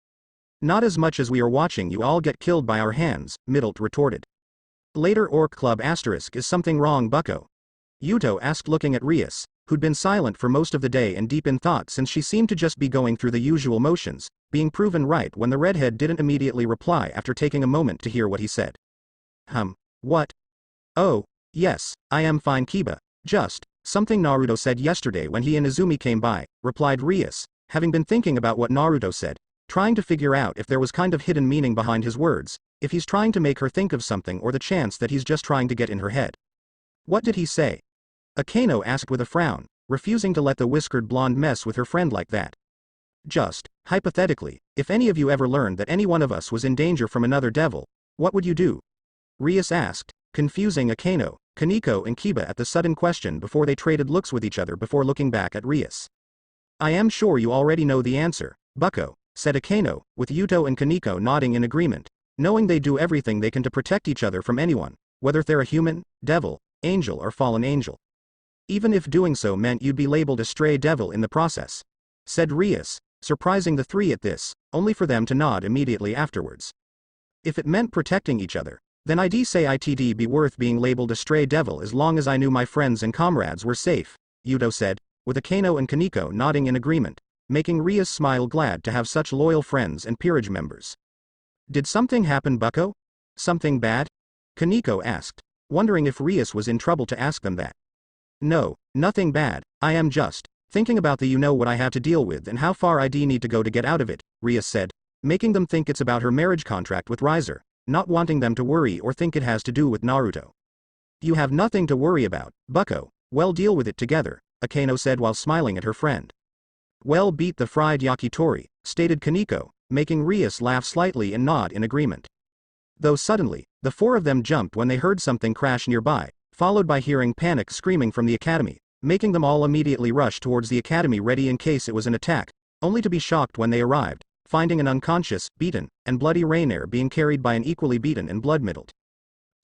Not as much as we are watching you all get killed by our hands, Middle retorted. Later Orc Club **, is something wrong, bucko? Yuto asked looking at Rias, who'd been silent for most of the day and deep in thought since she seemed to just be going through the usual motions, being proven right when the redhead didn't immediately reply after taking a moment to hear what he said. What? Oh, yes, I am fine, Kiba, just, something Naruto said yesterday when he and Izumi came by, replied Rias, having been thinking about what Naruto said, trying to figure out if there was kind of hidden meaning behind his words, if he's trying to make her think of something or the chance that he's just trying to get in her head. What did he say? Akano asked with a frown, refusing to let the whiskered blonde mess with her friend like that. Just, hypothetically, if any of you ever learned that any one of us was in danger from another devil, what would you do? Rias asked, confusing Akano, Kaneko and Kiba at the sudden question before they traded looks with each other before looking back at Rias. I am sure you already know the answer, bucko, said Akano, with Yuto and Kaneko nodding in agreement, knowing they do everything they can to protect each other from anyone, whether they're a human, devil, angel or fallen angel. Even if doing so meant you'd be labeled a stray devil in the process, said Rias, surprising the three at this, only for them to nod immediately afterwards. If it meant protecting each other, then I'd say it'd be worth being labeled a stray devil as long as I knew my friends and comrades were safe, Yuto said, with Akano and Kaneko nodding in agreement, making Rias smile, glad to have such loyal friends and peerage members. Did something happen, bucko? Something bad? Kaneko asked. wondering if Rias was in trouble to ask them that. No, nothing bad, I am just thinking about the what I have to deal with and how far I'd need to go to get out of it, Rias said, making them think it's about her marriage contract with Riser, not wanting them to worry or think it has to do with Naruto. You have nothing to worry about, bucko, well deal with it together, Akeno said while smiling at her friend. Well beat the fried yakitori, stated Kaneko, making Rias laugh slightly and nod in agreement. Though suddenly, the four of them jumped when they heard something crash nearby, followed by hearing panic screaming from the academy, making them all immediately rush towards the academy ready in case it was an attack, only to be shocked when they arrived, finding an unconscious, beaten, and bloody Rainier being carried by an equally beaten and blood Middlet.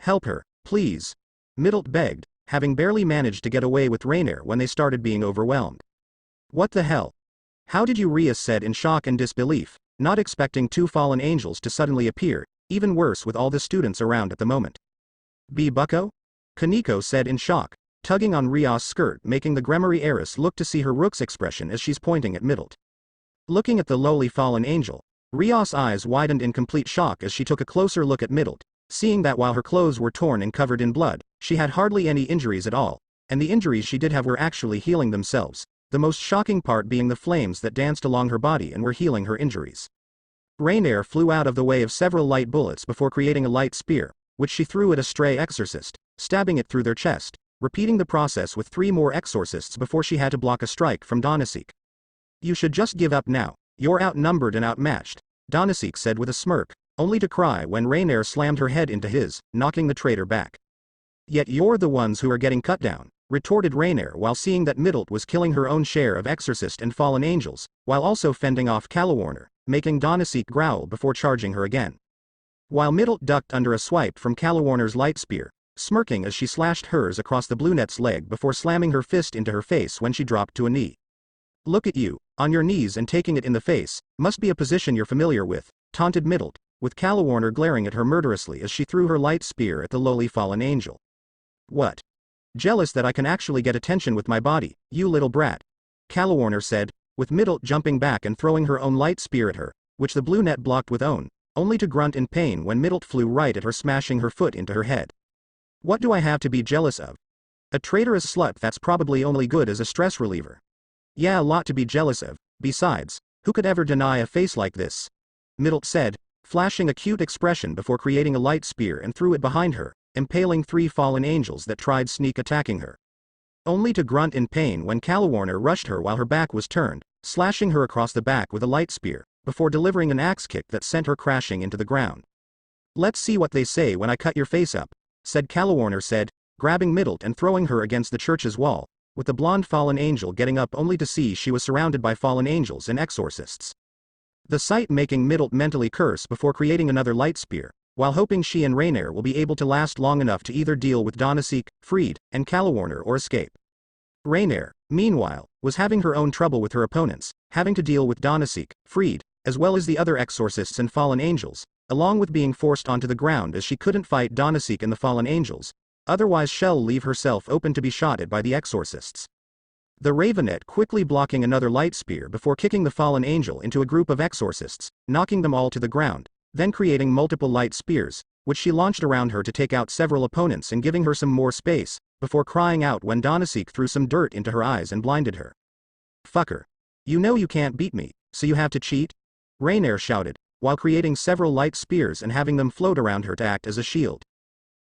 Help her, please, Middlet begged, having barely managed to get away with Rainier when they started being overwhelmed. What the hell? How did you? Rias said in shock and disbelief, not expecting two fallen angels to suddenly appear, even worse with all the students around at the moment. Be bucko? Kaneko said in shock, tugging on Rias' skirt, making the Gremory heiress look to see her rook's expression as she's pointing at Middlet. Looking at the lowly fallen angel, Rias' eyes widened in complete shock as she took a closer look at Middlet, seeing that while her clothes were torn and covered in blood, she had hardly any injuries at all, and the injuries she did have were actually healing themselves, the most shocking part being the flames that danced along her body and were healing her injuries. Rainier flew out of the way of several light bullets before creating a light spear, which she threw at a stray exorcist, stabbing it through their chest, repeating the process with 3 more exorcists before she had to block a strike from Donasek. You should just give up now, you're outnumbered and outmatched, Donasek said with a smirk, only to cry when Rainier slammed her head into his, knocking the traitor back. Yet you're the ones who are getting cut down, retorted Rainier while seeing that Middlet was killing her own share of exorcist and fallen angels, while also fending off Calawarner, making Donasek growl before charging her again. While Middlet ducked under a swipe from Calawarner's light spear, smirking as she slashed hers across the brunette's leg before slamming her fist into her face when she dropped to a knee. Look at you, on your knees and taking it in the face, must be a position you're familiar with, taunted Middlet, with Calawarner glaring at her murderously as she threw her light spear at the lowly fallen angel. What? Jealous that I can actually get attention with my body, you little brat, Calawarner said, with Middlet jumping back and throwing her own light spear at her, which the brunette blocked with own, only to grunt in pain when Middlet flew right at her, smashing her foot into her head. What do I have to be jealous of? A traitorous slut that's probably only good as a stress reliever. Yeah, a lot to be jealous of, besides, who could ever deny a face like this? Middlet said, flashing a cute expression before creating a light spear and threw it behind her, impaling 3 fallen angels that tried sneak attacking her. Only to grunt in pain when Calawarner rushed her while her back was turned, slashing her across the back with a light spear, before delivering an axe kick that sent her crashing into the ground. Let's see what they say when I cut your face up, said Calawarner said, grabbing Middlet and throwing her against the church's wall, with the blonde fallen angel getting up only to see she was surrounded by fallen angels and exorcists. The sight making Middlet mentally curse before creating another light spear, while hoping she and Rainier will be able to last long enough to either deal with Donasek, Freed, and Calawarner or escape. Rainier, meanwhile, was having her own trouble with her opponents, having to deal with Donasek, Freed, as well as the other exorcists and fallen angels, along with being forced onto the ground as she couldn't fight Donasek and the fallen angels, otherwise she'll leave herself open to be shot at by the exorcists. The Ravenette quickly blocking another light spear before kicking the fallen angel into a group of exorcists, knocking them all to the ground, then creating multiple light spears, which she launched around her to take out several opponents and giving her some more space, before crying out when Donasek threw some dirt into her eyes and blinded her. Fucker. You know you can't beat me, so you have to cheat? Rainier shouted, while creating several light spears and having them float around her to act as a shield.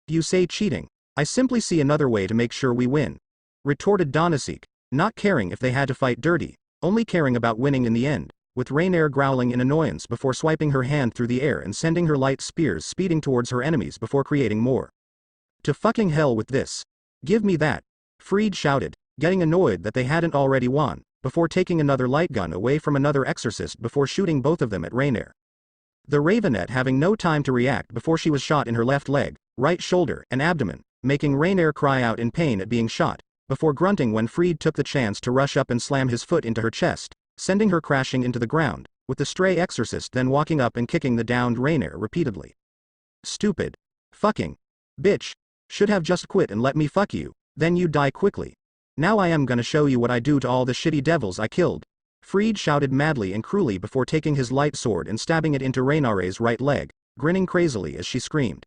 You say cheating. I simply see another way to make sure we win, retorted Donasek, not caring if they had to fight dirty, only caring about winning in the end, with Rainier growling in annoyance before swiping her hand through the air and sending her light spears speeding towards her enemies before creating more. To fucking hell with this. Give me that, Freed shouted, getting annoyed that they hadn't already won, before taking another light gun away from another exorcist before shooting both of them at Rainier. The Ravenette having no time to react before she was shot in her left leg, right shoulder, and abdomen, making Rainier cry out in pain at being shot, before grunting when Freed took the chance to rush up and slam his foot into her chest, sending her crashing into the ground, with the stray exorcist then walking up and kicking the downed Rainier repeatedly. Stupid. Fucking. Bitch. Should have just quit and let me fuck you, then you'd die quickly. Now I am gonna show you what I do to all the shitty devils I killed. Freed shouted madly and cruelly before taking his light sword and stabbing it into Rainier's right leg, grinning crazily as she screamed.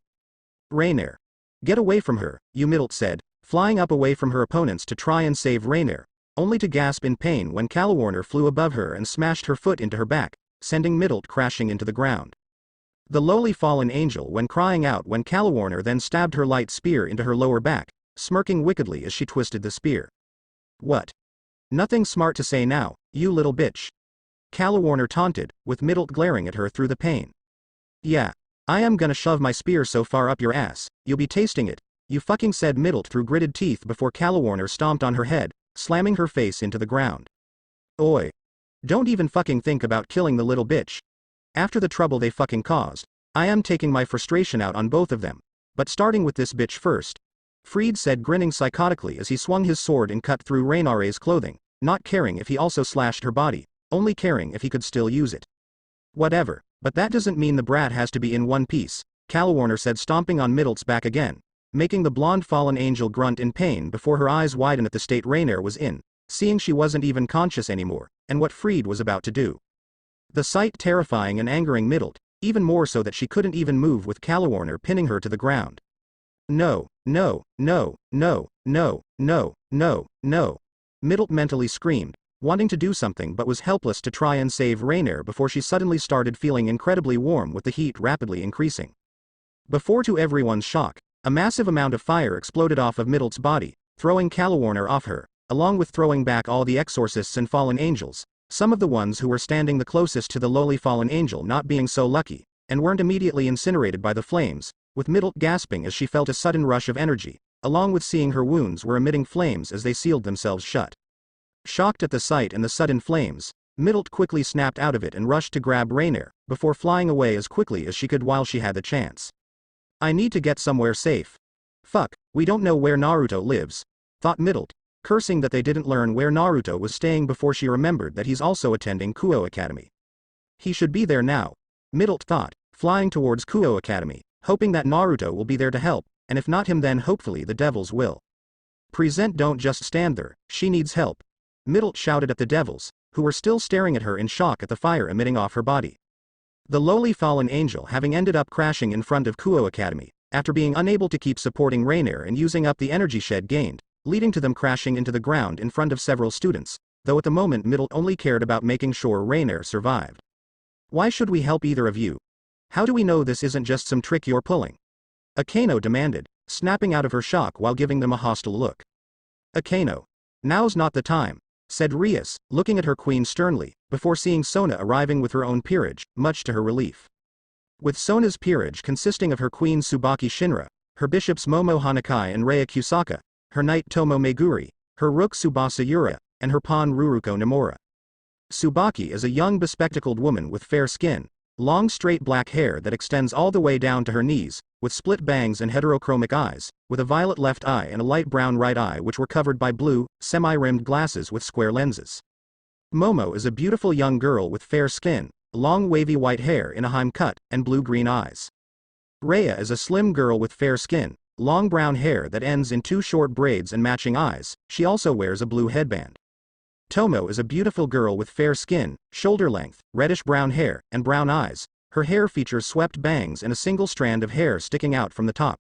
Rainier. Get away from her, you Middle said, flying up away from her opponents to try and save Rainier, only to gasp in pain when Calawarner flew above her and smashed her foot into her back, sending Middle crashing into the ground. The lowly fallen angel went crying out when Calawarner then stabbed her light spear into her lower back, smirking wickedly as she twisted the spear. What? Nothing smart to say now, you little bitch. Calawarner taunted, with Middle glaring at her through the pain. Yeah. I am gonna shove my spear so far up your ass, you'll be tasting it, you fucking said Middle through gritted teeth before Calawarner stomped on her head, slamming her face into the ground. Oi. Don't even fucking think about killing the little bitch. After the trouble they fucking caused, I am taking my frustration out on both of them, but starting with this bitch first. Fried said grinning psychotically as he swung his sword and cut through Rainare's clothing, not caring if he also slashed her body, only caring if he could still use it. Whatever, but that doesn't mean the brat has to be in one piece, Calawarner said stomping on Middle's back again, making the blonde fallen angel grunt in pain before her eyes widen at the state Rainier was in, seeing she wasn't even conscious anymore, and what Fried was about to do. The sight terrifying and angering Middle, even more so that she couldn't even move with Calawarner pinning her to the ground. No, no, no, no, no, no, no, no. Middle mentally screamed, wanting to do something but was helpless to try and save Rainier before she suddenly started feeling incredibly warm with the heat rapidly increasing. Before to everyone's shock, a massive amount of fire exploded off of Middle's body, throwing Calawarner off her, along with throwing back all the exorcists and fallen angels, some of the ones who were standing the closest to the lowly fallen angel not being so lucky, and weren't immediately incinerated by the flames, with Middle gasping as she felt a sudden rush of energy, along with seeing her wounds were emitting flames as they sealed themselves shut. Shocked at the sight and the sudden flames, Middle quickly snapped out of it and rushed to grab Rainier, before flying away as quickly as she could while she had the chance. I need to get somewhere safe. Fuck, we don't know where Naruto lives, thought Middle, cursing that they didn't learn where Naruto was staying before she remembered that he's also attending Kuo Academy. He should be there now, Middle thought, flying towards Kuo Academy, hoping that Naruto will be there to help, and if not him then hopefully the devils will. Present don't just stand there, she needs help. Middle shouted at the devils, who were still staring at her in shock at the fire emitting off her body. The lowly fallen angel having ended up crashing in front of Kuo Academy, after being unable to keep supporting Rainier and using up the energy shed gained, leading to them crashing into the ground in front of several students, though at the moment Middle only cared about making sure Rainier survived. Why should we help either of you? How do we know this isn't just some trick you're pulling? Akano demanded, snapping out of her shock while giving them a hostile look. Akano. Now's not the time, said Rias, looking at her queen sternly, before seeing Sona arriving with her own peerage, much to her relief. With Sona's peerage consisting of her queen Tsubaki Shinra, her bishops Momo Hanakai and Rei Kusaka, her knight Tomo Meguri, her rook Tsubasa Yura, and her pawn Ruruko Nomura. Tsubaki is a young bespectacled woman with fair skin, long straight black hair that extends all the way down to her knees, with split bangs and heterochromic eyes, with a violet left eye and a light brown right eye which were covered by blue, semi-rimmed glasses with square lenses. Momo is a beautiful young girl with fair skin, long wavy white hair in a Heim cut, and blue-green eyes. Rhea is a slim girl with fair skin, long brown hair that ends in two short braids and matching eyes, she also wears a blue headband. Tomo is a beautiful girl with fair skin, shoulder length, reddish-brown hair, and brown eyes. Her hair features swept bangs and a single strand of hair sticking out from the top.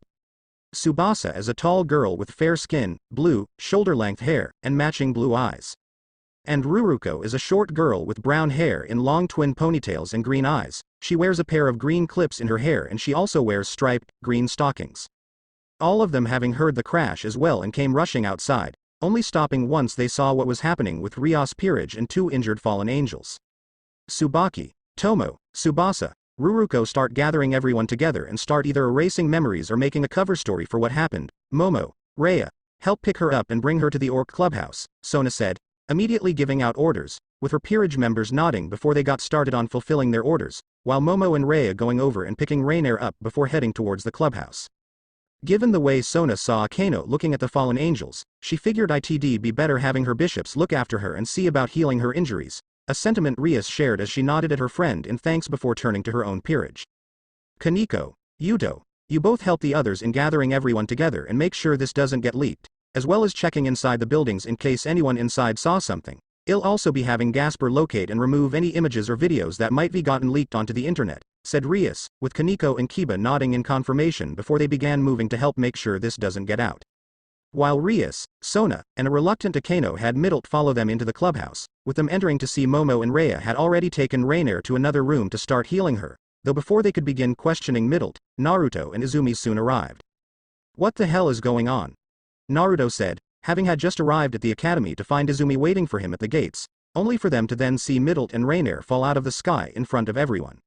Tsubasa is a tall girl with fair skin, blue, shoulder-length hair, and matching blue eyes. And Ruruko is a short girl with brown hair in long twin ponytails and green eyes. She wears a pair of green clips in her hair and she also wears striped, green stockings. All of them having heard the crash as well and came rushing outside, only stopping once they saw what was happening with Rias' peerage and two injured fallen angels. Tsubaki, Tomo, Tsubasa, Ruruko start gathering everyone together and start either erasing memories or making a cover story for what happened. Momo, Rhea, help pick her up and bring her to the Orc Clubhouse, Sona said, immediately giving out orders, with her peerage members nodding before they got started on fulfilling their orders, while Momo and Rhea going over and picking Rainier up before heading towards the clubhouse. Given the way Sona saw Akano looking at the fallen angels, she figured it'd be better having her bishops look after her and see about healing her injuries, a sentiment Rias shared as she nodded at her friend in thanks before turning to her own peerage. Kaneko, Yuto, you both help the others in gathering everyone together and make sure this doesn't get leaked, as well as checking inside the buildings in case anyone inside saw something. I'll also be having Gasper locate and remove any images or videos that might be gotten leaked onto the internet, said Rias, with Kaneko and Kiba nodding in confirmation before they began moving to help make sure this doesn't get out. While Rias, Sona, and a reluctant Akeno had Middle follow them into the clubhouse, with them entering to see Momo and Rhea had already taken Rainier to another room to start healing her, though before they could begin questioning Middle, Naruto and Izumi soon arrived. What the hell is going on? Naruto said, having had just arrived at the academy to find Izumi waiting for him at the gates, only for them to then see Middle and Rainier fall out of the sky in front of everyone.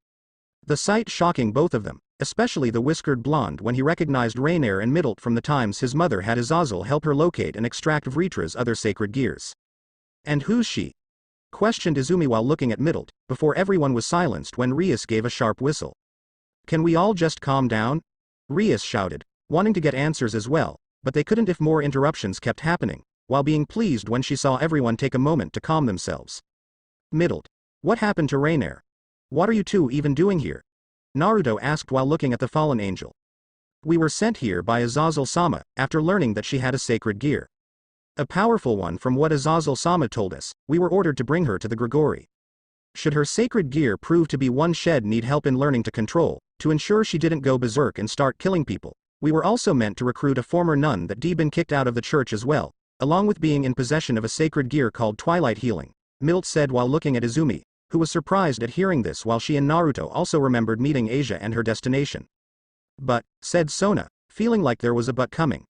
The sight shocking both of them, especially the whiskered blonde when he recognized Rainier and Middle from the times his mother had Azazel help her locate and extract Vritra's other sacred gears. And who's she? Questioned Izumi while looking at Middle, before everyone was silenced when Rias gave a sharp whistle. Can we all just calm down? Rias shouted, wanting to get answers as well, but they couldn't if more interruptions kept happening, while being pleased when she saw everyone take a moment to calm themselves. Middle. What happened to Rainier? What are you two even doing here? Naruto asked while looking at the fallen angel. We were sent here by Azazel-sama, after learning that she had a sacred gear. A powerful one from what Azazel-sama told us, we were ordered to bring her to the Gremory. Should her sacred gear prove to be one she'd need help in learning to control, to ensure she didn't go berserk and start killing people, we were also meant to recruit a former nun that'd been kicked out of the church as well, along with being in possession of a sacred gear called Twilight Healing, Milt said while looking at Izumi, who was surprised at hearing this while she and Naruto also remembered meeting Asia and her destination. But, said Sona, feeling like there was a but coming.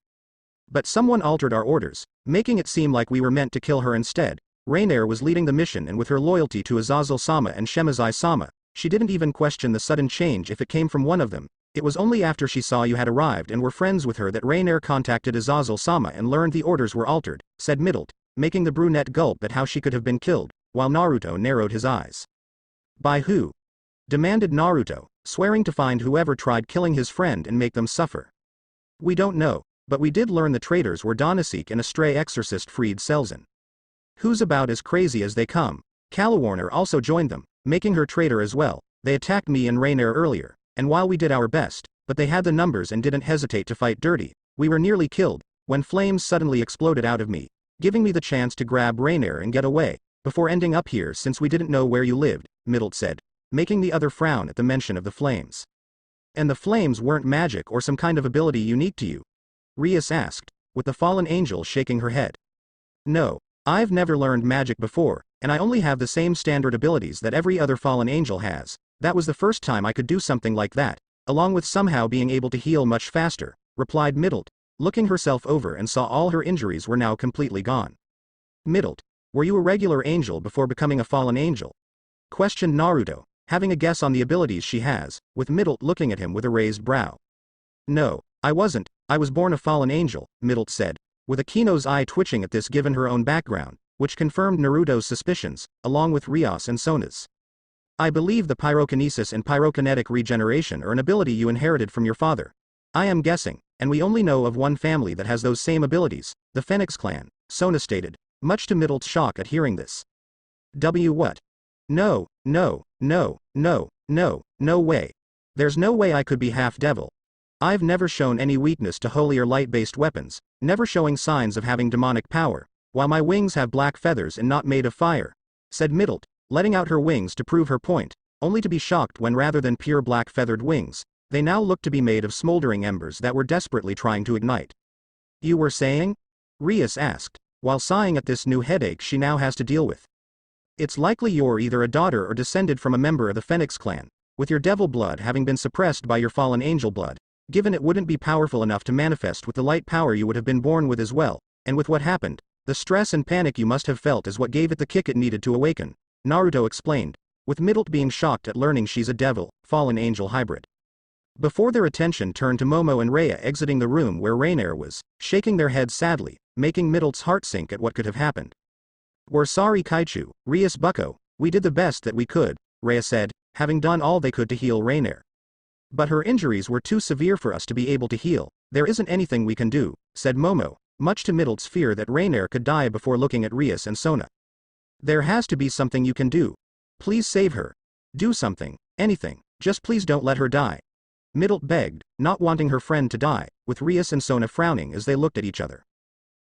But someone altered our orders, making it seem like we were meant to kill her instead. Rainier was leading the mission and with her loyalty to Azazel-sama and Shemazai-sama, she didn't even question the sudden change if it came from one of them. It was only after she saw you had arrived and were friends with her that Rainier contacted Azazel-sama and learned the orders were altered, said Middle, making the brunette gulp at how she could have been killed, while Naruto narrowed his eyes. By who? Demanded Naruto, swearing to find whoever tried killing his friend and make them suffer. We don't know, but we did learn the traitors were Donasek and a stray exorcist freed Selzen. Who's about as crazy as they come? Calawarner also joined them, making her traitor as well. They attacked me and Rainier earlier, and while we did our best, but they had the numbers and didn't hesitate to fight dirty, we were nearly killed, when flames suddenly exploded out of me, giving me the chance to grab Rainier and get away, before ending up here since we didn't know where you lived, Middle said, making the other frown at the mention of the flames. And the flames weren't magic or some kind of ability unique to you? Rias asked, with the fallen angel shaking her head. No, I've never learned magic before, and I only have the same standard abilities that every other fallen angel has. That was the first time I could do something like that, along with somehow being able to heal much faster, replied Middle, looking herself over and saw all her injuries were now completely gone. Middle. Were you a regular angel before becoming a fallen angel? Questioned Naruto, having a guess on the abilities she has, with Middle looking at him with a raised brow. No, I wasn't, I was born a fallen angel, Middle said, with Akino's eye twitching at this given her own background, which confirmed Naruto's suspicions, along with Rias and Sona's. I believe the pyrokinesis and pyrokinetic regeneration are an ability you inherited from your father. I am guessing, and we only know of one family that has those same abilities, the Phoenix clan, Sona stated, much to Middle's shock at hearing this. What? No, no, no, no, no, no way. There's no way I could be half devil. I've never shown any weakness to holy or light-based weapons, never showing signs of having demonic power, while my wings have black feathers and not made of fire, said Middle, letting out her wings to prove her point, only to be shocked when rather than pure black feathered wings, they now looked to be made of smoldering embers that were desperately trying to ignite. You were saying? Rias asked, while sighing at this new headache she now has to deal with. It's likely you're either a daughter or descended from a member of the Phoenix clan, with your devil blood having been suppressed by your fallen angel blood, given it wouldn't be powerful enough to manifest with the light power you would have been born with as well, and with what happened, the stress and panic you must have felt is what gave it the kick it needed to awaken, Naruto explained, with Middle being shocked at learning she's a devil, fallen angel hybrid. Before their attention turned to Momo and Rhea exiting the room where Rainier was, shaking their heads sadly, making Middle's heart sink at what could have happened. We're sorry Kaichu, Rias Bucko, we did the best that we could, Rhea said, having done all they could to heal Rainier. But her injuries were too severe for us to be able to heal, there isn't anything we can do, said Momo, much to Middle's fear that Rainier could die before looking at Rias and Sona. There has to be something you can do. Please save her. Do something, anything, just please don't let her die. Middle begged, not wanting her friend to die, with Rias and Sona frowning as they looked at each other.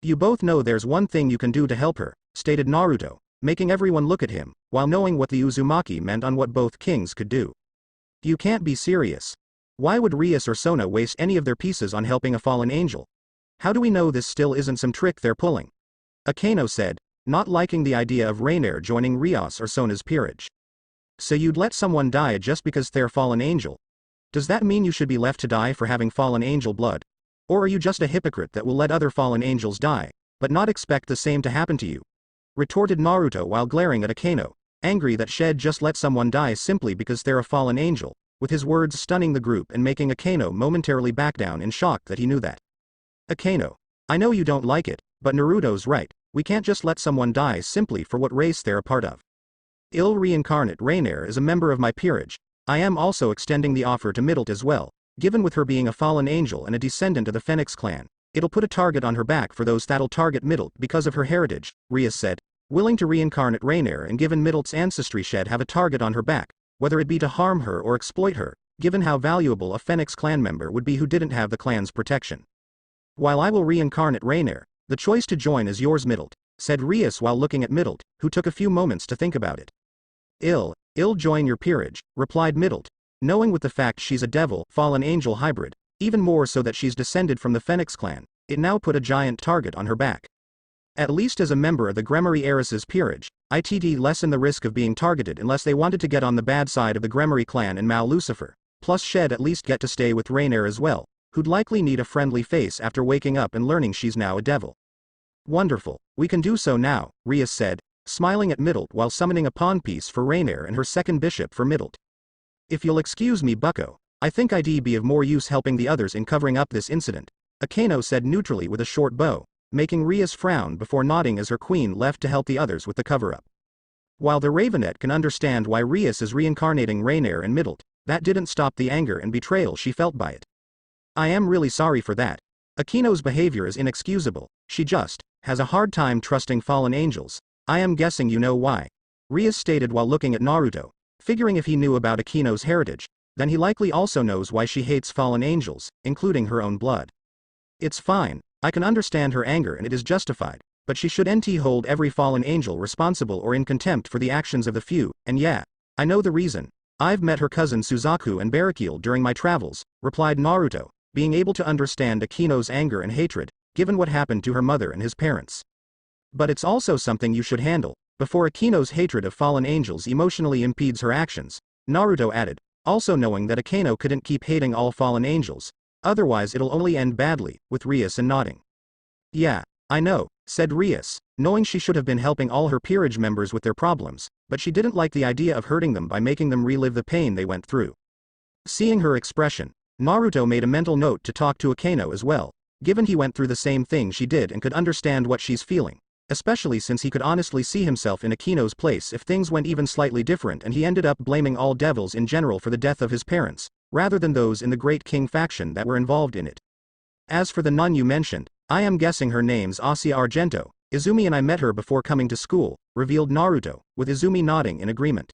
You both know there's one thing you can do to help her, stated Naruto, making everyone look at him, while knowing what the Uzumaki meant on what both kings could do. You can't be serious. Why would Rias or Sona waste any of their pieces on helping a fallen angel? How do we know this still isn't some trick they're pulling? Akeno said, not liking the idea of Rainier joining Rias or Sona's peerage. So you'd let someone die just because they're fallen angel? Does that mean you should be left to die for having fallen angel blood? Or are you just a hypocrite that will let other fallen angels die, but not expect the same to happen to you? Retorted Naruto while glaring at Akeno, angry that Shed just let someone die simply because they're a fallen angel, with his words stunning the group and making Akeno momentarily back down in shock that he knew that. Akeno, I know you don't like it, but Naruto's right, we can't just let someone die simply for what race they're a part of. Ill reincarnate Rainier is a member of my peerage. I am also extending the offer to Middle as well, given with her being a fallen angel and a descendant of the Phoenix clan. It'll put a target on her back for those that'll target Middle because of her heritage, Rias said, willing to reincarnate Rainier and given Middle's ancestry Shed have a target on her back, whether it be to harm her or exploit her, given how valuable a Phoenix clan member would be who didn't have the clan's protection. While I will reincarnate Rainier, the choice to join is yours Middle, said Rias while looking at Middle, who took a few moments to think about it. I'll join your peerage, replied Middle, knowing with the fact she's a devil, fallen angel hybrid, even more so that she's descended from the Phoenix clan, it now put a giant target on her back. At least as a member of the Gremory heiress's peerage, it'd lessen the risk of being targeted unless they wanted to get on the bad side of the Gremory clan and Mal Lucifer, plus Shed at least get to stay with Rainier as well, who'd likely need a friendly face after waking up and learning she's now a devil. Wonderful, we can do so now, Rias said, smiling at Middle while summoning a pawn piece for Rainier and her second bishop for Middle. If you'll excuse me bucko, I think I'd be of more use helping the others in covering up this incident, Akeno said neutrally with a short bow, making Rias frown before nodding as her queen left to help the others with the cover-up. While the Ravenet can understand why Rias is reincarnating Rainier and Middle, that didn't stop the anger and betrayal she felt by it. I am really sorry for that. Akeno's behavior is inexcusable, she just has a hard time trusting fallen angels. I am guessing you know why. Rias stated while looking at Naruto, figuring if he knew about Akeno's heritage, then he likely also knows why she hates fallen angels, including her own blood. It's fine, I can understand her anger and it is justified, but she shouldn't hold every fallen angel responsible or in contempt for the actions of the few, and yeah, I know the reason. I've met her cousin Suzaku and Barakil during my travels, replied Naruto, being able to understand Akeno's anger and hatred, given what happened to her mother and his parents. But it's also something you should handle, before Akeno's hatred of fallen angels emotionally impedes her actions, Naruto added, also knowing that Akeno couldn't keep hating all fallen angels, otherwise it'll only end badly, with Rias and nodding. Yeah, I know, said Rias, knowing she should have been helping all her peerage members with their problems, but she didn't like the idea of hurting them by making them relive the pain they went through. Seeing her expression, Naruto made a mental note to talk to Akeno as well, given he went through the same thing she did and could understand what she's feeling, especially since he could honestly see himself in Akeno's place if things went even slightly different and he ended up blaming all devils in general for the death of his parents, rather than those in the Great King faction that were involved in it. As for the nun you mentioned, I am guessing her name's Asia Argento. Izumi and I met her before coming to school, revealed Naruto, with Izumi nodding in agreement.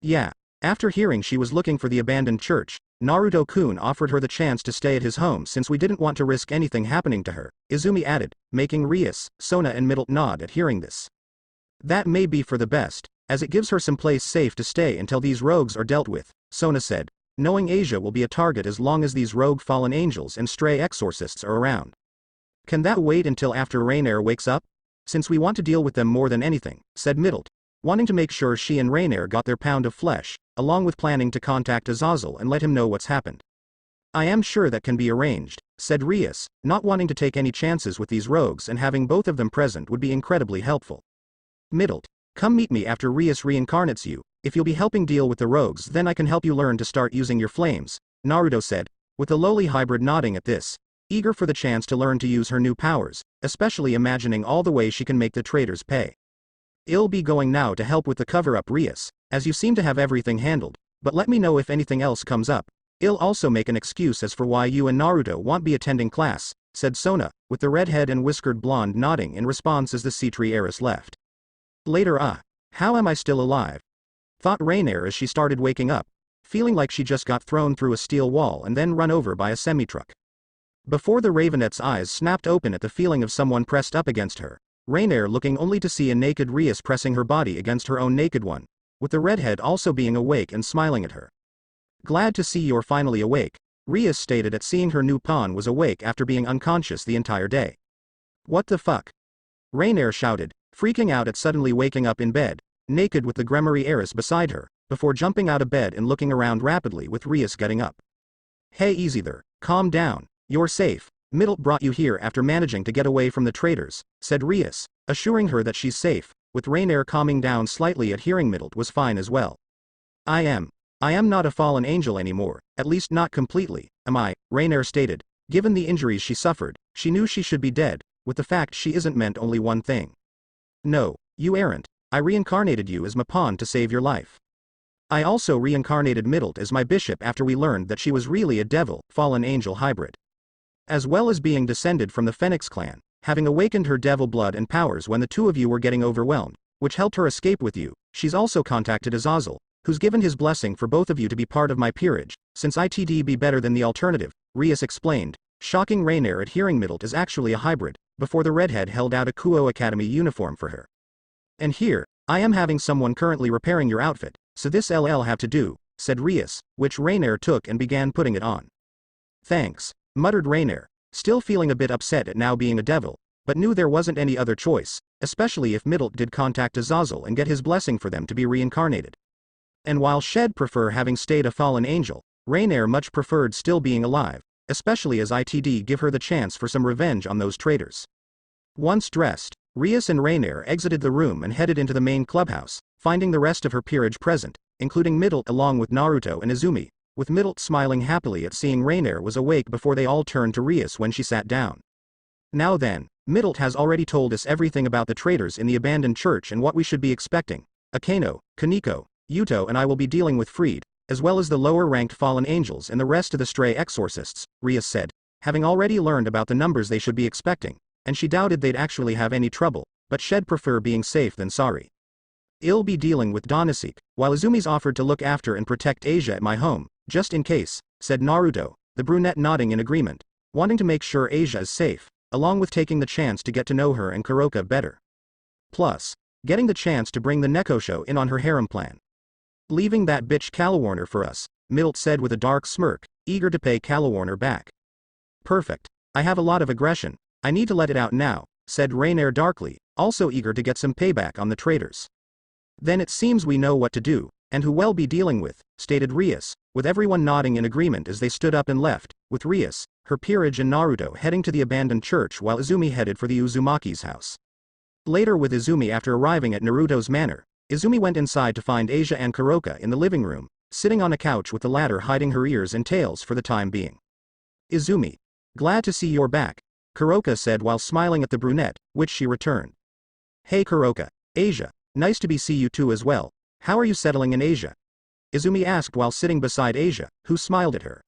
Yeah. After hearing she was looking for the abandoned church, Naruto-kun offered her the chance to stay at his home since we didn't want to risk anything happening to her, Izumi added, making Rias, Sona and Middle nod at hearing this. That may be for the best, as it gives her some place safe to stay until these rogues are dealt with, Sona said, knowing Asia will be a target as long as these rogue fallen angels and stray exorcists are around. Can that wait until after Rainier wakes up? Since we want to deal with them more than anything, said Middle, wanting to make sure she and Rainier got their pound of flesh, along with planning to contact Azazel and let him know what's happened. I am sure that can be arranged, said Rias, not wanting to take any chances with these rogues and having both of them present would be incredibly helpful. Middle, come meet me after Rias reincarnates you. If you'll be helping deal with the rogues then I can help you learn to start using your flames, Naruto said, with the lowly hybrid nodding at this, eager for the chance to learn to use her new powers, especially imagining all the ways she can make the traitors pay. I'll be going now to help with the cover-up Rias, as you seem to have everything handled, but let me know if anything else comes up. I'll also make an excuse as for why you and Naruto won't be attending class, said Sona, with the redhead and whiskered blonde nodding in response as the Sea-Tree heiress left. Later how am I still alive? Thought Rainier as she started waking up, feeling like she just got thrown through a steel wall and then run over by a semi-truck. Before the Ravenet's eyes snapped open at the feeling of someone pressed up against her, Rainier looking only to see a naked Rias pressing her body against her own naked one, with the redhead also being awake and smiling at her. Glad to see you're finally awake, Rias stated at seeing her new pawn was awake after being unconscious the entire day. What the fuck? Rainier shouted, freaking out at suddenly waking up in bed, naked with the Gremory heiress beside her, before jumping out of bed and looking around rapidly with Rias getting up. Hey easy there, calm down, you're safe, Middle brought you here after managing to get away from the traitors, said Rias, assuring her that she's safe, with Rainier calming down slightly at hearing Middle was fine as well. I am not a fallen angel anymore, at least not completely, am I, Rainier stated. Given the injuries she suffered, she knew she should be dead, with the fact she isn't meant only one thing. No, you aren't, I reincarnated you as my pawn to save your life. I also reincarnated Middle as my bishop after we learned that she was really a devil, fallen angel hybrid. As well as being descended from the Phoenix clan, having awakened her devil blood and powers when the two of you were getting overwhelmed, which helped her escape with you, she's also contacted Azazel, who's given his blessing for both of you to be part of my peerage, since it'd be better than the alternative, Rias explained, shocking Rainier at hearing Middle is actually a hybrid, before the redhead held out a Kuo Academy uniform for her. And here, I am having someone currently repairing your outfit, so this LL have to do, said Rias, which Rainier took and began putting it on. Thanks, muttered Rainier, still feeling a bit upset at now being a devil, but knew there wasn't any other choice, especially if Middle did contact Azazel and get his blessing for them to be reincarnated. And while Shed prefer having stayed a fallen angel, Rainier much preferred still being alive, especially as it'd give her the chance for some revenge on those traitors. Once dressed, Rias and Rainier exited the room and headed into the main clubhouse, finding the rest of her peerage present, including Middle along with Naruto and Izumi, with Middle smiling happily at seeing Rainier was awake before they all turned to Rias when she sat down. Now then, Middle has already told us everything about the traitors in the abandoned church and what we should be expecting. Akano, Kaneko, Yuto and I will be dealing with Freed, as well as the lower-ranked fallen angels and the rest of the stray exorcists, Rias said, having already learned about the numbers they should be expecting, and she doubted they'd actually have any trouble, but she'd prefer being safe than sorry. I'll be dealing with Donasek, while Izumi's offered to look after and protect Asia at my home, just in case, said Naruto, the brunette nodding in agreement, wanting to make sure Asia is safe, along with taking the chance to get to know her and Kuroka better. Plus, getting the chance to bring the Nekosho in on her harem plan. Leaving that bitch Calawarner for us, Middle said with a dark smirk, eager to pay Calawarner back. Perfect. I have a lot of aggression, I need to let it out now, said Rainier darkly, also eager to get some payback on the traitors. Then it seems we know what to do, and who we'll be dealing with, stated Rias, with everyone nodding in agreement as they stood up and left, with Rias, her peerage and Naruto heading to the abandoned church while Izumi headed for the Uzumaki's house. Later with Izumi after arriving at Naruto's manor, Izumi went inside to find Asia and Kuroka in the living room, sitting on a couch with the latter hiding her ears and tails for the time being. Izumi. Glad to see you're back, Kuroka said while smiling at the brunette, which she returned. Hey Kuroka. Asia. Nice to see you too as well. How are you settling in Asia? Izumi asked while sitting beside Asia, who smiled at her.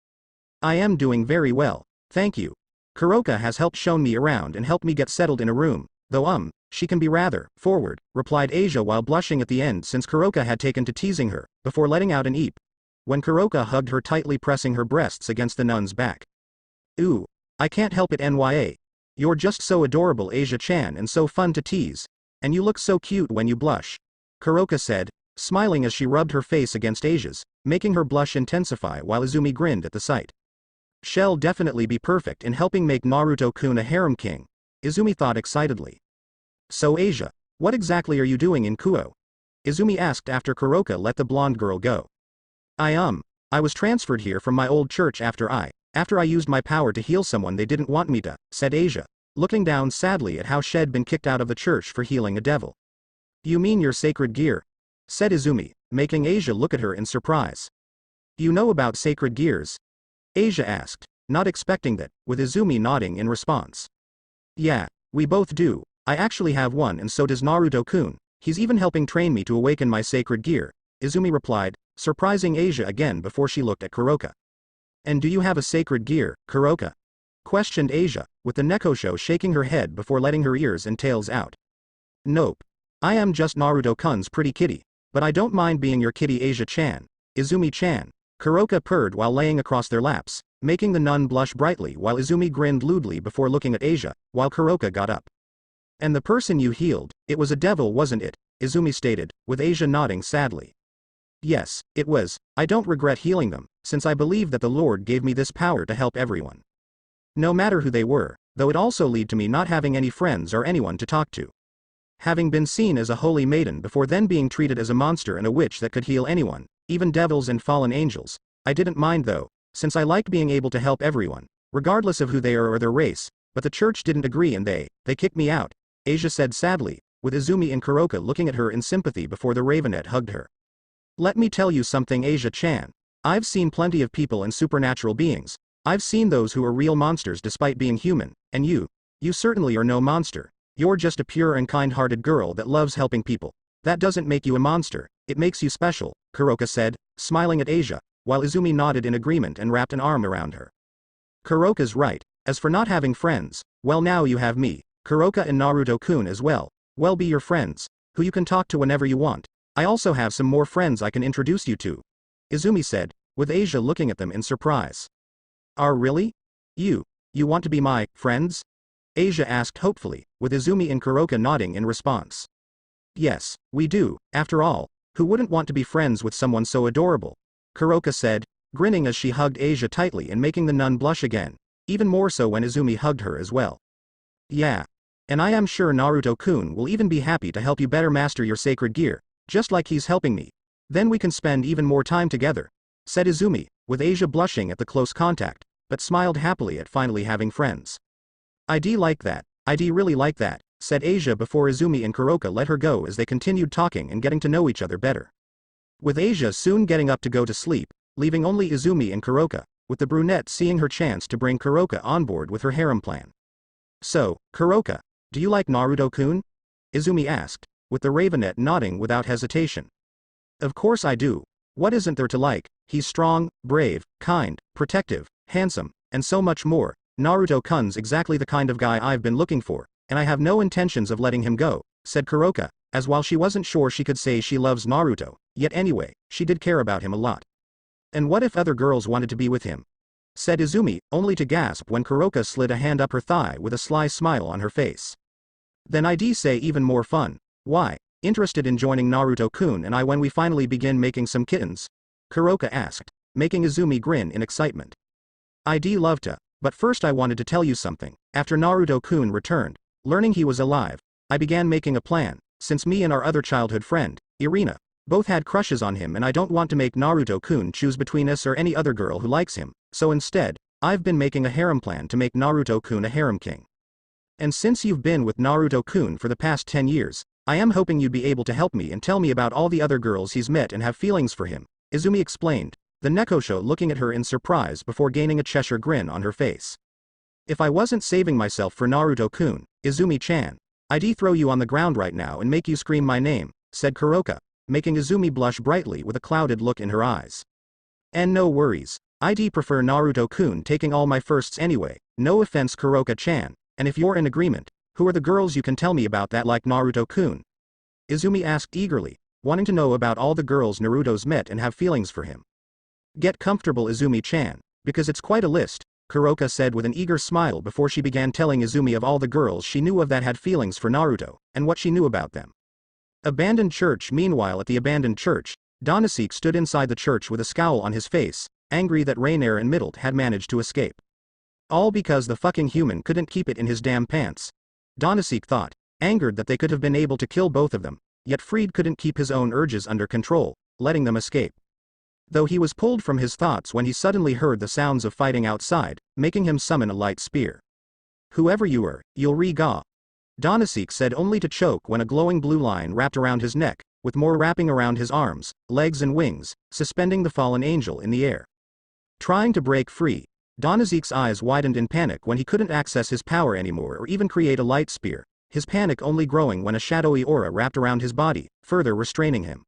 I am doing very well, thank you. Kuroka has helped shown me around and helped me get settled in a room, though she can be rather forward, replied Asia while blushing at the end since Kuroka had taken to teasing her, before letting out an eep. When Kuroka hugged her tightly pressing her breasts against the nun's back. Ooh, I can't help it Nya. You're just so adorable Asia-chan and so fun to tease. And you look so cute when you blush. Kuroka said, smiling as she rubbed her face against Asia's, making her blush intensify while Izumi grinned at the sight. She'll definitely be perfect in helping make Naruto-kun a harem king, Izumi thought excitedly. So Asia, what exactly are you doing in Kuo? Izumi asked after Kuroka let the blonde girl go. I was transferred here from my old church after I used my power to heal someone they didn't want me to, said Asia, looking down sadly at how she'd been kicked out of the church for healing a devil. You mean your sacred gear? Said Izumi, making Asia look at her in surprise. You know about sacred gears? Asia asked, not expecting that, with Izumi nodding in response. Yeah, we both do, I actually have one and so does Naruto-kun, he's even helping train me to awaken my sacred gear, Izumi replied, surprising Asia again before she looked at Kuroka. And do you have a sacred gear, Kuroka? Questioned Asia, with the Nekosho shaking her head before letting her ears and tails out. Nope. I am just Naruto-kun's pretty kitty, but I don't mind being your kitty Asia-chan, Izumi-chan, Kuroka purred while laying across their laps, making the nun blush brightly while Izumi grinned lewdly before looking at Asia, while Kuroka got up. And the person you healed, it was a devil wasn't it, Izumi stated, with Asia nodding sadly. Yes, it was. I don't regret healing them, since I believe that the Lord gave me this power to help everyone. No matter who they were, though it also led to me not having any friends or anyone to talk to. Having been seen as a holy maiden before then being treated as a monster and a witch that could heal anyone, even devils and fallen angels, I didn't mind though, since I liked being able to help everyone, regardless of who they are or their race, but the church didn't agree and they kicked me out, Asia said sadly, with Izumi and Kuroka looking at her in sympathy before the Ravenet hugged her. Let me tell you something, Asia-chan. I've seen plenty of people and supernatural beings. I've seen those who are real monsters despite being human, and you certainly are no monster. You're just a pure and kind-hearted girl that loves helping people. That doesn't make you a monster, it makes you special, Kuroka said, smiling at Asia, while Izumi nodded in agreement and wrapped an arm around her. Kuroka's right. As for not having friends, well now you have me, Kuroka and Naruto-kun as well. Well, be your friends, who you can talk to whenever you want. I also have some more friends I can introduce you to, Izumi said, with Asia looking at them in surprise. Are really? You want to be my friends? Asia asked hopefully, with Izumi and Kuroka nodding in response. Yes, we do, after all, who wouldn't want to be friends with someone so adorable? Kuroka said, grinning as she hugged Asia tightly and making the nun blush again, even more so when Izumi hugged her as well. Yeah. And I am sure Naruto-kun will even be happy to help you better master your sacred gear, just like he's helping me. Then we can spend even more time together, said Izumi, with Asia blushing at the close contact, but smiled happily at finally having friends. I'd like that, I'd really like that, said Asia before Izumi and Kuroka let her go as they continued talking and getting to know each other better. With Asia soon getting up to go to sleep, leaving only Izumi and Kuroka, with the brunette seeing her chance to bring Kuroka on board with her harem plan. So, Kuroka, do you like Naruto-kun? Izumi asked, with the Ravenet nodding without hesitation. Of course I do. What isn't there to like? He's strong, brave, kind, protective, handsome, and so much more. Naruto-kun's exactly the kind of guy I've been looking for, and I have no intentions of letting him go, said Kuroka, as while she wasn't sure she could say she loves Naruto, yet anyway, she did care about him a lot. And what if other girls wanted to be with him? Said Izumi, only to gasp when Kuroka slid a hand up her thigh with a sly smile on her face. Then I'd say even more fun. Why? Interested in joining Naruto-kun and I when we finally begin making some kittens? Kuroka asked, making Izumi grin in excitement. I'd love to, but first I wanted to tell you something. After Naruto-kun returned, learning he was alive, I began making a plan, since me and our other childhood friend, Irina, both had crushes on him and I don't want to make Naruto-kun choose between us or any other girl who likes him, so instead, I've been making a harem plan to make Naruto-kun a harem king. And since you've been with Naruto-kun for the past 10 years, I am hoping you'd be able to help me and tell me about all the other girls he's met and have feelings for him, Izumi explained, the Nekosho looking at her in surprise before gaining a Cheshire grin on her face. If I wasn't saving myself for Naruto-kun, Izumi-chan, I'd throw you on the ground right now and make you scream my name, said Kuroka, making Izumi blush brightly with a clouded look in her eyes. And no worries, I'd prefer Naruto-kun taking all my firsts anyway, no offense Kuroka-chan, and if you're in agreement, who are the girls you can tell me about that like Naruto-kun? Izumi asked eagerly, wanting to know about all the girls Naruto's met and have feelings for him. Get comfortable Izumi-chan, because it's quite a list, Kuroka said with an eager smile before she began telling Izumi of all the girls she knew of that had feelings for Naruto, and what she knew about them. Abandoned church. Meanwhile at the abandoned church, Donasek stood inside the church with a scowl on his face, angry that Rainier and Middlet had managed to escape. All because the fucking human couldn't keep it in his damn pants. Donasek thought, angered that they could have been able to kill both of them, yet Fried couldn't keep his own urges under control, letting them escape. Though he was pulled from his thoughts when he suddenly heard the sounds of fighting outside, making him summon a light spear. Whoever you are, you'll re-gaw. Donasek said only to choke when a glowing blue line wrapped around his neck, with more wrapping around his arms, legs and wings, suspending the fallen angel in the air. Trying to break free, Donasek's eyes widened in panic when he couldn't access his power anymore or even create a light spear, his panic only growing when a shadowy aura wrapped around his body, further restraining him.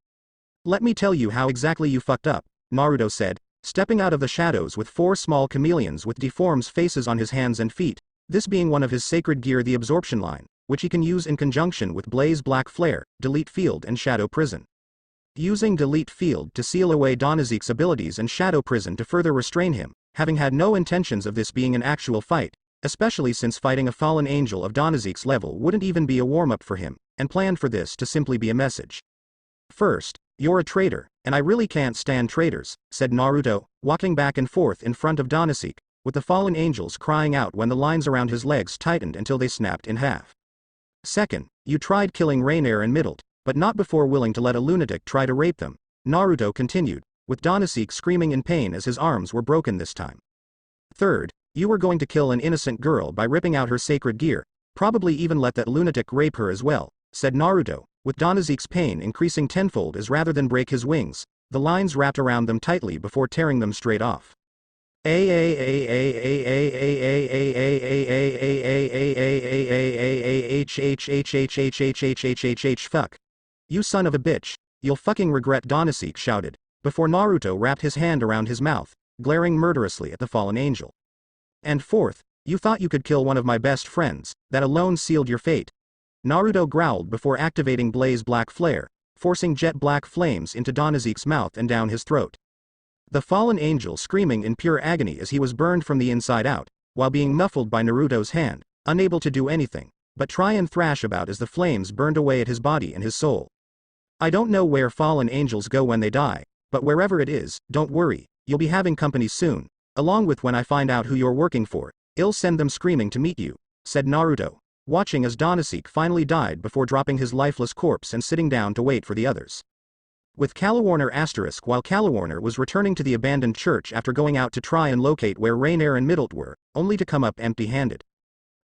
Let me tell you how exactly you fucked up, Naruto said, stepping out of the shadows with 4 small chameleons with deformed faces on his hands and feet, this being one of his sacred gear, the absorption line, which he can use in conjunction with Blaze Black Flare, Delete Field and Shadow Prison. Using Delete Field to seal away Donasek's abilities and Shadow Prison to further restrain him, having had no intentions of this being an actual fight, especially since fighting a fallen angel of Donasek's level wouldn't even be a warm-up for him, and planned for this to simply be a message. First, You're a traitor, and I really can't stand traitors, said Naruto, walking back and forth in front of Donasek, with the fallen angels crying out when the lines around his legs tightened until they snapped in half. Second, you tried killing Reiner and Middle, but not before willing to let a lunatic try to rape them, Naruto continued, with Donasek screaming in pain as his arms were broken this time. Third, you were going to kill an innocent girl by ripping out her sacred gear, probably even let that lunatic rape her as well, said Naruto, with Donasek's pain increasing tenfold as rather than break his wings, the lines wrapped around them tightly before tearing them straight off. Fuck. You son of a bitch, you'll fucking regret, Donasek shouted, before Naruto wrapped his hand around his mouth, glaring murderously at the fallen angel. And fourth, you thought you could kill one of my best friends, that alone sealed your fate. Naruto growled before activating Blaze Black Flare, forcing jet black flames into Donasek's mouth and down his throat. The fallen angel screaming in pure agony as he was burned from the inside out, while being muffled by Naruto's hand, unable to do anything, but try and thrash about as the flames burned away at his body and his soul. I don't know where fallen angels go when they die, but wherever it is, don't worry, you'll be having company soon, along with when I find out who you're working for, I'll send them screaming to meet you, said Naruto, watching as Donasek finally died before dropping his lifeless corpse and sitting down to wait for the others. With Calawarner asterisk while Calawarner was returning to the abandoned church after going out to try and locate where Reiner and Middle were, only to come up empty-handed.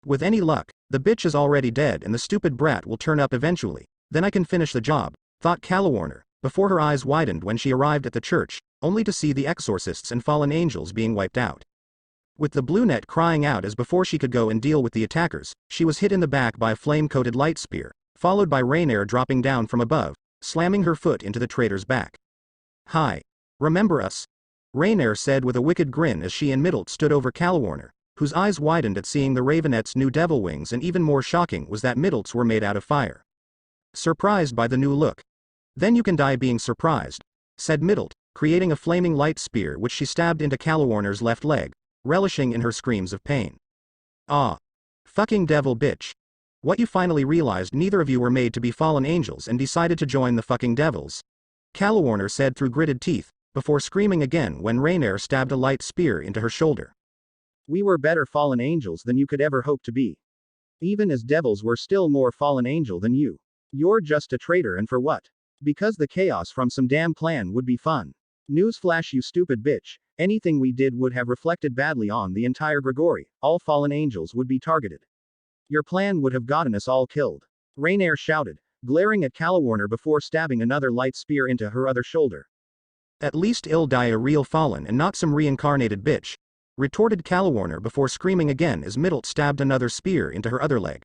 With any luck, the bitch is already dead and the stupid brat will turn up eventually, then I can finish the job, thought Calawarner, before her eyes widened when she arrived at the church, only to see the exorcists and fallen angels being wiped out. With the blue net crying out as before she could go and deal with the attackers, she was hit in the back by a flame-coated light spear, followed by Reiner dropping down from above, slamming her foot into the traitor's back. Hi. Remember us? Reiner said with a wicked grin as she and Middle stood over Calawarner, whose eyes widened at seeing the Ravenette's new devil wings, and even more shocking was that Middle's were made out of fire. Surprised by the new look. Then you can die being surprised, said Middle, creating a flaming light spear which she stabbed into Calawarner's left leg, relishing in her screams of pain. Ah. Fucking devil bitch. What, you finally realized neither of you were made to be fallen angels and decided to join the fucking devils? Calawarner said through gritted teeth, before screaming again when Reiner stabbed a light spear into her shoulder. We were better fallen angels than you could ever hope to be. Even as devils we're still more fallen angel than you. You're just a traitor, and for what? Because the chaos from some damn plan would be fun. Newsflash, you stupid bitch, anything we did would have reflected badly on the entire Gregory, all fallen angels would be targeted. Your plan would have gotten us all killed. Reiner shouted, glaring at Calawarner before stabbing another light spear into her other shoulder. At least I'll die a real fallen and not some reincarnated bitch, retorted Calawarner before screaming again as Middle stabbed another spear into her other leg.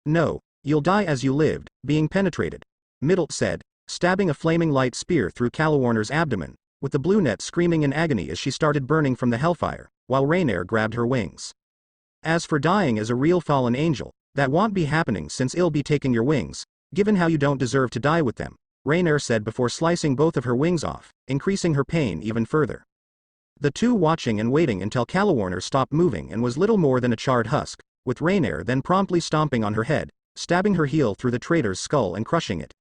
No, you'll die as you lived, being penetrated, Middle said, stabbing a flaming light spear through Calawarner's abdomen, with the blue net screaming in agony as she started burning from the hellfire, while Reiner grabbed her wings. As for dying as a real fallen angel, that won't be happening since I'll be taking your wings, given how you don't deserve to die with them, Reiner said before slicing both of her wings off, increasing her pain even further. The two watching and waiting until Calawarner stopped moving and was little more than a charred husk, with Reiner then promptly stomping on her head, stabbing her heel through the traitor's skull and crushing it.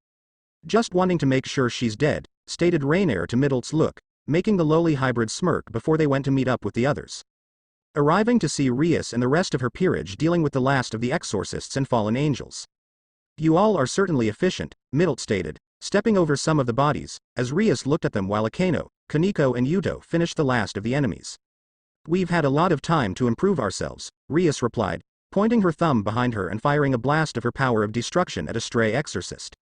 Just wanting to make sure she's dead, stated Reiner to Middle's look, making the lowly hybrid smirk before they went to meet up with the others. Arriving to see Rias and the rest of her peerage dealing with the last of the exorcists and fallen angels. You all are certainly efficient, Middle stated, stepping over some of the bodies, as Rias looked at them while Akano, Kaneko and Yuto finished the last of the enemies. We've had a lot of time to improve ourselves, Rias replied, pointing her thumb behind her and firing a blast of her power of destruction at a stray exorcist.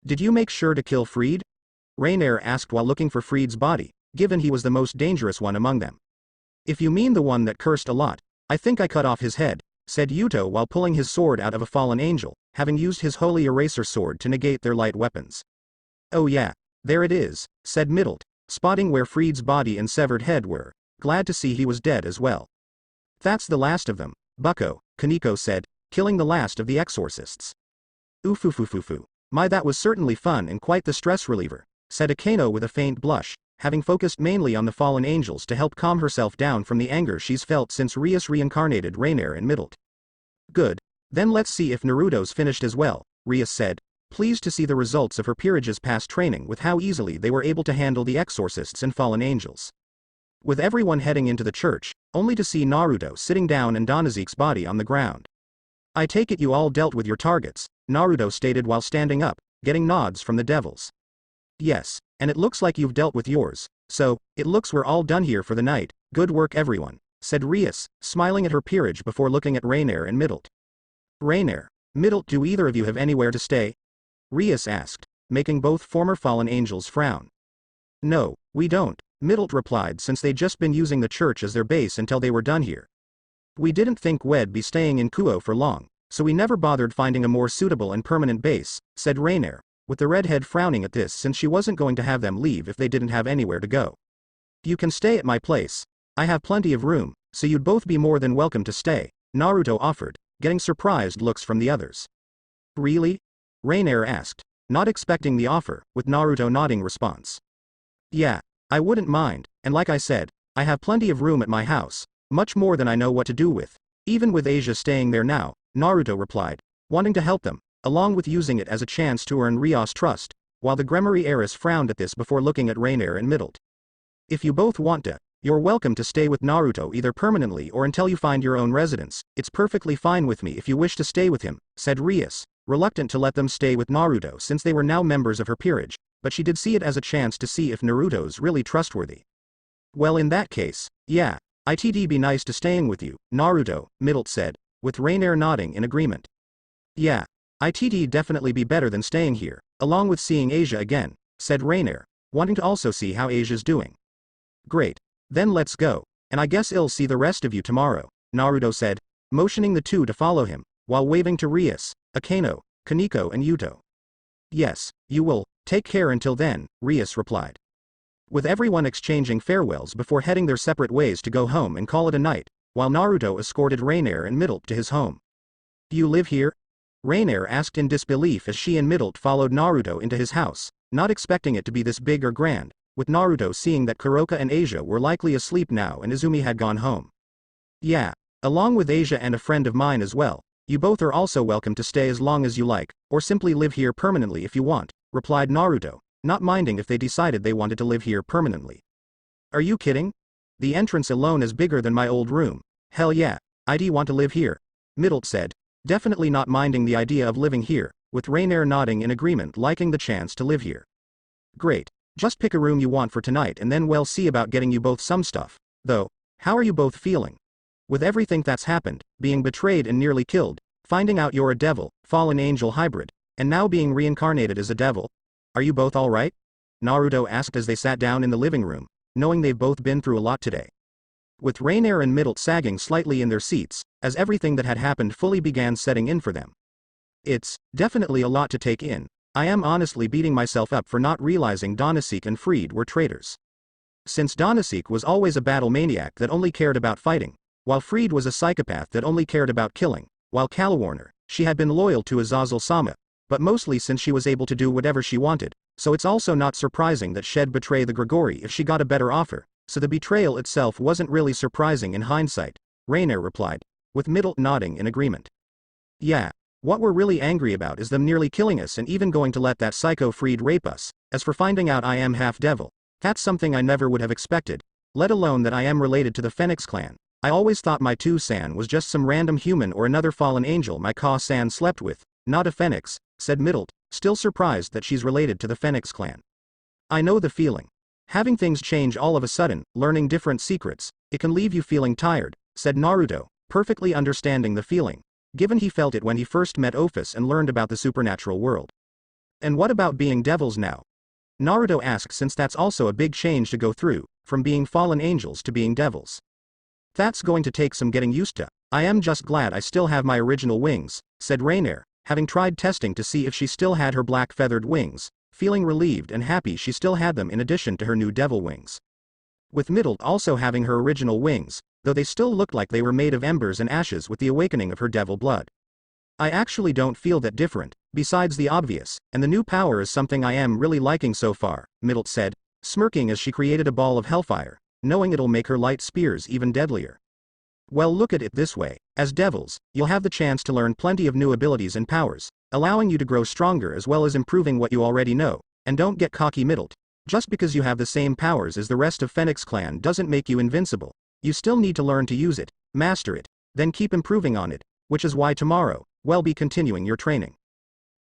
Did you make sure to kill Fried? Reiner asked while looking for Fried's body, given he was the most dangerous one among them. If you mean the one that cursed a lot, I think I cut off his head, said Yuto while pulling his sword out of a fallen angel, having used his holy eraser sword to negate their light weapons. Oh yeah, there it is, said Middle, spotting where Fried's body and severed head were, glad to see he was dead as well. That's the last of them, bucko, Kaneko said, killing the last of the exorcists. Oofufufufu. My, that was certainly fun and quite the stress reliever, said Akano with a faint blush, having focused mainly on the fallen angels to help calm herself down from the anger she's felt since Rias reincarnated Reiner and Middle. Good. Then let's see if Naruto's finished as well, Rias said, pleased to see the results of her peerage's past training with how easily they were able to handle the exorcists and fallen angels. With everyone heading into the church, only to see Naruto sitting down and Danazeke's body on the ground. I take it you all dealt with your targets, Naruto stated while standing up, getting nods from the devils. Yes, and it looks like you've dealt with yours, so, it looks we're all done here for the night, good work everyone, said Rias, smiling at her peerage before looking at Reiner and Middle. Reiner, Middle, do either of you have anywhere to stay? Rias asked, making both former fallen angels frown. No, we don't, Middle replied, since they'd just been using the church as their base until they were done here. We didn't think we'd be staying in Kuo for long, so we never bothered finding a more suitable and permanent base, said Reiner, with the redhead frowning at this since she wasn't going to have them leave if they didn't have anywhere to go. You can stay at my place. I have plenty of room, so you'd both be more than welcome to stay, Naruto offered, getting surprised looks from the others. Really? Reiner asked, not expecting the offer, with Naruto nodding response. Yeah, I wouldn't mind, and like I said, I have plenty of room at my house, much more than I know what to do with, even with Asia staying there now, Naruto replied, wanting to help them, along with using it as a chance to earn Rias' trust, while the Gremory heiress frowned at this before looking at Reiner and Middle. If you both want to, you're welcome to stay with Naruto either permanently or until you find your own residence, it's perfectly fine with me if you wish to stay with him, said Rias, reluctant to let them stay with Naruto since they were now members of her peerage, but she did see it as a chance to see if Naruto's really trustworthy. Well, in that case, yeah, it'd be nice to staying with you, Naruto, Middle said, with Reiner nodding in agreement. Yeah, it'd definitely be better than staying here, along with seeing Asia again, said Reiner, wanting to also see how Asia's doing. Great. Then let's go, and I guess I'll see the rest of you tomorrow, Naruto said, motioning the two to follow him, while waving to Rias, Akeno, Kaneko and Yuto. Yes, you will, take care until then, Rias replied. With everyone exchanging farewells before heading their separate ways to go home and call it a night, while Naruto escorted Reiner and Middle to his home. You live here? Reiner asked in disbelief as she and Middle followed Naruto into his house, not expecting it to be this big or grand, with Naruto seeing that Kuroka and Asia were likely asleep now and Izumi had gone home. Yeah, along with Asia and a friend of mine as well, you both are also welcome to stay as long as you like, or simply live here permanently if you want, replied Naruto, not minding if they decided they wanted to live here permanently. Are you kidding? The entrance alone is bigger than my old room. Hell yeah, I'd want to live here, Middle said, definitely not minding the idea of living here, with Reiner nodding in agreement, liking the chance to live here. Great. Just pick a room you want for tonight and then we'll see about getting you both some stuff, though, how are you both feeling? With everything that's happened, being betrayed and nearly killed, finding out you're a devil, fallen angel hybrid, and now being reincarnated as a devil, are you both alright? Naruto asked as they sat down in the living room, knowing they've both been through a lot today. With Reiner and Middle sagging slightly in their seats, as everything that had happened fully began setting in for them. It's definitely a lot to take in. I am honestly beating myself up for not realizing Danasek and Fried were traitors. Since Danasek was always a battle maniac that only cared about fighting, while Fried was a psychopath that only cared about killing, while Kalawarner, she had been loyal to Azazel-sama, but mostly since she was able to do whatever she wanted, so it's also not surprising that she'd betray the Gregory if she got a better offer, so the betrayal itself wasn't really surprising in hindsight, Reiner replied, with Middle nodding in agreement. Yeah. What we're really angry about is them nearly killing us and even going to let that psycho Fried rape us. As for finding out I am half devil, that's something I never would have expected, let alone that I am related to the Phoenix clan. I always thought my Two-san was just some random human or another fallen angel my Ka-san slept with, not a Phoenix, said Middle, still surprised that she's related to the Phoenix clan. I know the feeling. Having things change all of a sudden, learning different secrets, it can leave you feeling tired, said Naruto, perfectly understanding the feeling, given he felt it when he first met Ophis and learned about the supernatural world. And what about being devils now? Naruto asked, since that's also a big change to go through, from being fallen angels to being devils. That's going to take some getting used to. I am just glad I still have my original wings, said Reiner, having tried testing to see if she still had her black feathered wings, feeling relieved and happy she still had them in addition to her new devil wings. With Middle also having her original wings, though they still looked like they were made of embers and ashes with the awakening of her devil blood. I actually don't feel that different, besides the obvious, and the new power is something I am really liking so far, Middle said, smirking as she created a ball of hellfire, knowing it'll make her light spears even deadlier. Well, look at it this way, as devils, you'll have the chance to learn plenty of new abilities and powers, allowing you to grow stronger as well as improving what you already know. And don't get cocky middled. Just because you have the same powers as the rest of Phoenix Clan doesn't make you invincible. You still need to learn to use it, master it, then keep improving on it, which is why tomorrow, we'll be continuing your training.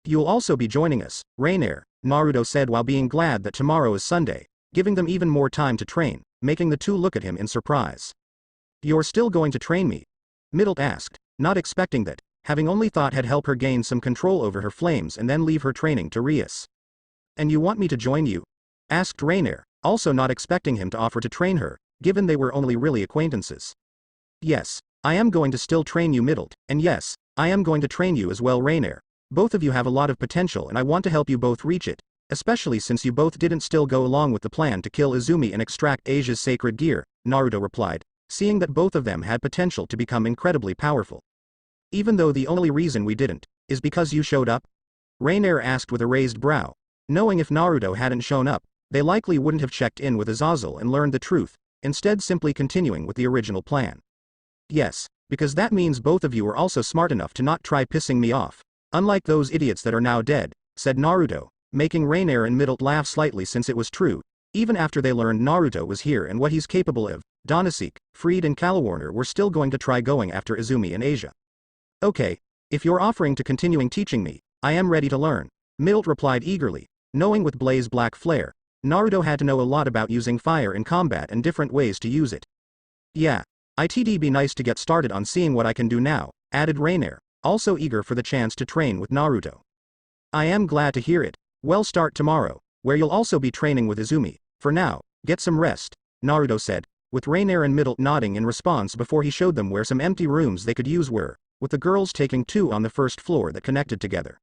You'll also be joining us, Rainier, Naruto said while being glad that tomorrow is Sunday, giving them even more time to train, making the two look at him in surprise. You're still going to train me? Middle asked, not expecting that, having only thought had helped her gain some control over her flames and then leave her training to Rias. And you want me to join you? Asked Rainier, also not expecting him to offer to train her, given they were only really acquaintances. Yes, I am going to still train you Middle, and yes, I am going to train you as well Rainier. Both of you have a lot of potential and I want to help you both reach it, especially since you both didn't still go along with the plan to kill Izumi and extract Asia's sacred gear, Naruto replied, seeing that both of them had potential to become incredibly powerful. Even though the only reason we didn't, is because you showed up? Rainier asked with a raised brow, knowing if Naruto hadn't shown up, they likely wouldn't have checked in with Azazel and learned the truth, instead simply continuing with the original plan. Yes, because that means both of you are also smart enough to not try pissing me off, unlike those idiots that are now dead, said Naruto, making Rainier and Middle laugh slightly since it was true, even after they learned Naruto was here and what he's capable of. Donasek, Freed and Calawarner were still going to try going after Izumi and Asia. Okay, if you're offering to continuing teaching me, I am ready to learn, Middle replied eagerly, knowing with Blaze Black Flare, Naruto had to know a lot about using fire in combat and different ways to use it. Yeah, it'd be nice to get started on seeing what I can do now, added Rainier, also eager for the chance to train with Naruto. I am glad to hear it. We'll start tomorrow, where you'll also be training with Izumi. For now, get some rest, Naruto said, with Rainier and Middle nodding in response before he showed them where some empty rooms they could use were, with the girls taking two on the first floor that connected together.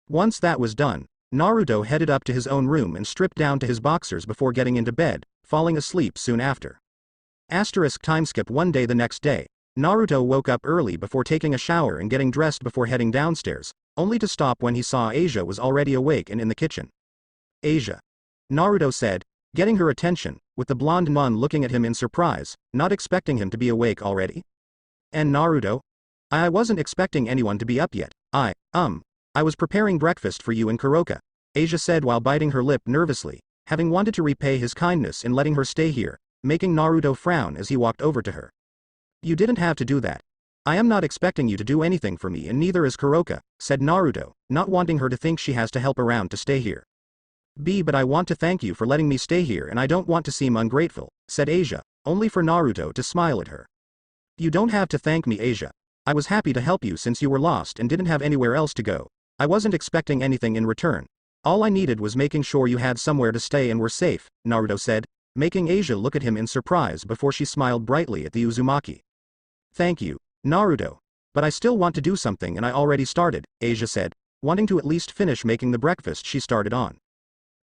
Once that was done, Naruto headed up to his own room and stripped down to his boxers before getting into bed, falling asleep soon after. Timeskip one day the next day, Naruto woke up early before taking a shower and getting dressed before heading downstairs, only to stop when he saw Asia was already awake and in the kitchen. Asia, Naruto said, getting her attention, with the blonde nun looking at him in surprise, not expecting him to be awake already. And Naruto? I wasn't expecting anyone to be up yet. I was preparing breakfast for you and Kuroka, Asia said while biting her lip nervously, having wanted to repay his kindness in letting her stay here, making Naruto frown as he walked over to her. You didn't have to do that. I am not expecting you to do anything for me and neither is Kuroka, said Naruto, not wanting her to think she has to help around to stay here. But I want to thank you for letting me stay here and I don't want to seem ungrateful, said Asia, only for Naruto to smile at her. You don't have to thank me Asia. I was happy to help you since you were lost and didn't have anywhere else to go. I wasn't expecting anything in return. All I needed was making sure you had somewhere to stay and were safe, Naruto said, making Asia look at him in surprise before she smiled brightly at the Uzumaki. Thank you, Naruto. But I still want to do something and I already started, Asia said, wanting to at least finish making the breakfast she started on.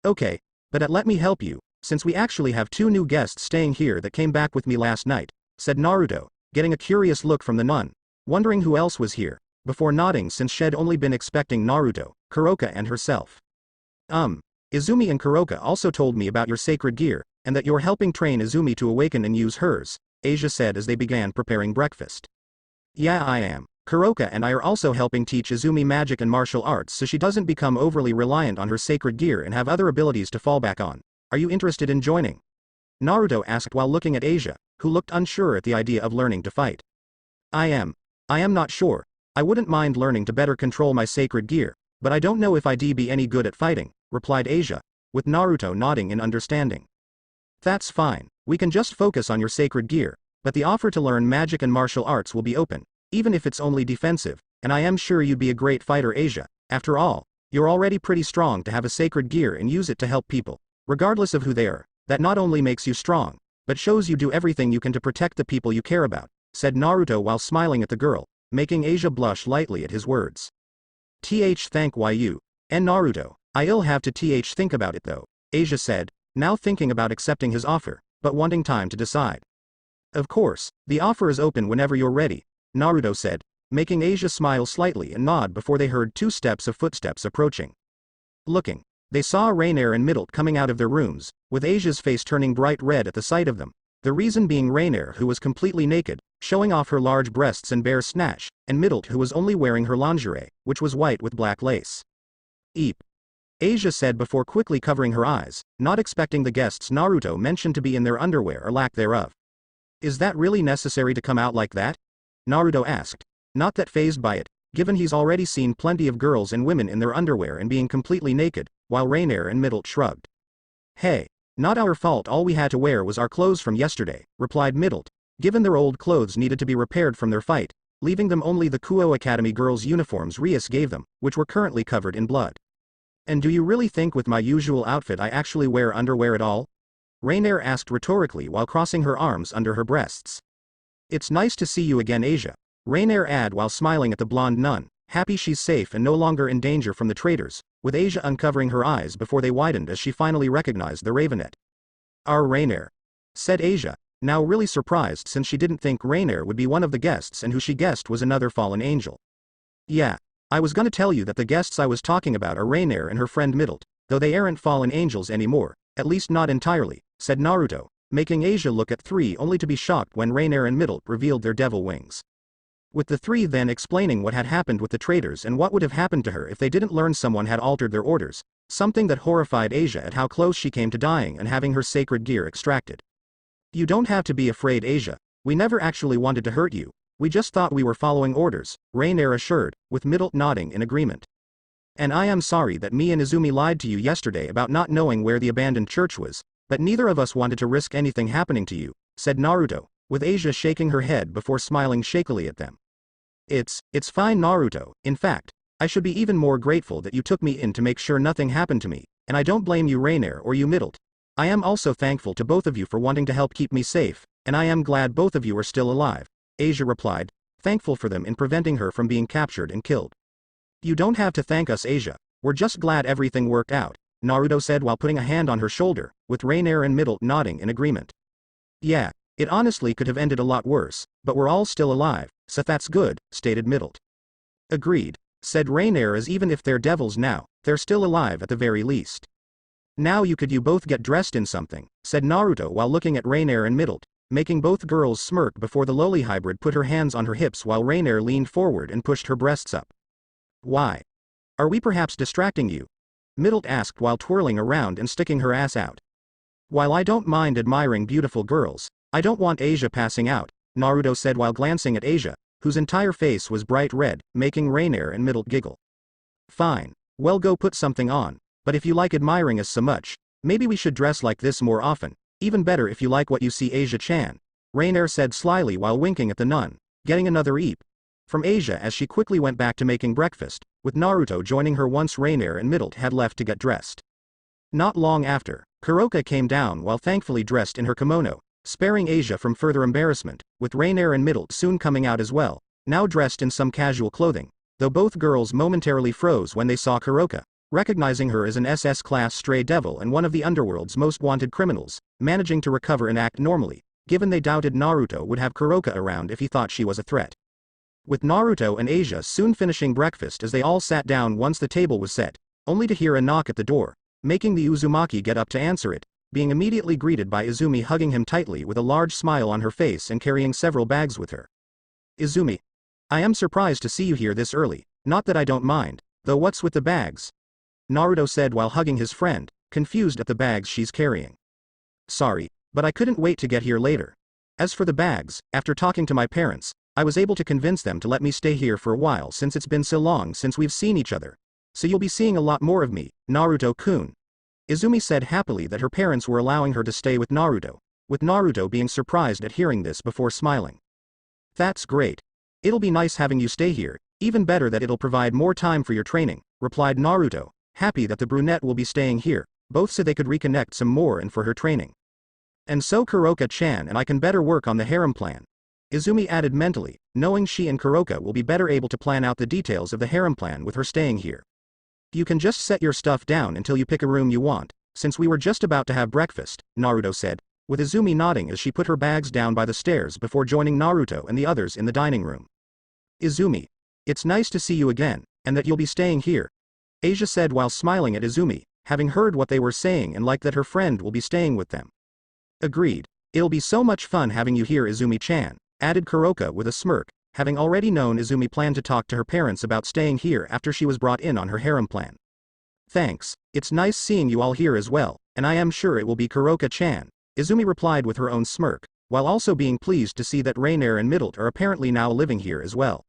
Okay, but let me help you, since we actually have two new guests staying here that came back with me last night, said Naruto, getting a curious look from the nun, wondering who else was here, before nodding since she'd only been expecting Naruto, Kuroka and herself. Izumi and Kuroka also told me about your sacred gear, and that you're helping train Izumi to awaken and use hers, Asia said as they began preparing breakfast. Yeah I am. Kuroka and I are also helping teach Izumi magic and martial arts so she doesn't become overly reliant on her sacred gear and have other abilities to fall back on. Are you interested in joining? Naruto asked while looking at Asia, who looked unsure at the idea of learning to fight. I am not sure. I wouldn't mind learning to better control my sacred gear, but I don't know if I'd be any good at fighting, replied Asia, with Naruto nodding in understanding. That's fine, we can just focus on your sacred gear, but the offer to learn magic and martial arts will be open, even if it's only defensive, and I am sure you'd be a great fighter Asia. After all, you're already pretty strong to have a sacred gear and use it to help people, regardless of who they are. That not only makes you strong, but shows you do everything you can to protect the people you care about, said Naruto while smiling at the girl, making Asia blush lightly at his words. Thank you. And Naruto, I'll have to think about it though, Asia said, now thinking about accepting his offer, but wanting time to decide. Of course, the offer is open whenever you're ready, Naruto said, making Asia smile slightly and nod before they heard two steps of footsteps approaching. Looking, they saw Rainier and Middle coming out of their rooms, with Asia's face turning bright red at the sight of them. The reason being Rainier, who was completely naked, showing off her large breasts and bare snatch, and Middle, who was only wearing her lingerie, which was white with black lace. Eep. Asia said before quickly covering her eyes, not expecting the guests Naruto mentioned to be in their underwear or lack thereof. Is that really necessary to come out like that? Naruto asked. Not that fazed by it, given he's already seen plenty of girls and women in their underwear and being completely naked, while Rainier and Middle shrugged. Hey. Not our fault, all we had to wear was our clothes from yesterday, replied Middle, given their old clothes needed to be repaired from their fight, leaving them only the Kuo Academy girls' uniforms Rias gave them, which were currently covered in blood. And do you really think with my usual outfit I actually wear underwear at all? Rainier asked rhetorically while crossing her arms under her breasts. It's nice to see you again, Asia. Rainier added while smiling at the blonde nun, happy she's safe and no longer in danger from the traitors, with Asia uncovering her eyes before they widened as she finally recognized the Ravenet. Our Rainier, said Asia, now really surprised since she didn't think Rainier would be one of the guests and who she guessed was another fallen angel. Yeah, I was gonna tell you that the guests I was talking about are Rainier and her friend Middle, though they aren't fallen angels anymore, at least not entirely, said Naruto, making Asia look at three only to be shocked when Rainier and Middle revealed their devil wings. With the three then explaining what had happened with the traitors and what would have happened to her if they didn't learn someone had altered their orders, something that horrified Asia at how close she came to dying and having her sacred gear extracted. You don't have to be afraid, Asia, we never actually wanted to hurt you, we just thought we were following orders, Rainier assured, with Middle nodding in agreement. And I am sorry that me and Izumi lied to you yesterday about not knowing where the abandoned church was, but neither of us wanted to risk anything happening to you, said Naruto, with Asia shaking her head before smiling shakily at them. It's fine, Naruto, in fact, I should be even more grateful that you took me in to make sure nothing happened to me, and I don't blame you, Rainier, or you, Middle. I am also thankful to both of you for wanting to help keep me safe, and I am glad both of you are still alive, Asia replied, thankful for them in preventing her from being captured and killed. You don't have to thank us, Asia, we're just glad everything worked out, Naruto said while putting a hand on her shoulder, with Rainier and Middle nodding in agreement. Yeah, it honestly could have ended a lot worse, but we're all still alive, so that's good, stated Middle. Agreed, said Rainier, as even if they're devils now, they're still alive at the very least. Now you both get dressed in something, said Naruto while looking at Rainier and Middle, making both girls smirk before the lowly hybrid put her hands on her hips while Rainier leaned forward and pushed her breasts up. Why? Are we perhaps distracting you? Middle asked while twirling around and sticking her ass out. While I don't mind admiring beautiful girls, I don't want Asia passing out, Naruto said while glancing at Asia, whose entire face was bright red, making Rainier and Middle giggle. Fine. Well, go put something on, but if you like admiring us so much, maybe we should dress like this more often, even better if you like what you see, Asia-chan, Rainier said slyly while winking at the nun, getting another eep from Asia as she quickly went back to making breakfast, with Naruto joining her once Rainier and Middle had left to get dressed. Not long after, Kuroka came down while thankfully dressed in her kimono, sparing Asia from further embarrassment, with Rainier and Middle soon coming out as well, now dressed in some casual clothing, though both girls momentarily froze when they saw Kuroka, recognizing her as an SS-class stray devil and one of the underworld's most wanted criminals, managing to recover and act normally, given they doubted Naruto would have Kuroka around if he thought she was a threat. With Naruto and Asia soon finishing breakfast as they all sat down once the table was set, only to hear a knock at the door, making the Uzumaki get up to answer it, being immediately greeted by Izumi hugging him tightly with a large smile on her face and carrying several bags with her. Izumi. I am surprised to see you here this early, not that I don't mind, though what's with the bags? Naruto said while hugging his friend, confused at the bags she's carrying. Sorry, but I couldn't wait to get here later. As for the bags, after talking to my parents, I was able to convince them to let me stay here for a while since it's been so long since we've seen each other. So you'll be seeing a lot more of me, Naruto-kun. Izumi said happily that her parents were allowing her to stay with Naruto being surprised at hearing this before smiling. That's great. It'll be nice having you stay here, even better that it'll provide more time for your training, replied Naruto, happy that the brunette will be staying here, both so they could reconnect some more and for her training. And so Kuroka-chan and I can better work on the harem plan. Izumi added mentally, knowing she and Kuroka will be better able to plan out the details of the harem plan with her staying here. You can just set your stuff down until you pick a room you want, since we were just about to have breakfast, Naruto said, with Izumi nodding as she put her bags down by the stairs before joining Naruto and the others in the dining room. Izumi. It's nice to see you again, and that you'll be staying here, Asia said while smiling at Izumi, having heard what they were saying and liked that her friend will be staying with them. Agreed. It'll be so much fun having you here, Izumi-chan, added Kuroka with a smirk, having already known Izumi planned to talk to her parents about staying here after she was brought in on her harem plan. Thanks, it's nice seeing you all here as well, and I am sure it will be Kuroka-chan, Izumi replied with her own smirk, while also being pleased to see that Rainier and Middle are apparently now living here as well.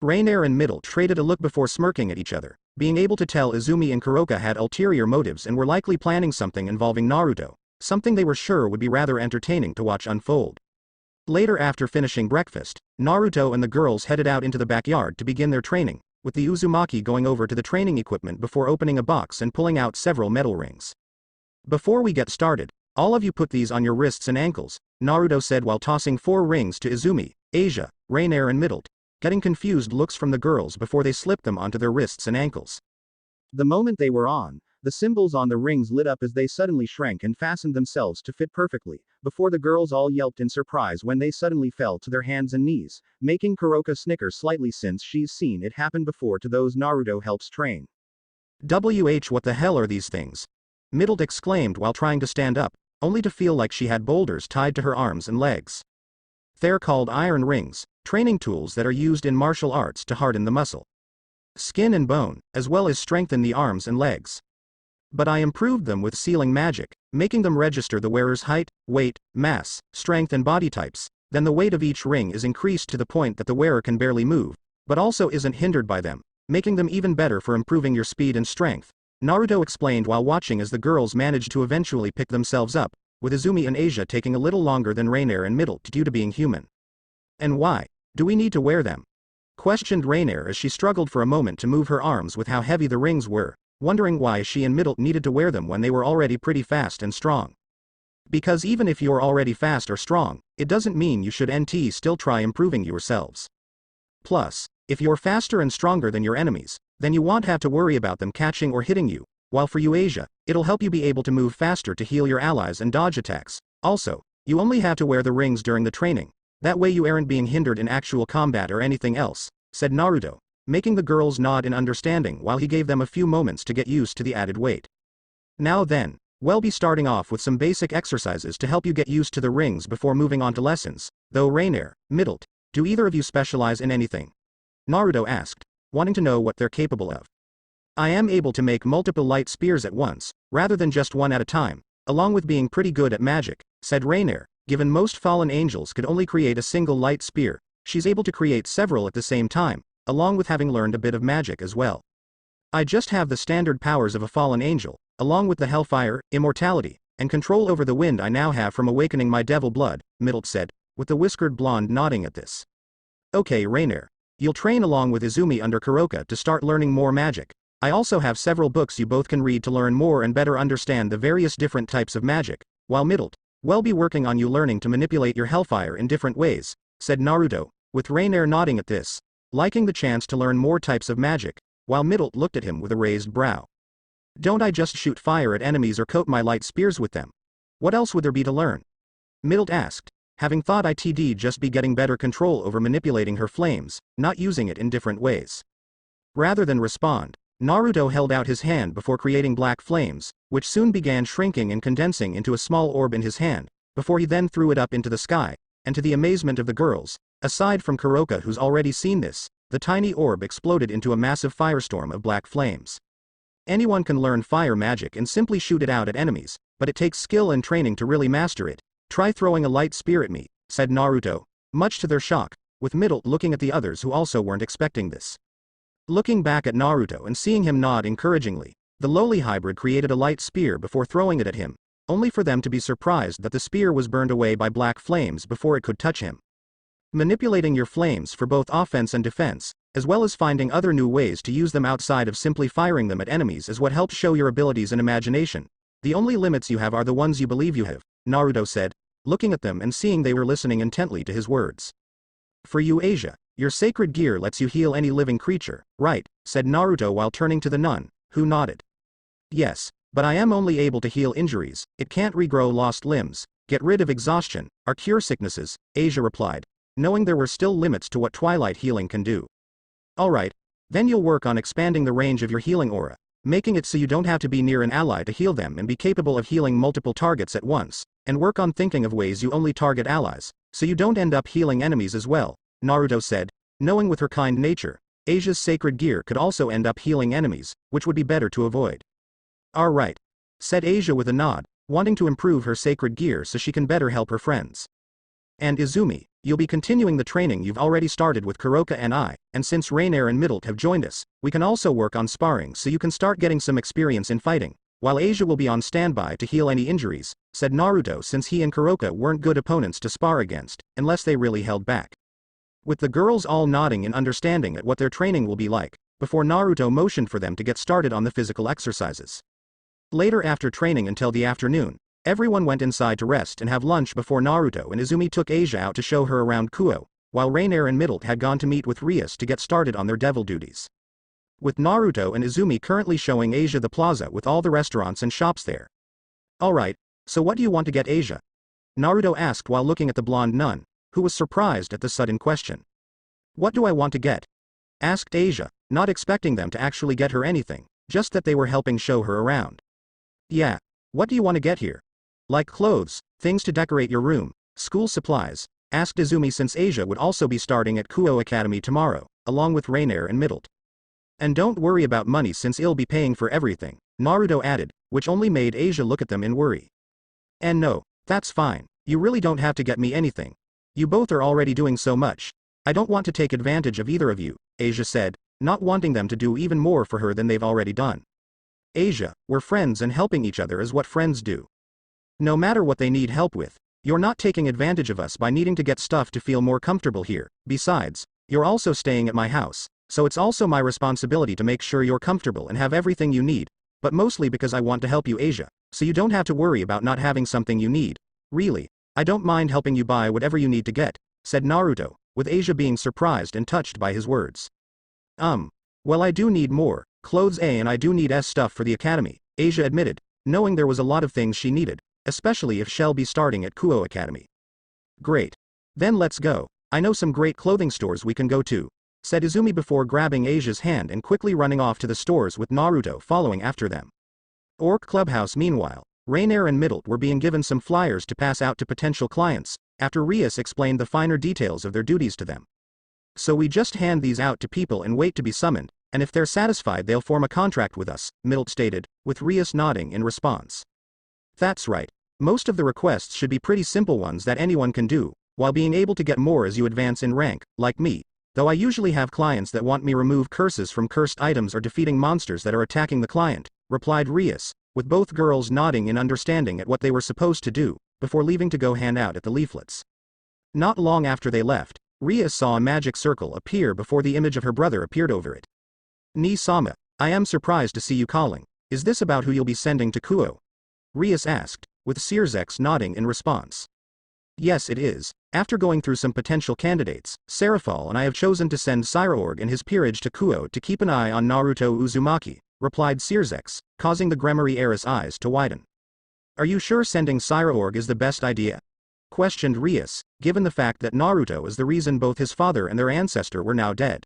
Rainier and Middle traded a look before smirking at each other, being able to tell Izumi and Kuroka had ulterior motives and were likely planning something involving Naruto, something they were sure would be rather entertaining to watch unfold. Later, after finishing breakfast, Naruto and the girls headed out into the backyard to begin their training, with the Uzumaki going over to the training equipment before opening a box and pulling out several metal rings. Before we get started, all of you put these on your wrists and ankles, Naruto said while tossing 4 rings to Izumi, Asia, Rainier and Middle, getting confused looks from the girls before they slipped them onto their wrists and ankles. The moment they were on, the symbols on the rings lit up as they suddenly shrank and fastened themselves to fit perfectly, before the girls all yelped in surprise when they suddenly fell to their hands and knees, making Kuroka snicker slightly since she's seen it happen before to those Naruto helps train. What the hell are these things? Middle exclaimed while trying to stand up, only to feel like she had boulders tied to her arms and legs. They're called iron rings, training tools that are used in martial arts to harden the muscle, skin and bone, as well as strengthen the arms and legs. But I improved them with sealing magic, making them register the wearer's height, weight, mass, strength and body types. Then the weight of each ring is increased to the point that the wearer can barely move, but also isn't hindered by them, making them even better for improving your speed and strength, Naruto explained while watching as the girls managed to eventually pick themselves up, with Izumi and Asia taking a little longer than Rainier and Middle due to being human. And why do we need to wear them? Questioned Rainier as she struggled for a moment to move her arms with how heavy the rings were, wondering why she and Middle needed to wear them when they were already pretty fast and strong. Because even if you're already fast or strong, it doesn't mean you should still try improving yourselves. Plus, if you're faster and stronger than your enemies, then you won't have to worry about them catching or hitting you, while for you Asia, it'll help you be able to move faster to heal your allies and dodge attacks. Also, you only have to wear the rings during the training, that way you aren't being hindered in actual combat or anything else, said Naruto, making the girls nod in understanding while he gave them a few moments to get used to the added weight. Now then, we'll be starting off with some basic exercises to help you get used to the rings before moving on to lessons, though Rainier, Middle, do either of you specialize in anything? Naruto asked, wanting to know what they're capable of. I am able to make multiple light spears at once, rather than just one at a time, along with being pretty good at magic, said Rainier. Given most fallen angels could only create a single light spear, she's able to create several at the same time, along with having learned a bit of magic as well. I just have the standard powers of a fallen angel, along with the hellfire, immortality, and control over the wind I now have from awakening my devil blood, Middle said, with the whiskered blonde nodding at this. Okay Rainier, you'll train along with Izumi under Kuroka to start learning more magic. I also have several books you both can read to learn more and better understand the various different types of magic, while Middle, we'll be working on you learning to manipulate your hellfire in different ways, said Naruto, with Rainier nodding at this, liking the chance to learn more types of magic, while Middle looked at him with a raised brow. Don't I just shoot fire at enemies or coat my light spears with them? What else would there be to learn? Middle asked, having thought it'd just be getting better control over manipulating her flames, not using it in different ways. Rather than respond, Naruto held out his hand before creating black flames, which soon began shrinking and condensing into a small orb in his hand, before he then threw it up into the sky, and to the amazement of the girls, aside from Kuroka who's already seen this, the tiny orb exploded into a massive firestorm of black flames. Anyone can learn fire magic and simply shoot it out at enemies, but it takes skill and training to really master it. Try throwing a light spear at me, said Naruto, much to their shock, with Middle looking at the others who also weren't expecting this. Looking back at Naruto and seeing him nod encouragingly, the lowly hybrid created a light spear before throwing it at him, only for them to be surprised that the spear was burned away by black flames before it could touch him. Manipulating your flames for both offense and defense, as well as finding other new ways to use them outside of simply firing them at enemies is what helps show your abilities and imagination. The only limits you have are the ones you believe you have, Naruto said, looking at them and seeing they were listening intently to his words. For you Asia, your sacred gear lets you heal any living creature, right, said Naruto while turning to the nun, who nodded. Yes, but I am only able to heal injuries, it can't regrow lost limbs, get rid of exhaustion, or cure sicknesses, Asia replied, knowing there were still limits to what twilight healing can do. Alright, then you'll work on expanding the range of your healing aura, making it so you don't have to be near an ally to heal them and be capable of healing multiple targets at once, and work on thinking of ways you only target allies, so you don't end up healing enemies as well, Naruto said, knowing with her kind nature, Asia's sacred gear could also end up healing enemies, which would be better to avoid. Alright, said Asia with a nod, wanting to improve her sacred gear so she can better help her friends. And Izumi, you'll be continuing the training you've already started with Kuroka and I, and since Rainier and Middle have joined us, we can also work on sparring so you can start getting some experience in fighting, while Asia will be on standby to heal any injuries, said Naruto since he and Kuroka weren't good opponents to spar against, unless they really held back. With the girls all nodding in understanding at what their training will be like, before Naruto motioned for them to get started on the physical exercises. Later after training until the afternoon, everyone went inside to rest and have lunch before Naruto and Izumi took Asia out to show her around Kuo, while Rainier and Middle had gone to meet with Rias to get started on their devil duties. With Naruto and Izumi currently showing Asia the plaza with all the restaurants and shops there. Alright, so what do you want to get Asia? Naruto asked while looking at the blonde nun, who was surprised at the sudden question. What do I want to get? Asked Asia, not expecting them to actually get her anything, just that they were helping show her around. Yeah, what do you want to get here? Like clothes, things to decorate your room, school supplies, asked Izumi since Asia would also be starting at Kuo Academy tomorrow, along with Rainier and Middle. And don't worry about money since I'll be paying for everything, Naruto added, which only made Asia look at them in worry. And no, that's fine, you really don't have to get me anything. You both are already doing so much. I don't want to take advantage of either of you, Asia said, not wanting them to do even more for her than they've already done. Asia, we're friends and helping each other is what friends do. No matter what they need help with, you're not taking advantage of us by needing to get stuff to feel more comfortable here. Besides, you're also staying at my house, so it's also my responsibility to make sure you're comfortable and have everything you need, but mostly because I want to help you, Asia, so you don't have to worry about not having something you need. Really, I don't mind helping you buy whatever you need to get, said Naruto, with Asia being surprised and touched by his words. Well, I do need more clothes and I do need stuff for the academy, Asia admitted, knowing there was a lot of things she needed, especially if she'll be starting at Kuo Academy. Great. Then let's go. I know some great clothing stores we can go to, said Izumi before grabbing Asia's hand and quickly running off to the stores with Naruto following after them. Orc Clubhouse meanwhile, Rainier and Middle were being given some flyers to pass out to potential clients, after Rias explained the finer details of their duties to them. So we just hand these out to people and wait to be summoned, and if they're satisfied they'll form a contract with us, Middle stated, with Rias nodding in response. That's right. Most of the requests should be pretty simple ones that anyone can do, while being able to get more as you advance in rank, like me, though I usually have clients that want me remove curses from cursed items or defeating monsters that are attacking the client, replied Rias, with both girls nodding in understanding at what they were supposed to do, before leaving to go hand out at the leaflets. Not long after they left, Rias saw a magic circle appear before the image of her brother appeared over it. Ni-sama, I am surprised to see you calling. Is this about who you'll be sending to Kuo? Rias asked, with Sirzex nodding in response. Yes, it is. After going through some potential candidates, Seraphal and I have chosen to send Cyraorg and his peerage to Kuo to keep an eye on Naruto Uzumaki, replied Sirzex, causing the Gremory heiress' eyes to widen. Are you sure sending Cyraorg is the best idea? Questioned Rias, given the fact that Naruto is the reason both his father and their ancestor were now dead.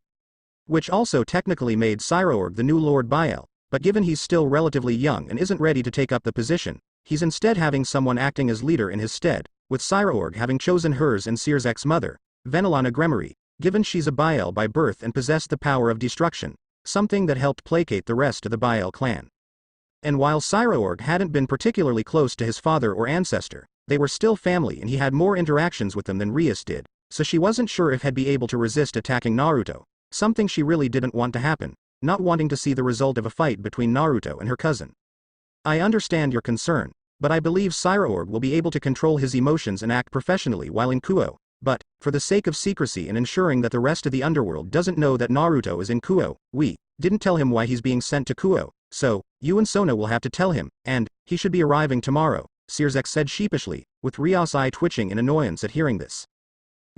Which also technically made Cyraorg the new Lord Bael, but given he's still relatively young and isn't ready to take up the position, he's instead having someone acting as leader in his stead, with Cyraorg having chosen hers and Sirzek's mother, Venelana Gremory, given she's a Bael by birth and possessed the power of destruction, something that helped placate the rest of the Bael clan. And while Cyraorg hadn't been particularly close to his father or ancestor, they were still family and he had more interactions with them than Rias did, so she wasn't sure if he'd be able to resist attacking Naruto, something she really didn't want to happen, not wanting to see the result of a fight between Naruto and her cousin. I understand your concern, but I believe Cyraorg will be able to control his emotions and act professionally while in Kuo, but, for the sake of secrecy and ensuring that the rest of the underworld doesn't know that Naruto is in Kuo, we didn't tell him why he's being sent to Kuo, so, you and Sona will have to tell him, and, he should be arriving tomorrow, Sirzek said sheepishly, with Rias' eye twitching in annoyance at hearing this.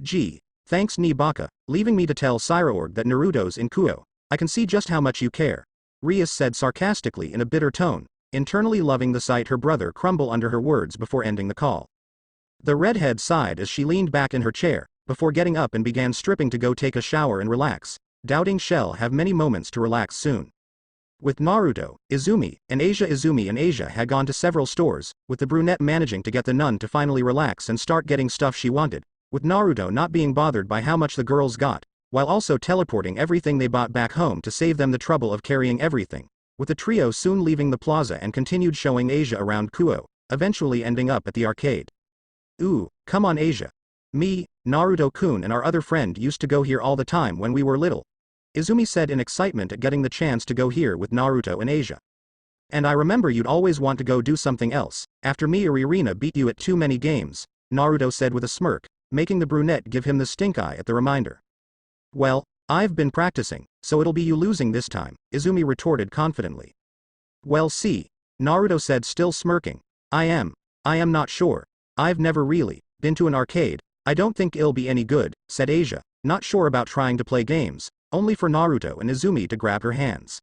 Gee, thanks Ni-Baka, leaving me to tell Cyraorg that Naruto's in Kuo. I can see just how much you care, Rias said sarcastically in a bitter tone, internally loving the sight her brother crumble under her words before ending the call. The redhead sighed as she leaned back in her chair, before getting up and began stripping to go take a shower and relax, doubting she'll have many moments to relax soon. With Naruto, Izumi, and Asia had gone to several stores, with the brunette managing to get the nun to finally relax and start getting stuff she wanted, with Naruto not being bothered by how much the girls got, while also teleporting everything they bought back home to save them the trouble of carrying everything, with the trio soon leaving the plaza and continued showing Asia around Kuo, eventually ending up at the arcade. Ooh, come on Asia. Me, Naruto-kun and our other friend used to go here all the time when we were little, Izumi said in excitement at getting the chance to go here with Naruto and Asia. And I remember you'd always want to go do something else, after me or Irina beat you at too many games, Naruto said with a smirk, making the brunette give him the stink eye at the reminder. Well, I've been practicing, so it'll be you losing this time, Izumi retorted confidently. Well see, Naruto said still smirking, I am not sure. I've never really been to an arcade, I don't think it'll be any good, said Asia, not sure about trying to play games, only for Naruto and Izumi to grab her hands.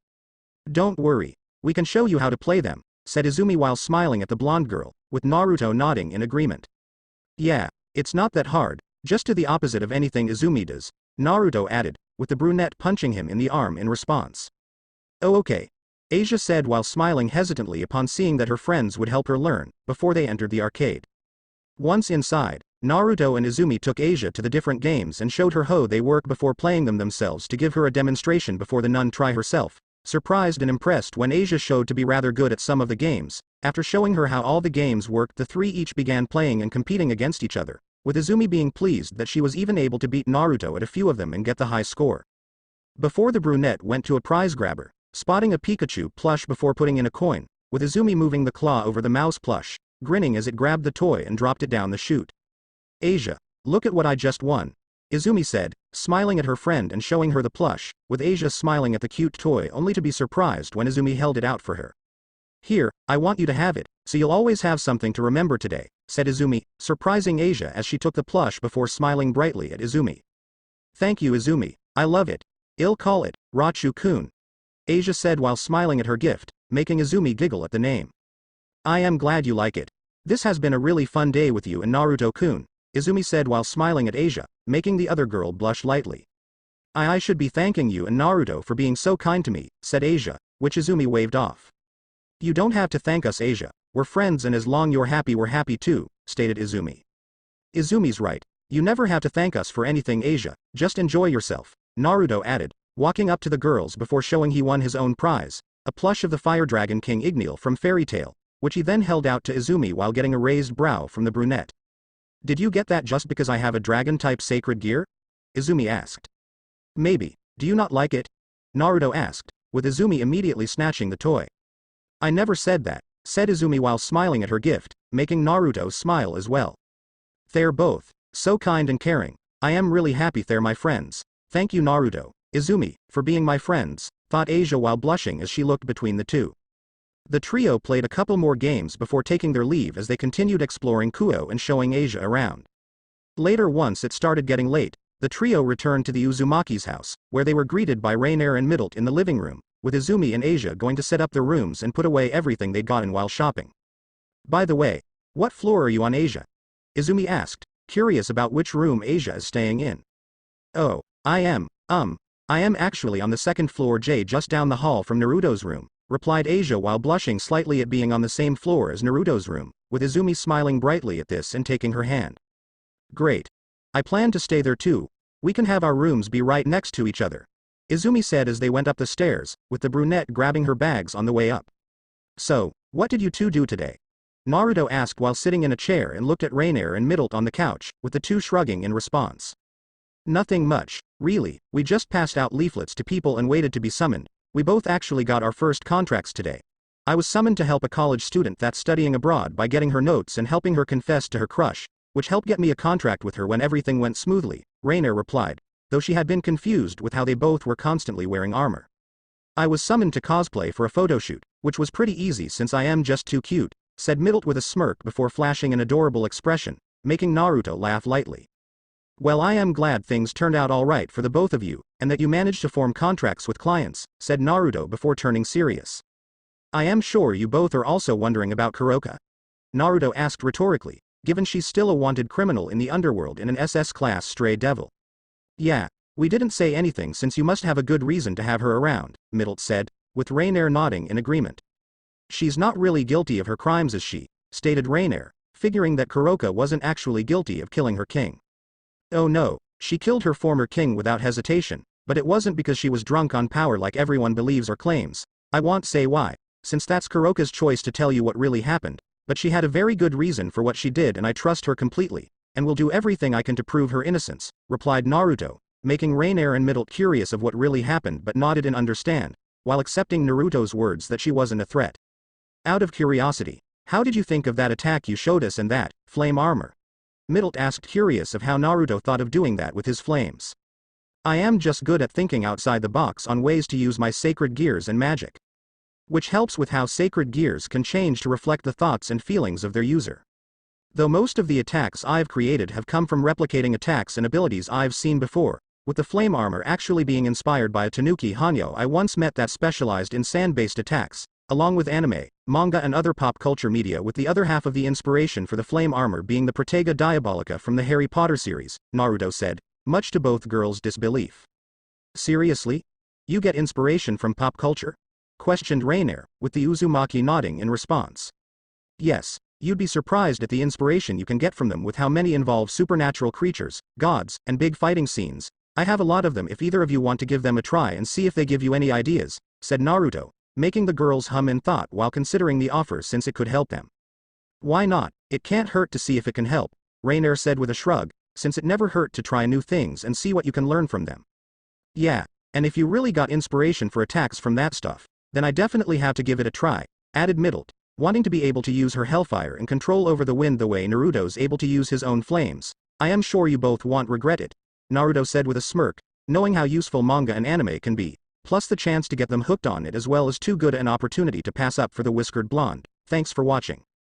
Don't worry, we can show you how to play them, said Izumi while smiling at the blonde girl, with Naruto nodding in agreement. Yeah, it's not that hard, just to the opposite of anything Izumi does, Naruto added, with the brunette punching him in the arm in response. Oh okay, Asia said while smiling hesitantly upon seeing that her friends would help her learn, before they entered the arcade. Once inside, Naruto and Izumi took Asia to the different games and showed her how they work before playing them themselves to give her a demonstration before the nun try herself, surprised and impressed when Asia showed to be rather good at some of the games. After showing her how all the games worked, the three each began playing and competing against each other, with Izumi being pleased that she was even able to beat Naruto at a few of them and get the high score. Before the brunette went to a prize grabber, spotting a Pikachu plush before putting in a coin, with Izumi moving the claw over the mouse plush, grinning as it grabbed the toy and dropped it down the chute. Asia, look at what I just won, Izumi said, smiling at her friend and showing her the plush, with Asia smiling at the cute toy only to be surprised when Izumi held it out for her. Here, I want you to have it, so you'll always have something to remember today, said Izumi, surprising Asia as she took the plush before smiling brightly at Izumi. Thank you Izumi, I love it. I'll call it, Rachu-kun, Asia said while smiling at her gift, making Izumi giggle at the name. I am glad you like it. This has been a really fun day with you and Naruto-kun, Izumi said while smiling at Asia, making the other girl blush lightly. I should be thanking you and Naruto for being so kind to me, said Asia, which Izumi waved off. You don't have to thank us Asia, we're friends and as long you're happy we're happy too, stated Izumi. Izumi's right, you never have to thank us for anything Asia, just enjoy yourself, Naruto added, walking up to the girls before showing he won his own prize, a plush of the Fire Dragon King Igneel from Fairy Tail, which he then held out to Izumi while getting a raised brow from the brunette. Did you get that just because I have a dragon-type sacred gear? Izumi asked. Maybe, do you not like it? Naruto asked, with Izumi immediately snatching the toy. I never said that, said Izumi while smiling at her gift, making Naruto smile as well. They're both so kind and caring, I am really happy they're my friends. Thank you Naruto, Izumi, for being my friends, thought Asia while blushing as she looked between the two. The trio played a couple more games before taking their leave as they continued exploring Kuo and showing Asia around. Later once it started getting late, the trio returned to the Uzumaki's house, where they were greeted by Rainier and Middlet in the living room, with Izumi and Asia going to set up their rooms and put away everything they'd gotten while shopping. By the way, what floor are you on Asia? Izumi asked, curious about which room Asia is staying in. Oh, I am actually on the second floor J just down the hall from Naruto's room, replied Asia while blushing slightly at being on the same floor as Naruto's room, with Izumi smiling brightly at this and taking her hand. Great. I plan to stay there too, we can have our rooms be right next to each other, Izumi said as they went up the stairs, with the brunette grabbing her bags on the way up. So, what did you two do today? Naruto asked while sitting in a chair and looked at Rainier and Middlet on the couch, with the two shrugging in response. Nothing much, really, we just passed out leaflets to people and waited to be summoned. We both actually got our first contracts today. I was summoned to help a college student that's studying abroad by getting her notes and helping her confess to her crush, which helped get me a contract with her when everything went smoothly, Rainier replied, though she had been confused with how they both were constantly wearing armor. I was summoned to cosplay for a photoshoot, which was pretty easy since I am just too cute, said Middlet with a smirk before flashing an adorable expression, making Naruto laugh lightly. Well, I am glad things turned out alright for the both of you, and that you managed to form contracts with clients, said Naruto before turning serious. I am sure you both are also wondering about Kuroka. Naruto asked rhetorically, given she's still a wanted criminal in the underworld and an SS-class stray devil. Yeah, we didn't say anything since you must have a good reason to have her around, Middlet said, with Rainier nodding in agreement. She's not really guilty of her crimes, is she? Stated Rainier, figuring that Kuroka wasn't actually guilty of killing her king. Oh no, she killed her former king without hesitation, but it wasn't because she was drunk on power like everyone believes or claims. I won't say why, since that's Kuroka's choice to tell you what really happened, but she had a very good reason for what she did and I trust her completely, and will do everything I can to prove her innocence, replied Naruto, making Rainier and Middle curious of what really happened but nodded in understand, while accepting Naruto's words that she wasn't a threat. Out of curiosity, how did you think of that attack you showed us and that flame armor? Middle asked, curious of how Naruto thought of doing that with his flames. I am just good at thinking outside the box on ways to use my sacred gears and magic, which helps with how sacred gears can change to reflect the thoughts and feelings of their user. Though most of the attacks I've created have come from replicating attacks and abilities I've seen before, with the flame armor actually being inspired by a Tanuki Hanyo I once met that specialized in sand-based attacks, along with anime, manga and other pop culture media, with the other half of the inspiration for the flame armor being the Protega Diabolica from the Harry Potter series, Naruto said, much to both girls' disbelief. Seriously? You get inspiration from pop culture? Questioned Rainier, with the Uzumaki nodding in response. Yes, you'd be surprised at the inspiration you can get from them with how many involve supernatural creatures, gods, and big fighting scenes. I have a lot of them if either of you want to give them a try and see if they give you any ideas, said Naruto, making the girls hum in thought while considering the offer since it could help them. Why not? It can't hurt to see if it can help, Rainier said with a shrug, since it never hurt to try new things and see what you can learn from them. Yeah, and if you really got inspiration for attacks from that stuff, then I definitely have to give it a try, added Middle, wanting to be able to use her hellfire and control over the wind the way Naruto's able to use his own flames. I am sure you both won't regret it, Naruto said with a smirk, knowing how useful manga and anime can be, plus the chance to get them hooked on it as well as too good an opportunity to pass up for the whiskered blonde. Thanks for watching.